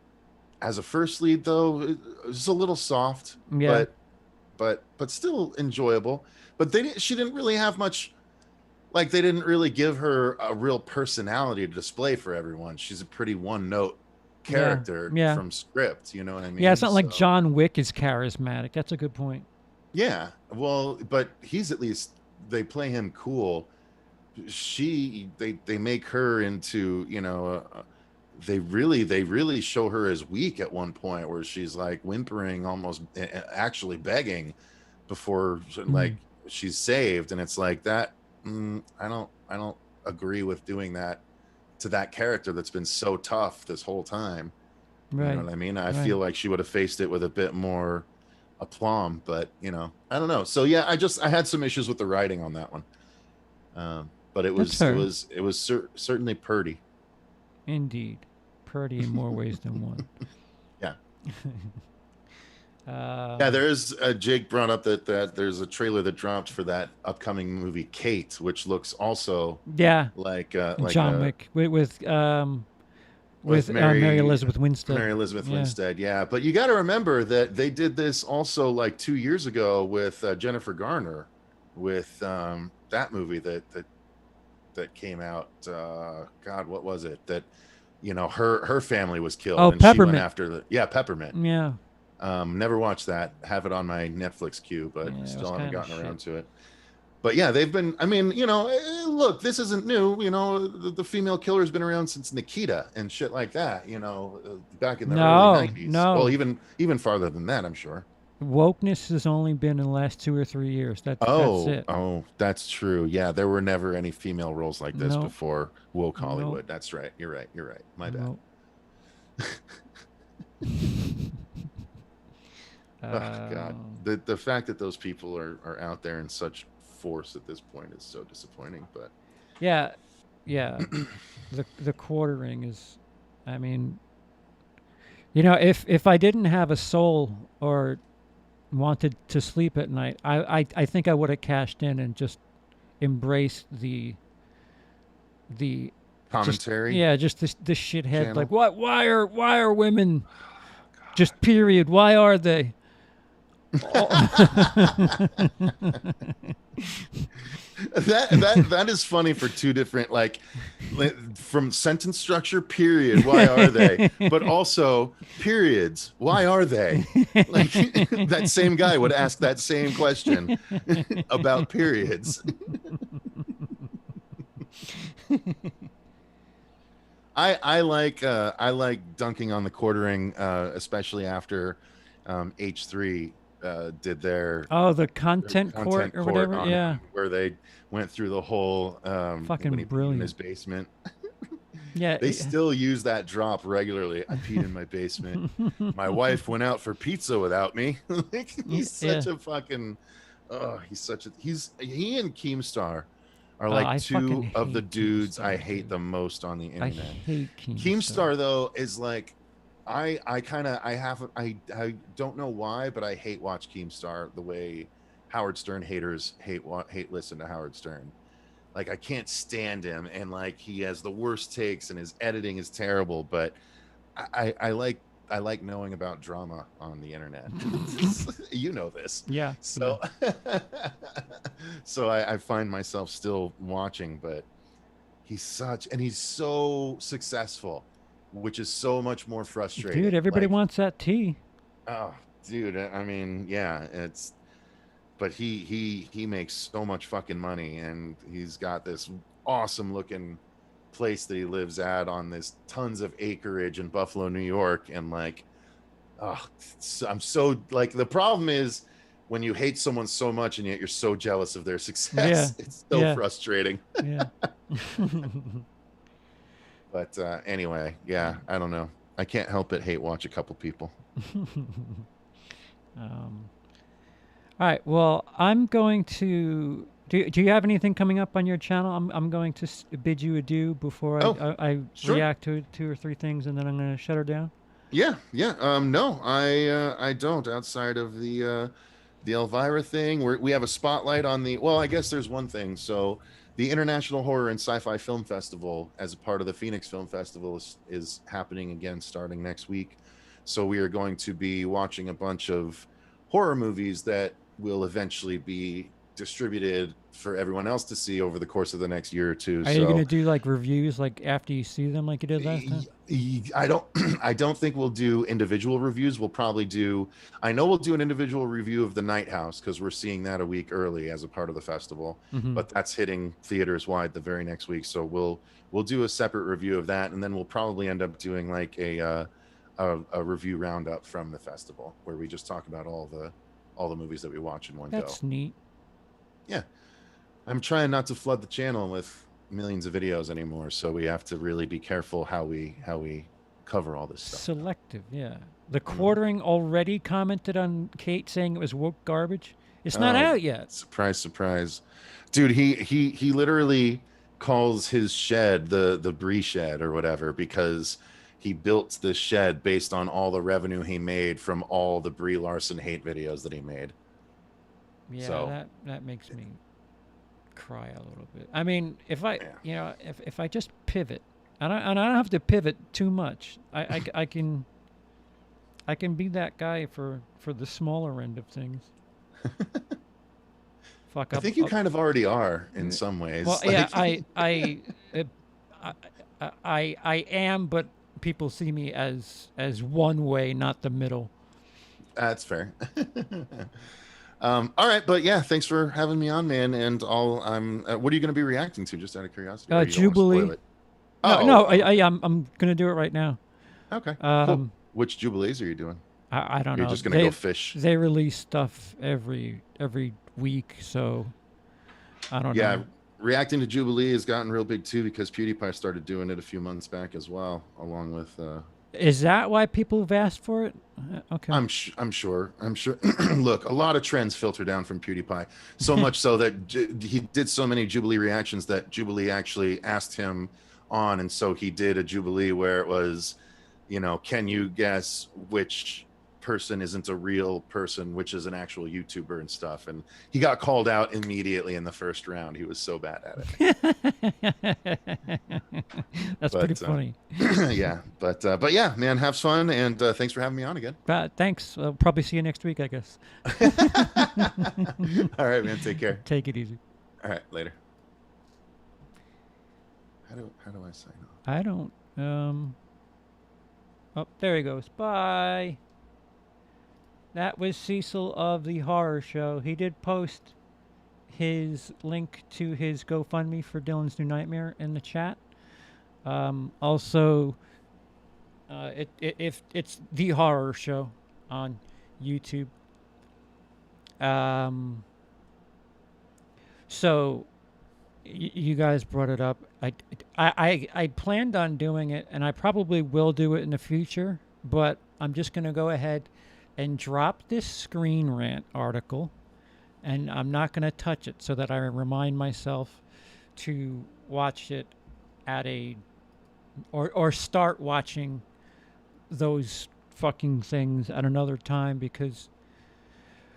as a first lead though, it's a little soft, Yeah. but still enjoyable. But she didn't really have much. Like they didn't really give her a real personality to display for everyone. She's a pretty one note Yeah. character Yeah. from script. You know what I Yeah, it's mean? not like So John Wick is charismatic. That's a good point. yeah, well, but he's at least they play him cool. They make her into they really show her as weak at one point where she's like whimpering, almost actually begging before Mm. like she's saved, and it's like that. I don't agree with doing that to that character that's been so tough this whole time. You know Right. what I mean? I Right. feel like she would have faced it with a bit more aplomb, but I don't know. So yeah, I had some issues with the writing on that one, but it That's was it fair. was it was certainly purdy. Indeed. Purdy in more ways than one. Yeah, yeah. Um, There is Jake brought up that there's a trailer that dropped for that upcoming movie Kate, which looks also yeah, like John a Wick with with Mary Elizabeth Winstead. Mary Elizabeth Yeah. Winstead. Yeah, but you got to remember that they did this also like 2 years ago with Jennifer Garner, with that movie that came out. God, what was it? That her family was killed, Oh, and she went Peppermint. after Peppermint. Yeah. Never watched that. Have it on my Netflix queue, but Yeah, it was still haven't kind of gotten shit. around to it. But yeah, they've been. I mean, look, this isn't new. The female killer's been around since Nikita and shit like that. Back in the early No, '90s. Well, no. even farther than that, I'm sure. Wokeness has only been in the last 2 or 3 years. That's Oh, it. that's true. Yeah, there were never any female roles like this No, before woke no, Hollywood. That's right. You're right. You're right. My bad. no. Oh God, Um, the fact that those people are out there in such force at this point is so disappointing. But yeah, yeah. The quartering is, I mean, if I didn't have a soul or wanted to sleep at night, I think I would have cashed in and just embraced the just commentary yeah, just this shithead like channel. what why are women just period, why are they oh. That is funny for two different from sentence structure. Period. Why are they? But also periods. Why are they? Like that same guy would ask that same question about periods. I like dunking on the quartering, especially after H3 did Oh, the their content court content or court whatever, on yeah, him, where they went through the whole when fucking he peed in his brilliant. basement. Yeah, They still use that drop regularly. I peed in my basement. My wife went out for pizza without me. Like, he's yeah. such a fucking. Oh, he and Keemstar are like I fucking two of the hate dudes I Keemstar, hate dude. the most on the I internet. hate Keemstar. Keemstar though is like, I kind of I don't know why, but I hate watch Keemstar the way Howard Stern haters hate listen to Howard Stern. Like I can't stand him, and like he has the worst takes, and his editing is terrible. But I like knowing about drama on the internet. You know this, Yeah, yeah. so so I find myself still watching, but he's so successful, which is so much more Dude, frustrating. everybody Like, wants that tea. oh, dude, I mean, yeah, but he makes so much fucking money, and he's got this awesome looking place that he lives at on this tons of acreage in Buffalo, New York, and like, oh, I'm so like the problem is when you hate someone so much and yet you're so jealous of their Yeah, success. It's so yeah, frustrating. yeah. But anyway, yeah, I don't know. I can't help but hate watch a couple people. um, all right. Well, I'm going to. Do you have anything coming up on your channel? I'm going to bid you adieu before Oh, I sure. react to 2 or 3 things, and then I'm going to shut her down. Yeah, yeah. No, I don't. Outside of the Elvira thing, we have a spotlight on the. Well, I guess there's one thing. So the International Horror and Sci-Fi Film Festival, as a part of the Phoenix Film Festival, is happening again starting next week. So we are going to be watching a bunch of horror movies that will eventually be distributed for everyone else to see over the course of the next year or two. Are you going to So do like reviews like after you see them, like you did last time? I don't I don't think we'll do individual reviews. We'll probably do I know we'll do an individual review of The Night House because we're seeing that a week early as a part of the festival, Mm-hmm. but that's hitting theaters wide the very next week. So we'll do a separate review of that, and then we'll probably end up doing like a review roundup from the festival where we just talk about all the movies that we watch in one go. That's neat. Yeah. I'm trying not to flood the channel with millions of videos anymore, so we have to really be careful how we cover all this stuff now. Selective, yeah. The Mm. quartering already commented on Kate saying it was woke garbage. It's not Oh, out yet. surprise, surprise, dude! He literally calls his shed the Brie shed or whatever because he built this shed based on all the revenue he made from all the Brie Larson hate videos that he made. Yeah, So that makes me cry a little bit. I mean, if I yeah, if I just pivot, and I don't have to pivot too much. I can be that guy for the smaller end of things. Fuck I up. think you kind of already are in Uh, some well, ways. yeah, Like uh, I, I am, but people see me as one way, not the middle. that's fair. All right, but yeah, thanks for having me on, man. And what are you going to be reacting to, just out of curiosity, or you don't want to spoil Jubilee. it? No, Oh, no, oh, okay, I'm gonna do it right now. okay, cool. Um, Which Jubilees are you doing? I don't Or you're know. just going to go fish? They release stuff every week, so I don't Yeah, know. reacting to Jubilee has gotten real big too because PewDiePie started doing it a few months back as well, along with. Is that why people have asked for it? Okay. I'm sure. I'm sure. Look, a lot of trends filter down from PewDiePie, so much so that he did so many Jubilee reactions that Jubilee actually asked him on, and so he did a Jubilee where it was, can you guess which person isn't a real person, which is an actual YouTuber and stuff, and he got called out immediately in the first round. He was so bad at it. That's pretty But funny. yeah, but yeah, man, have fun, and thanks for having me on again. Thanks. I'll probably see you next week, I guess. All right, man, take care. Take it easy. All right, later. How do I sign off? I don't. Oh, there he goes. Bye. That was Cecil of the Horror Show. He did post his link to his GoFundMe for Dylan's New Nightmare in the chat. Also, if it's the Horror Show on YouTube. So you guys brought it up. I planned on doing it, and I probably will do it in the future. But I'm just gonna go ahead and drop this Screen Rant article, and I'm not gonna touch it so that I remind myself to watch it at a or start watching those fucking things at another time, because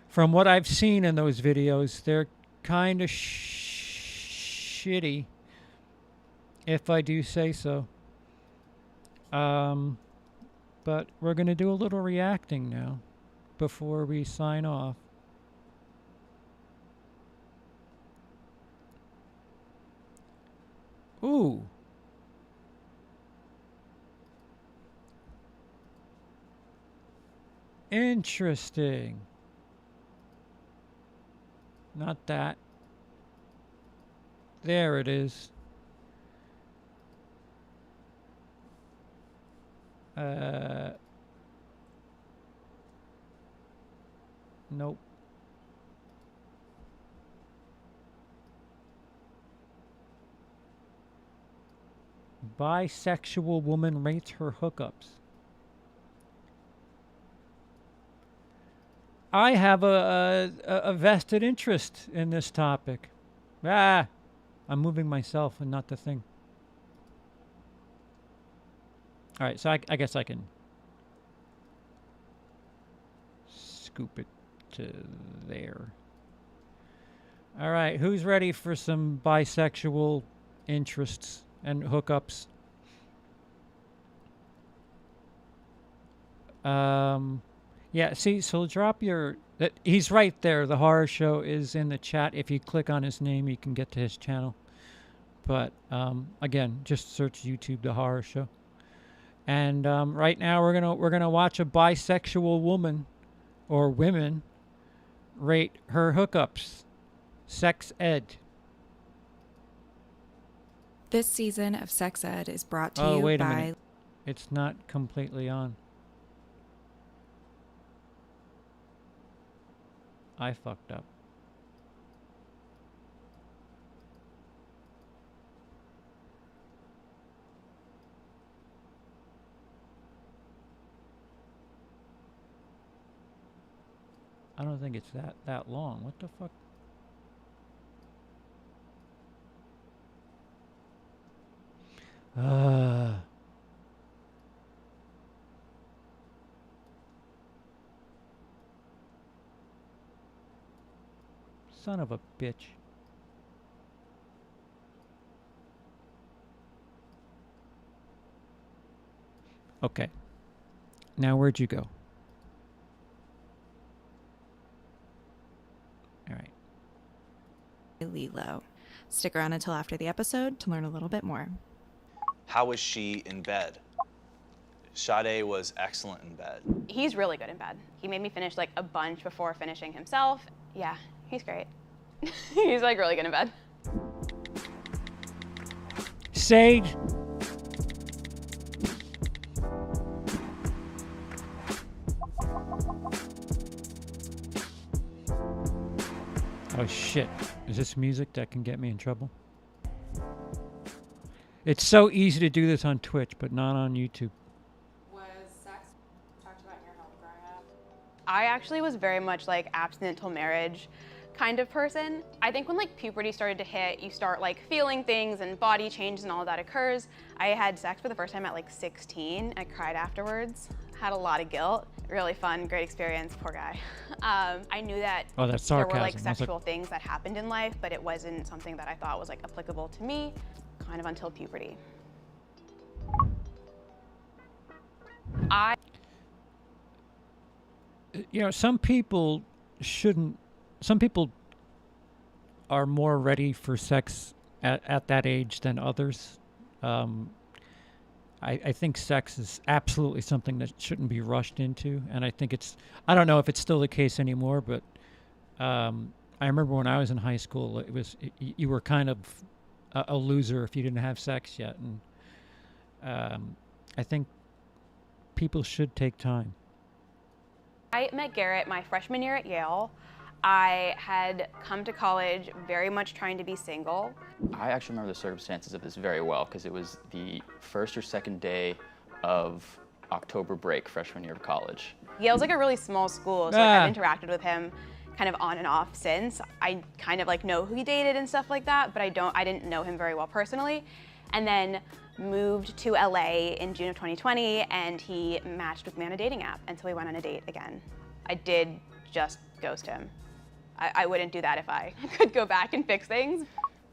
from what I've seen in those videos, they're kind of shitty, if I do say so. But we're going to do a little reacting now before we sign off. Ooh. Interesting. Not that. There it is. Nope. Bisexual woman rates her hookups. I have a vested interest in this topic. I'm moving myself and not the thing. All right, so I guess I can scoop it to there. All right, who's ready for some bisexual interests and hookups? Yeah, see, so drop your... he's right there. The Horror Show is in the chat. If you click on his name, you can get to his channel. But, again, just search YouTube, The Horror Show. And right now we're gonna watch a bisexual woman or women rate her hookups. Sex ed. This season of Sex Ed is brought to Oh, you wait a by... minute. It's not completely on. I fucked up. I don't think it's that long. What the fuck? Son of a bitch. Okay. Now where'd you go? All right. Lilo. Stick around until after the episode to learn a little bit more. How was she in bed? Sade was excellent in bed. He's really good in bed. He made me finish like a bunch before finishing himself. Yeah, he's great. He's like really good in bed. Sage. Oh shit. Is this music that can get me in trouble? It's so easy to do this on Twitch, but not on YouTube. Was sex talked about in your home growing up? I actually was very much like abstinent till marriage kind of person. I think when like puberty started to hit, you start like feeling things and body changes and all of that occurs. I had sex for the first time at like 16. I cried afterwards. Had a lot of guilt. Really fun, great experience, poor guy. I knew that Oh, that's there sarcasm. were like I was like- sexual things that happened in life, but it wasn't something that I thought was like applicable to me, kind of until puberty. You know, some people are more ready for sex at that age than others. I think sex is absolutely something that shouldn't be rushed into, and I think I don't know if it's still the case anymore, but I remember when I was in high school, you were kind of a loser if you didn't have sex yet, and I think people should take time. I met Garrett my freshman year at Yale. I had come to college very much trying to be single. I actually remember the circumstances of this very well because it was the first or second day of October break freshman year of college. Yale's like a really small school, so like, I've interacted with him kind of on and off since. I kind of like know who he dated and stuff like that, but I didn't know him very well personally. And then moved to LA in June of 2020, and he matched with me on a dating app, and so we went on a date again. I did just ghost him. I wouldn't do that if I could go back and fix things.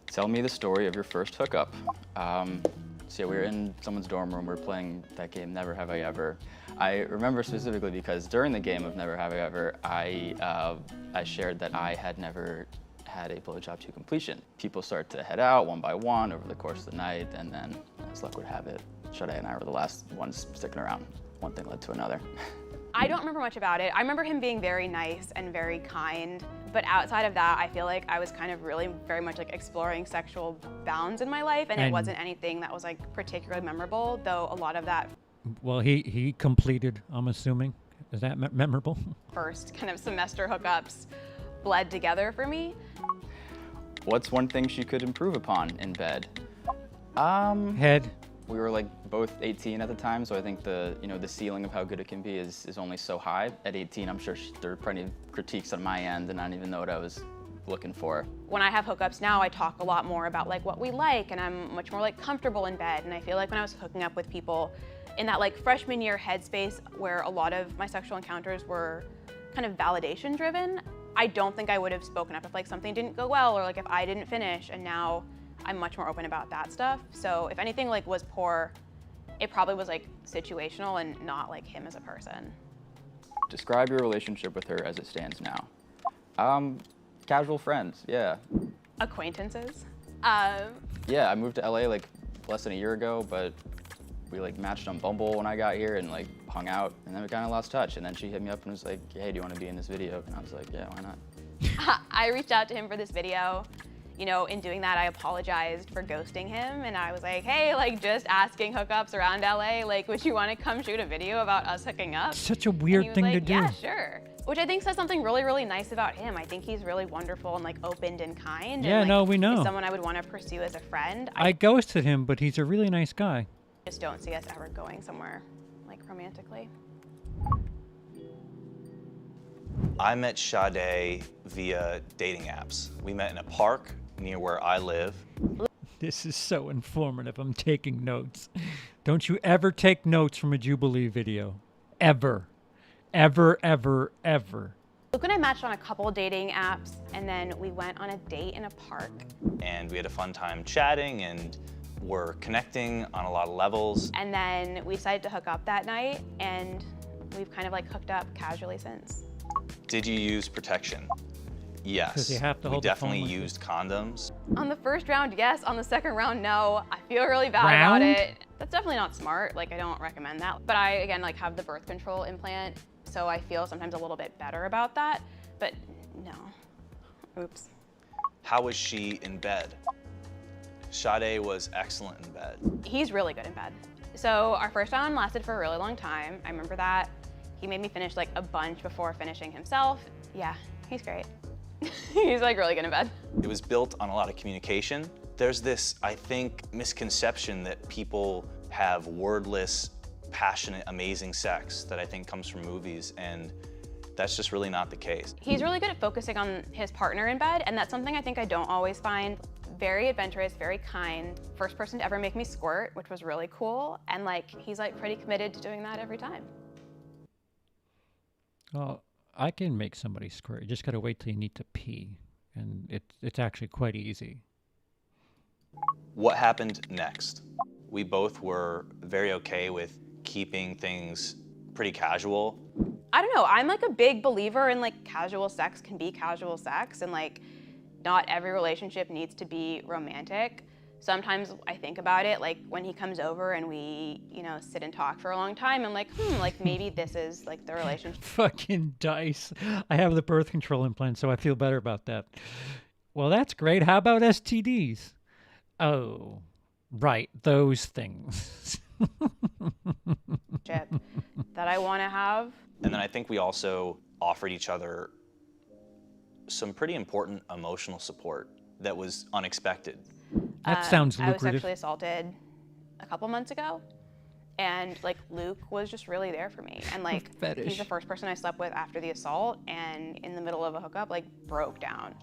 Tell me the story of your first hookup. So yeah, we were in someone's dorm room, we were playing that game, Never Have I Ever. I remember specifically because during the game of Never Have I Ever, I shared that I had never had a blowjob to completion. People start to head out one by one over the course of the night, and then, as luck would have it, Sade and I were the last ones sticking around. One thing led to another. I don't remember much about it. I remember him being very nice and very kind, but outside of that, I feel like I was kind of really very much like exploring sexual bounds in my life, and it wasn't anything that was like particularly memorable, though a lot of that Well, he completed, I'm assuming. Is that memorable? first kind of semester hookups bled together for me. What's one thing she could improve upon in bed? Head. We were like both 18 at the time, so I think the ceiling of how good it can be is only so high. At 18, I'm sure there were plenty of critiques on my end, and I didn't even know what I was looking for. When I have hookups now, I talk a lot more about like what we like, and I'm much more like comfortable in bed. And I feel like when I was hooking up with people in that like freshman year headspace where a lot of my sexual encounters were kind of validation driven, I don't think I would have spoken up if like something didn't go well or like if I didn't finish, and now I'm much more open about that stuff. So if anything like was poor, it probably was like situational and not like him as a person. Describe your relationship with her as it stands now. Casual friends, yeah. Acquaintances. Yeah, I moved to LA like less than a year ago, but we like matched on Bumble when I got here and like hung out, and then we kind of lost touch. And then she hit me up and was like, hey, do you want to be in this video? And I was like, yeah, why not? I reached out to him for this video. You know, in doing that, I apologized for ghosting him, and I was like, hey, like just asking hookups around LA, like, would you want to come shoot a video about us hooking up? Such a And he weird was thing to like, do. yeah, sure. Which I think says something really, really nice about him. I think he's really wonderful and like open and kind. Yeah, and, like, no, we know. Is someone I would want to pursue as a friend. I ghosted him, but he's a really nice guy. just don't see us ever going somewhere like romantically. I met Sade via dating apps. We met in a park near where I live. This is so informative. I'm taking notes. Don't you ever take notes from a Jubilee video. Ever. Ever, ever, ever. Luke and I matched on a couple dating apps, and then we went on a date in a park. And we had a fun time chatting and were connecting on a lot of levels. And then we decided to hook up that night, and we've kind of like hooked up casually since. Did you use protection? Yes. 'Cause you have to we hold the definitely phone like used condoms. On the first round, yes. On the second round, no. I feel really bad Round? about it. That's definitely not smart. Like, I don't recommend that. But I, again, like have the birth control implant, so I feel sometimes a little bit better about that. But no. Oops. How was she in bed? Sade was excellent in bed. He's really good in bed. So our first round lasted for a really long time. I remember that. He made me finish like a bunch before finishing himself. Yeah, he's great. He's like really good in bed. It was built on a lot of communication. There's this, I think, misconception that people have wordless, passionate, amazing sex that I think comes from movies, and that's just really not the case. He's really good at focusing on his partner in bed, and that's something I think I don't always find. Very adventurous, very kind. First person to ever make me squirt, which was really cool. And like, he's like pretty committed to doing that every time. Oh, I can make somebody squirt. You just gotta wait till you need to pee, and it's actually quite easy. What happened next? We both were very okay with keeping things pretty casual. I don't know, I'm like a big believer in like casual sex can be casual sex, and like not every relationship needs to be romantic. Sometimes I think about it, like when he comes over and we, you know, sit and talk for a long time, I'm like, like maybe this is like the relationship. Fucking dice. I have the birth control implant, so I feel better about that. Well, that's great. How about STDs? Oh, right, those things. That I want to have. And then I think we also offered each other some pretty important emotional support that was unexpected. That sounds I was lucrative. sexually assaulted a couple months ago, and like Luke was just really there for me. And like he's Fetish. the first person I slept with after the assault, and in the middle of a hookup, like broke down.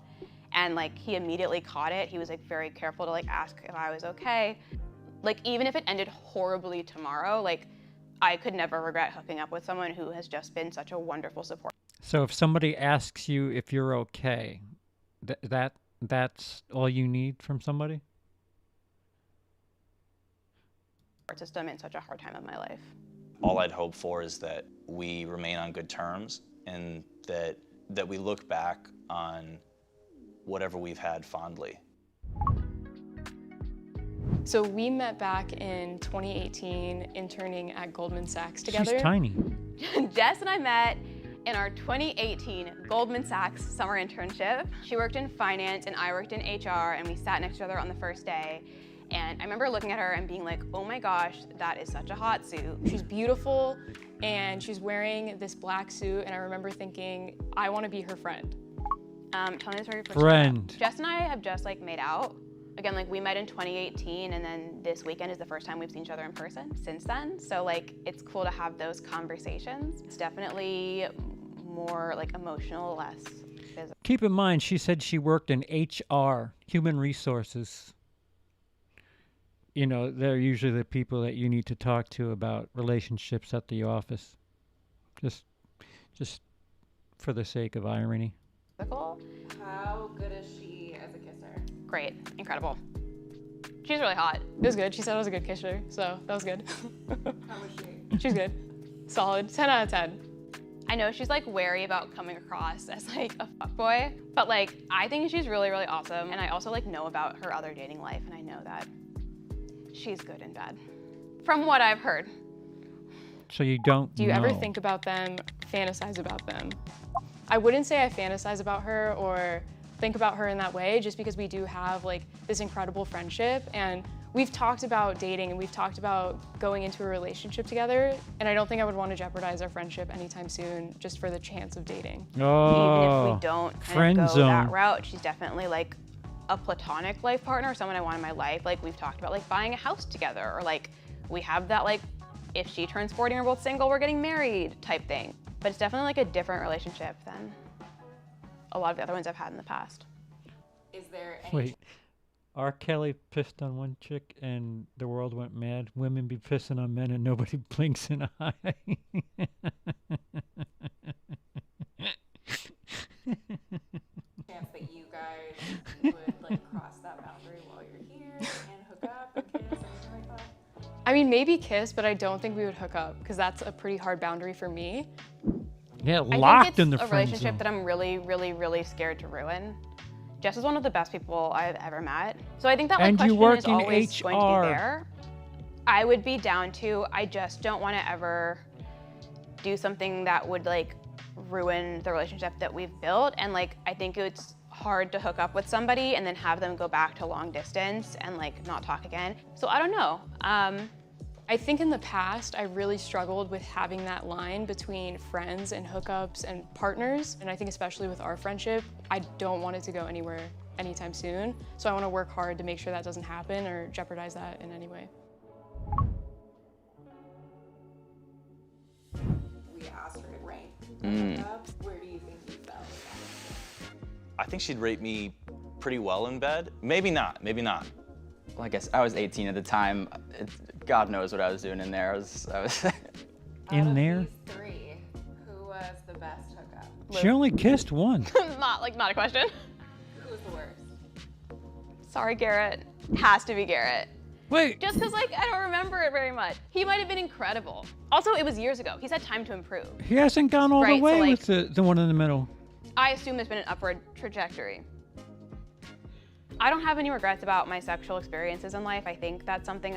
And like he immediately caught it. He was like very careful to like ask if I was okay. Like even if it ended horribly tomorrow, like I could never regret hooking up with someone who has just been such a wonderful support So if somebody asks you if you're okay, that's all you need from somebody? system in such a hard time of my life. All I'd hope for is that we remain on good terms, and that we look back on whatever we've had fondly. So we met back in 2018, interning at Goldman Sachs together. She's tiny. Jess and I met in our 2018 Goldman Sachs summer internship. She worked in finance and I worked in HR, and we sat next to each other on the first day. And I remember looking at her and being like, oh my gosh, that is such a hot suit. She's beautiful and she's wearing this black suit, and I remember thinking, I want to be her friend. Tell me the story first. Friend. Jess and I have just like made out. Again, like we met in 2018, and then this weekend is the first time we've seen each other in person since then. So like, it's cool to have those conversations. It's definitely more like emotional, less physical. Keep in mind, she said she worked in HR, human resources. You know, they're usually the people that you need to talk to about relationships at the office. Just for the sake of irony. How good is she as a kisser? Great, incredible. She's really hot. It was good. She said I was a good kisser, so that was good. How was she? She's good. Solid. 10 out of 10. I know she's like wary about coming across as like a fuckboy, but like I think she's really, really awesome. And I also like know about her other dating life, and I know that she's good in bed, from what I've heard. So you don't Do you know. ever think about them, fantasize about them? I wouldn't say I fantasize about her or think about her in that way, just because we do have like this incredible friendship, and we've talked about dating and we've talked about going into a relationship together, and I don't think I would want to jeopardize our friendship anytime soon just for the chance of dating. Oh, Even if we don't kind friend of go zone. that route, she's definitely like a platonic life partner, someone I want in my life. Like we've talked about like buying a house together, or like we have that like if she turns 40 and we're both single, we're getting married type thing. But it's definitely like a different relationship than a lot of the other ones I've had in the past. Is there any Wait, R. Kelly pissed on one chick and the world went mad. Women be pissing on men and nobody blinks an eye. chance that you guys would like cross that boundary while you're here and hook up and kiss, anything like that? I mean, maybe kiss, but I don't think we would hook up because that's a pretty hard boundary for me. Yeah, I locked think in it's the a friend relationship zone. that I'm really, really, really scared to ruin. Jess is one of the best people I've ever met. So I think that like And you question work is in always going to HR. be there. I would be down to, I just don't want to ever do something that would like ruin the relationship that we've built. And like, I think it's hard to hook up with somebody and then have them go back to long distance and like not talk again. So I don't know. I think in the past, I really struggled with having that line between friends and hookups and partners. And I think especially with our friendship, I don't want it to go anywhere anytime soon. So I want to work hard to make sure that doesn't happen or jeopardize that in any way. We asked her to rank the hookups. Where do you think you fell? I think she'd rate me pretty well in bed. Maybe not, maybe not. Well, I guess I was 18 at the time. God knows what I was doing in there. I was In there? Out of these three, who was the best hookup? She only kissed one. Not a question. Who was the worst? Sorry, Garrett. Has to be Garrett. Wait. Just because like I don't remember it very much. He might have been incredible. Also, it was years ago. He's had time to improve. He hasn't gone all Right, the so, way like- with the one in the middle. I assume there's been an upward trajectory. I don't have any regrets about my sexual experiences in life. I think that's something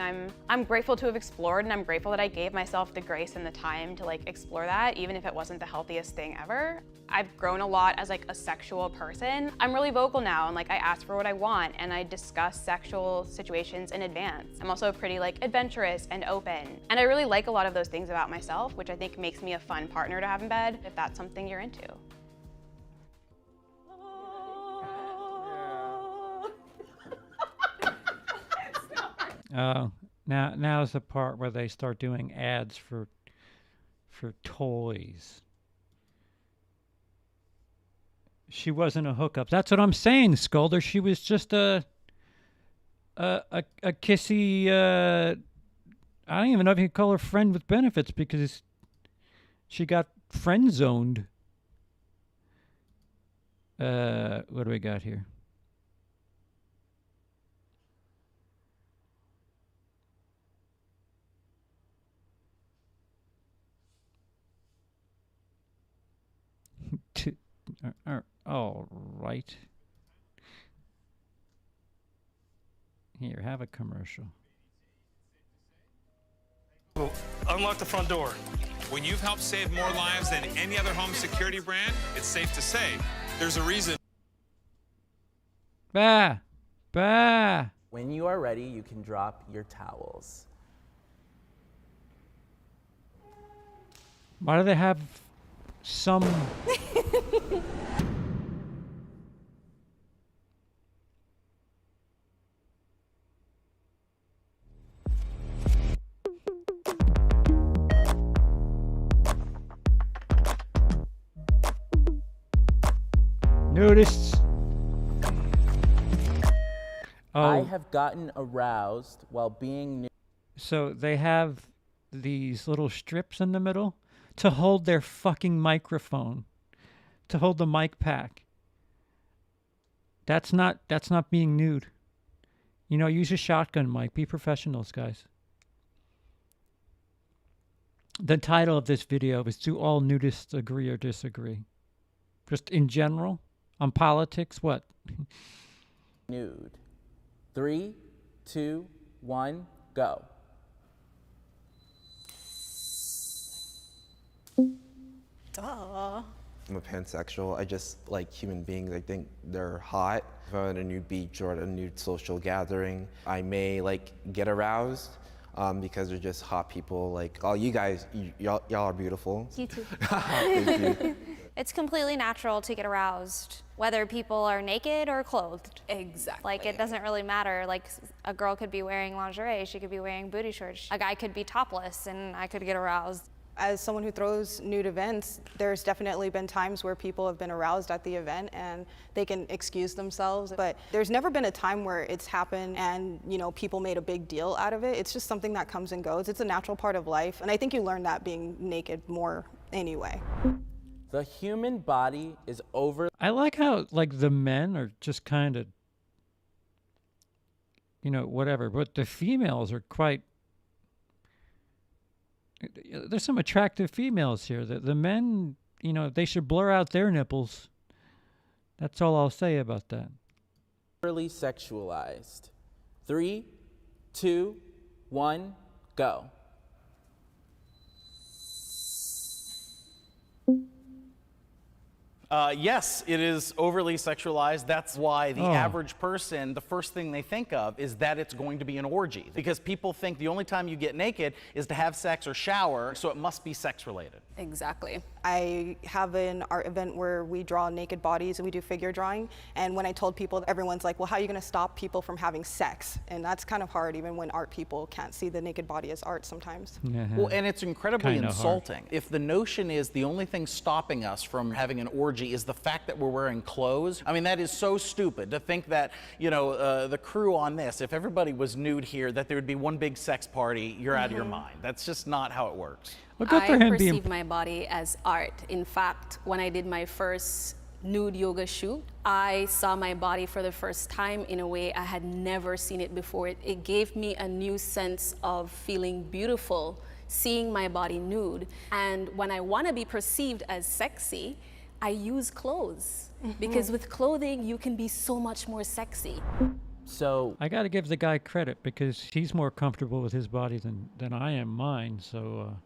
I'm grateful to have explored, and I'm grateful that I gave myself the grace and the time to like explore that, even if it wasn't the healthiest thing ever. I've grown a lot as like a sexual person. I'm really vocal now, and like I ask for what I want, and I discuss sexual situations in advance. I'm also pretty like adventurous and open, and I really like a lot of those things about myself, which I think makes me a fun partner to have in bed, if that's something you're into. Oh, now's the part where they start doing ads for toys. She wasn't a hookup. That's what I'm saying, Skulder. She was just a kissy. I don't even know if you could call her friend with benefits because she got friend zoned. What do we got here? All right. Here, have a commercial. Unlock the front door. When you've helped save more lives than any other home security brand, it's safe to say there's a reason. Bah! Bah! When you are ready, you can drop your towels. Why do they have some... Nudists. I Oh, have gotten aroused while being nude. so they have these little strips in the middle to hold their fucking microphone, to hold the mic pack. That's not being nude. You know, use a shotgun mic. Be professionals, guys. The title of this video is Do All Nudists Agree or Disagree? Just in general, on politics, what? Nude. 3, 2, 1, go. Duh. I'm a pansexual. I just like human beings. I think they're hot. If I'm at a nude beach or at a nude social gathering, I may like get aroused because they're just hot people. Like, oh, you guys, y'all are beautiful. You too. Thank you. It's completely natural to get aroused, whether people are naked or clothed. Exactly. Like, it doesn't really matter. Like, a girl could be wearing lingerie, she could be wearing booty shorts. A guy could be topless, and I could get aroused. As someone who throws nude events, there's definitely been times where people have been aroused at the event and they can excuse themselves. But there's never been a time where it's happened and, you know, people made a big deal out of it. It's just something that comes and goes. It's a natural part of life. And I think you learn that being naked more anyway. The human body is over. I like how, like, the men are just kind of, you know, whatever, but the females are quite... There's some attractive females here. The men, you know, they should blur out their nipples. That's all I'll say about that. Overly sexualized. 3, 2, 1, go. Yes, it is overly sexualized. That's why the Oh. average person, the first thing they think of is that it's going to be an orgy. Because people think the only time you get naked is to have sex or shower, so it must be sex related. Exactly. I have an art event where we draw naked bodies and we do figure drawing. And when I told people, everyone's like, well, how are you going to stop people from having sex? And that's kind of hard, even when art people can't see the naked body as art sometimes. Well, and it's incredibly Kinda hard. insulting. If the notion is the only thing stopping us from having an orgy is the fact that we're wearing clothes, I mean, that is so stupid to think that, you know, the crew on this, if everybody was nude here, that there would be one big sex party, you're out of your mind. That's just not how it works. Well, good for I him perceive being. my body as art. In fact, when I did my first nude yoga shoot, I saw my body for the first time in a way I had never seen it before. It gave me a new sense of feeling beautiful, seeing my body nude. And when I want to be perceived as sexy, I use clothes. Because with clothing, you can be so much more sexy. So I got to give the guy credit because he's more comfortable with his body than I am mine. So.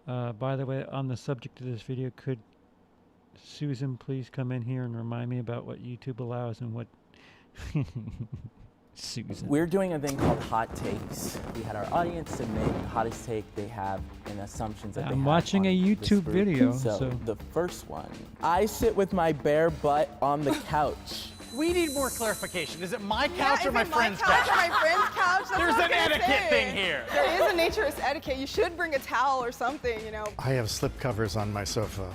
By the way, on the subject of this video, could Susan please come in here and remind me about what YouTube allows and what... Susan. we're doing a thing called Hot Takes. We had our audience submit the hottest take they have and assumptions that they have. I'm watching on a this YouTube group. video, So so... the first one, I sit with my bare butt on the couch. We need more clarification. Is it my couch or my friend's couch? couch? Or my friend's couch? That's There's what an I'm gonna etiquette say. thing here. There is a naturist etiquette. You should bring a towel or something, you know. I have slip covers on my sofa.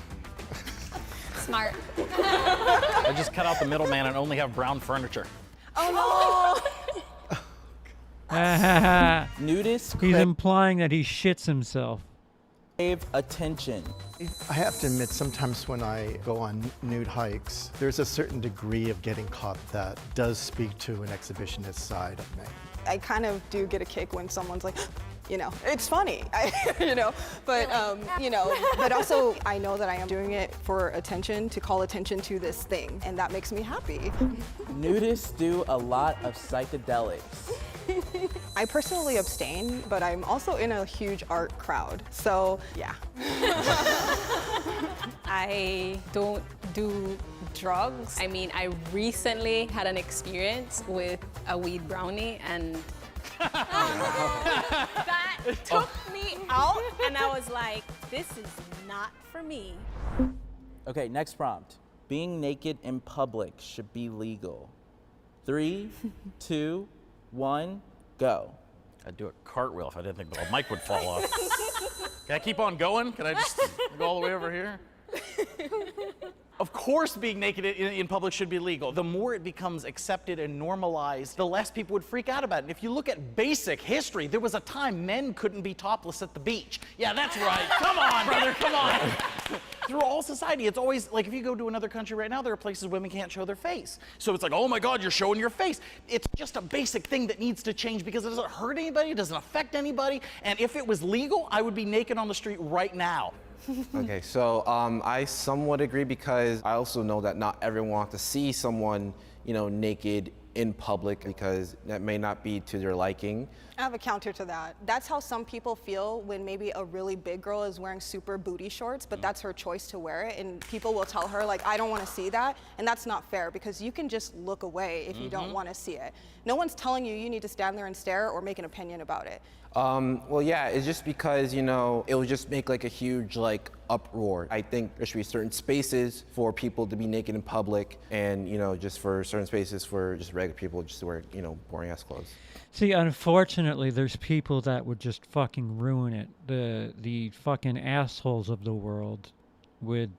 Smart. I just cut out the middleman and only have brown furniture. Oh Nudist He's implying that he shits himself. crave attention. I have to admit, sometimes when I go on nude hikes, there's a certain degree of getting caught that does speak to an exhibitionist side of me. I kind of do get a kick when someone's like, you know, it's funny, you know, but, you know, but also I know that I am doing it for attention, to call attention to this thing, and that makes me happy. Nudists do a lot of psychedelics. I personally abstain, but I'm also in a huge art crowd, so yeah. I don't do drugs. I mean, I recently had an experience with a weed brownie, and that took me out, and I was like, this is not for me. Okay, next prompt. Being naked in public should be legal. 3, 2, 1, go. I'd do a cartwheel if I didn't think the mic would fall off. Can I keep on going? Can I just go all the way over here? Of course, being naked in public should be legal. The more it becomes accepted and normalized, the less people would freak out about it. And if you look at basic history, there was a time men couldn't be topless at the beach. Yeah, that's right. Come on, brother, come on. Through all society, it's always, like if you go to another country right now, there are places women can't show their face. So it's like, oh my God, you're showing your face. It's just a basic thing that needs to change because it doesn't hurt anybody, it doesn't affect anybody. And if it was legal, I would be naked on the street right now. Okay, so I somewhat agree because I also know that not everyone wants to see someone, you know, naked in public because that may not be to their liking. I have a counter to that. That's how some people feel when maybe a really big girl is wearing super booty shorts, but that's her choice to wear it, and people will tell her, like, I don't want to see that, and that's not fair because you can just look away if you don't want to see it. No one's telling you you need to stand there and stare or make an opinion about it. Well, yeah, it's just because, you know, it would just make like a huge like uproar. I think there should be certain spaces for people to be naked in public and, you know, just for certain spaces for just regular people just to wear, you know, boring ass clothes. See, unfortunately, there's people that would just fucking ruin it. The fucking assholes of the world would,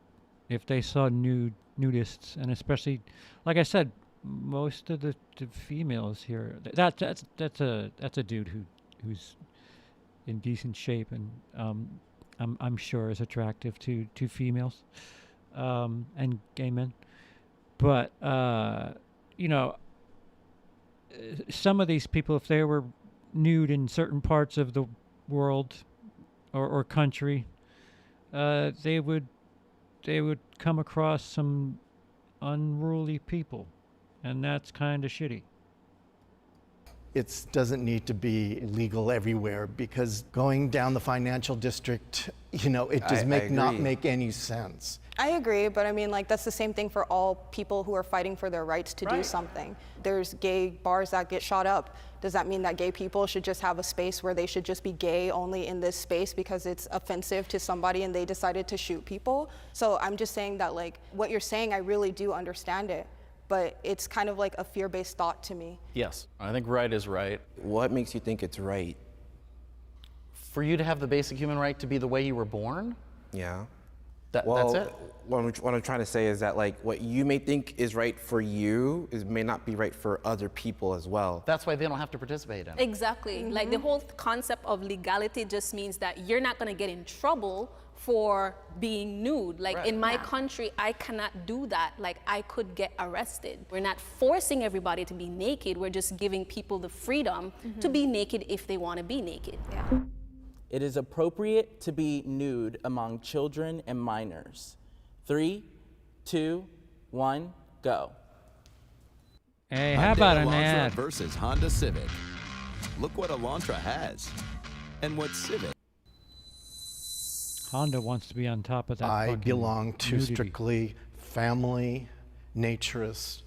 if they saw nudists, and especially, like I said, most of the females here. That's a dude who's in decent shape and I'm sure is attractive to females and gay men. But you know, some of these people, if they were nude in certain parts of the world or country, they would come across some unruly people, and that's kind of shitty. It doesn't need to be legal everywhere, because going down the financial district, you know, it does not make any sense. I agree, but I mean, like, that's the same thing for all people who are fighting for their rights to do something. There's gay bars that get shot up. Does that mean that gay people should just have a space where they should just be gay only in this space because it's offensive to somebody and they decided to shoot people? So I'm just saying that, like, what you're saying, I really do understand it, but it's kind of like a fear-based thought to me. Yes, I think right is right. What makes you think it's right? For you to have the basic human right to be the way you were born? Yeah. That's it? What I'm trying to say is that, like, what you may think is right for you may not be right for other people as well. That's why they don't have to participate in it. Exactly. Like, the whole concept of legality just means that you're not going to get in trouble for being nude. Like, in my country, I cannot do that. Like, I could get arrested. We're not forcing everybody to be naked. We're just giving people the freedom to be naked if they want to be naked. It is appropriate to be nude among children and minors. 3, 2, 1, go. Hey, how about an Elantra ad? versus Honda Civic. Look what Elantra has, and what Civic. Honda wants to be on top of that. I fucking belong to nudity. strictly family naturist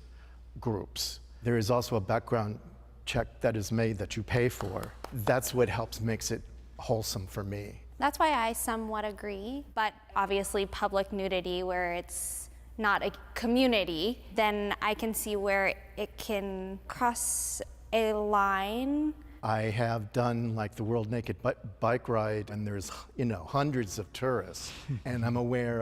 groups. There is also a background check that is made that you pay for. That's what makes it wholesome for me. That's why I somewhat agree, but obviously public nudity where it's not a community, then I can see where it can cross a line. I have done like the World Naked Bike Ride, and there's, you know, hundreds of tourists, and I'm aware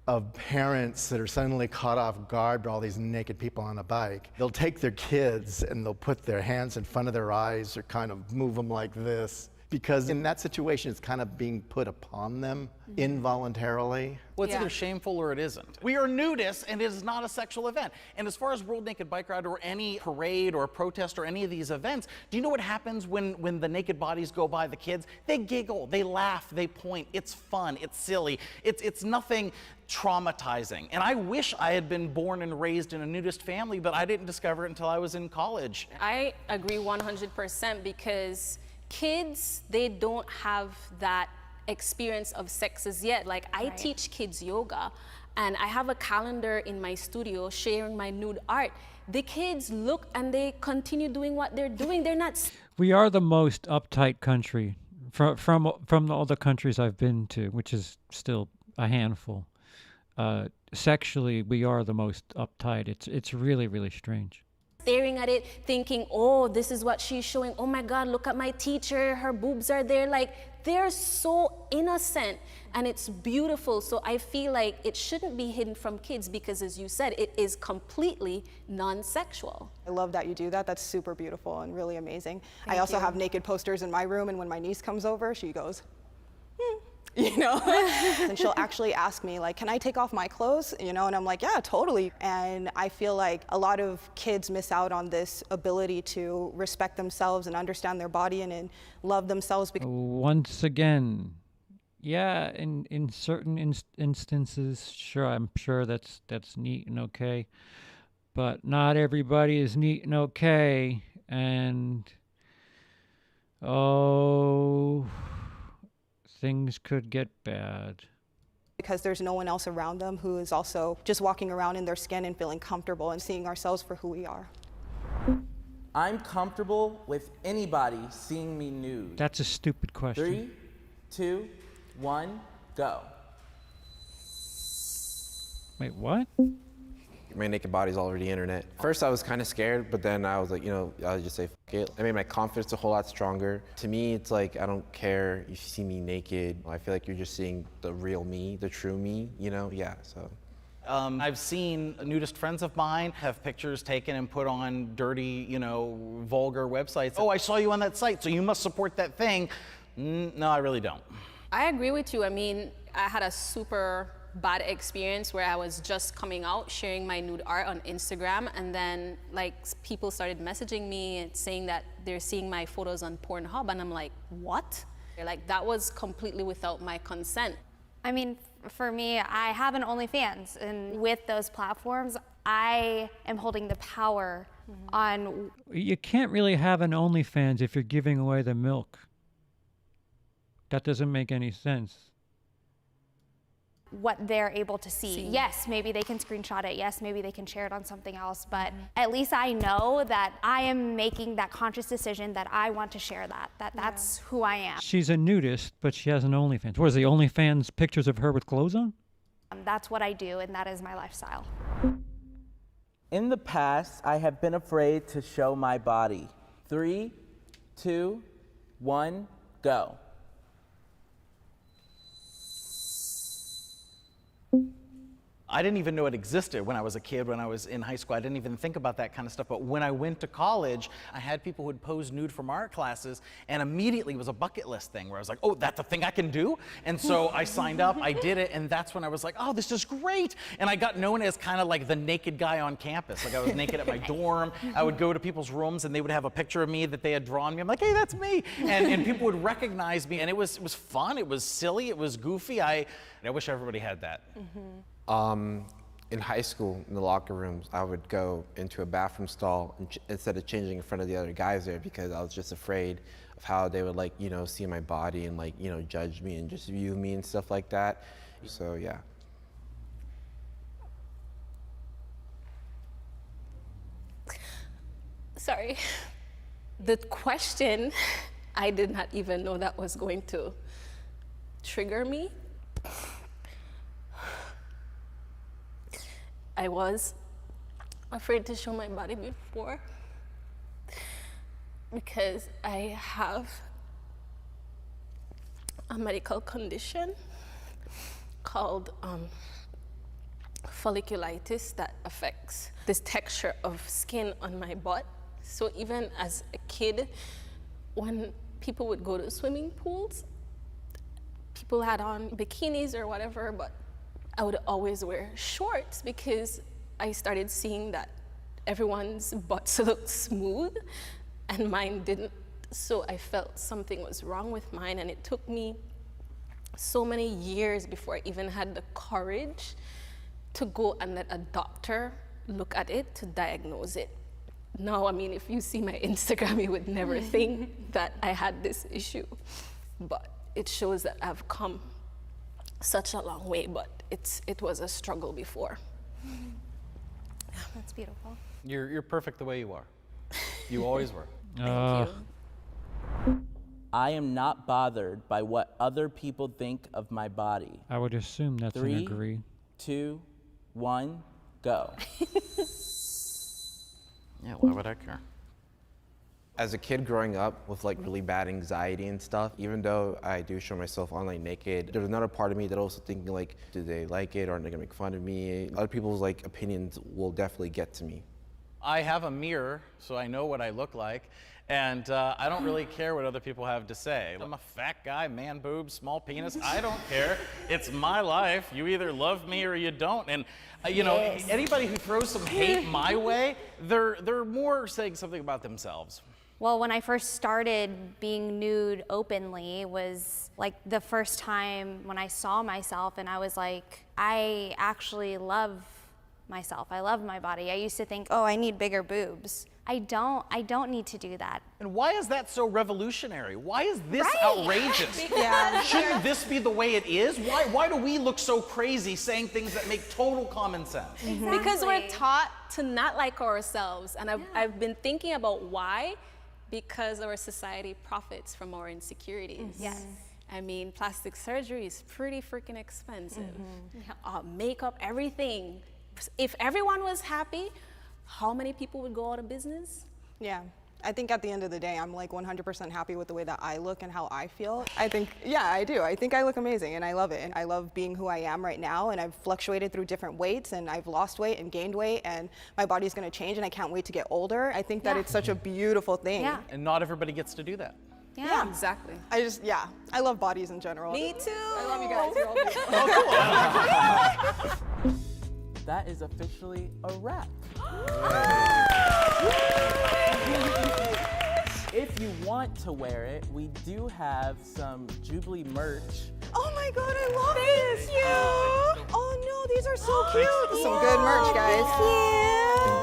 of parents that are suddenly caught off guard by all these naked people on a bike. They'll take their kids and they'll put their hands in front of their eyes or kind of move them like this, because in that situation it's kind of being put upon them involuntarily. Well, it's either shameful or it isn't. We are nudists, and it is not a sexual event. And as far as World Naked Bike Ride or any parade or protest or any of these events, do you know what happens when the naked bodies go by the kids? They giggle, they laugh, they point. It's fun, it's silly. It's nothing traumatizing. And I wish I had been born and raised in a nudist family, but I didn't discover it until I was in college. I agree 100% because kids, they don't have that experience of sex as yet. Like, I teach kids yoga, and I have a calendar in my studio sharing my nude art. The kids look and they continue doing what they're doing. They're not. We are the most uptight country from all the countries I've been to, which is still a handful. Sexually, we are the most uptight. It's really, really strange. Staring at it, thinking, oh, this is what she's showing. Oh my God, look at my teacher. Her boobs are there. Like, they're so innocent and it's beautiful. So I feel like it shouldn't be hidden from kids because, as you said, it is completely non-sexual. I love that you do that. That's super beautiful and really amazing. I also have naked posters in my room, and when my niece comes over, she goes, you know, and she'll actually ask me, like, can I take off my clothes? You know, and I'm like, yeah, totally. And I feel like a lot of kids miss out on this ability to respect themselves and understand their body and love themselves. Once again, yeah, in certain instances, sure, I'm sure that's neat and okay, but not everybody is neat and okay, and things could get bad. Because there's no one else around them who is also just walking around in their skin and feeling comfortable and seeing ourselves for who we are. I'm comfortable with anybody seeing me nude. That's a stupid question. 3, 2, 1, go. Wait, what? My naked body's all over the internet. First I was kind of scared, but then I was like, you know, I'll just say fuck it. I made my confidence a whole lot stronger. To me, it's like, I don't care if you see me naked. I feel like you're just seeing the real me, the true me, you know? Yeah, so. I've seen nudist friends of mine have pictures taken and put on dirty, you know, vulgar websites. Oh, I saw you on that site, so you must support that thing. No, I really don't. I agree with you. I mean, I had a super bad experience where I was just coming out, sharing my nude art on Instagram, and then like people started messaging me and saying that they're seeing my photos on Pornhub, and I'm like, what? Like, that was completely without my consent. I mean, for me, I have an OnlyFans, and with those platforms, I am holding the power on You can't really have an OnlyFans if you're giving away the milk. That doesn't make any sense. what they're able to see. Yes, maybe they can screenshot it. Yes, maybe they can share it on something else, but at least I know that I am making that conscious decision that I want to share that's who I am. She's a nudist, but she has an OnlyFans. What is the OnlyFans pictures of her with clothes on? That's what I do, and that is my lifestyle. In the past, I have been afraid to show my body. 3, 2, 1, go. I didn't even know it existed when I was a kid, when I was in high school. I didn't even think about that kind of stuff. But when I went to college, I had people who would pose nude from art classes, and immediately it was a bucket list thing where I was like, oh, that's a thing I can do? And so I signed up, I did it, and that's when I was like, oh, this is great. And I got known as kind of like the naked guy on campus. Like I was naked at my dorm. I would go to people's rooms, and they would have a picture of me that they had drawn me. I'm like, hey, that's me. And people would recognize me, and it was fun, it was silly, it was goofy. I wish everybody had that. In high school, in the locker rooms, I would go into a bathroom stall and instead of changing in front of the other guys there because I was just afraid of how they would see my body and judge me and just view me and stuff like that. So yeah. Sorry. The question, I did not even know that was going to trigger me. I was afraid to show my body before because I have a medical condition called folliculitis that affects this texture of skin on my butt. So even as a kid, when people would go to swimming pools, people had on bikinis or whatever, but I would always wear shorts because I started seeing that everyone's butts looked smooth and mine didn't. So I felt something was wrong with mine, and it took me so many years before I even had the courage to go and let a doctor look at it to diagnose it. Now, I mean, if you see my Instagram, you would never think that I had this issue, but it shows that I've come such a long way, but it was a struggle before. That's beautiful. You're perfect the way you are. You always were. Thank you. I am not bothered by what other people think of my body. I would assume that's 3, an agree. 2, 1, go. Yeah, why would I care? As a kid growing up with really bad anxiety and stuff, even though I do show myself online naked, there's another part of me that also thinking do they like it or are they gonna make fun of me? Other people's opinions will definitely get to me. I have a mirror, so I know what I look like, and I don't really care what other people have to say. I'm a fat guy, man boobs, small penis, I don't care. It's my life. You either love me or you don't. And anybody who throws some hate my way, they're more saying something about themselves. Well, when I first started being nude openly was the first time when I saw myself and I was like, I actually love myself. I love my body. I used to think, oh, I need bigger boobs. I don't need to do that. And why is that so revolutionary? Why is this Right. outrageous? Shouldn't this be the way it is? Why do we look so crazy saying things that make total common sense? Exactly. Because we're taught to not like ourselves, and I've been thinking about why. Because our society profits from our insecurities. Yes. I mean, plastic surgery is pretty freaking expensive. Makeup, everything. If everyone was happy, how many people would go out of business? Yeah. I think at the end of the day, I'm 100% happy with the way that I look and how I feel. I think, yeah, I do. I think I look amazing and I love it. And I love being who I am right now. And I've fluctuated through different weights and I've lost weight and gained weight and my body's gonna change and I can't wait to get older. I think that it's such a beautiful thing. Yeah. And not everybody gets to do that. Yeah. Exactly. I love bodies in general. Me too. I love you guys. You're all beautiful. That is officially a wrap. If you want to wear it, we do have some Jubilee merch. Oh my God, I love this. Thank you. Oh no, these are so cute. Some good merch, guys.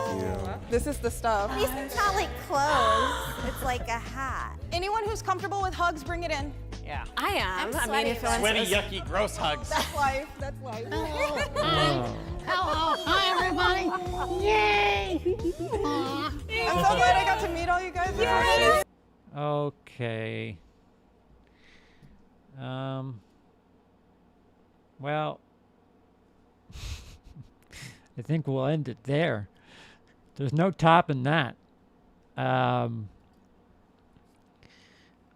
Thank you. This is the stuff. At least it's not like clothes. It's like a hat. Anyone who's comfortable with hugs, bring it in. Yeah. I am. I'm I mean, if sweaty. it Sweaty, yucky, gross hugs. That's life. That's life. Oh. Hello, hi everybody. Yay! I'm so glad I got to meet all you guys. Yay! Okay. Well, I think we'll end it there. There's no topping that.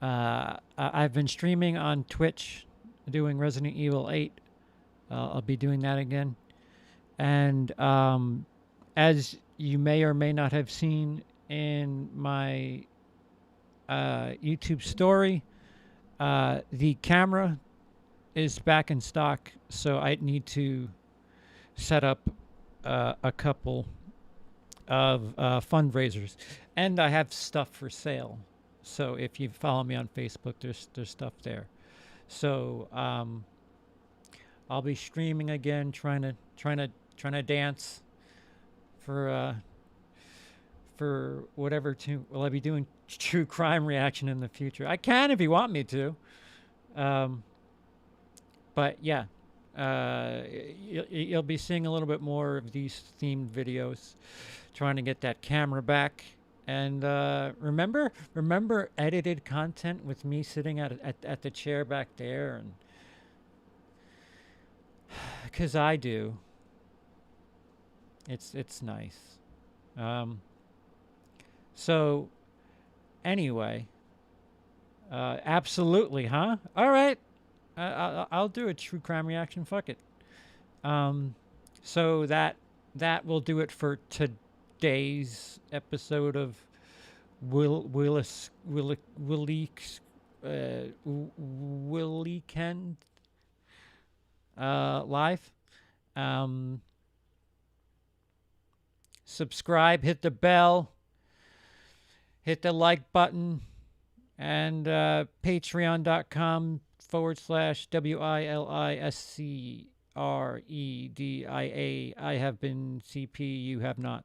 I've been streaming on Twitch, doing Resident Evil 8. I'll be doing that again. And as you may or may not have seen in my YouTube story, the camera is back in stock, so I need to set up a couple of fundraisers, and I have stuff for sale. So if you follow me on Facebook, there's stuff there. So I'll be streaming again, trying to dance for whatever. Will I be doing true crime reaction in the future? I can if you want me to. But yeah, you'll be seeing a little bit more of these themed videos, trying to get that camera back. And remember edited content with me sitting at the chair back there, and because I do. It's nice. So anyway, absolutely, huh? All right. I'll do a true crime reaction. Fuck it. So that will do it for today's episode of WILIscredia live. Subscribe, hit the bell, hit the like button, and patreon.com/WILIscredia. I have been CP, you have not.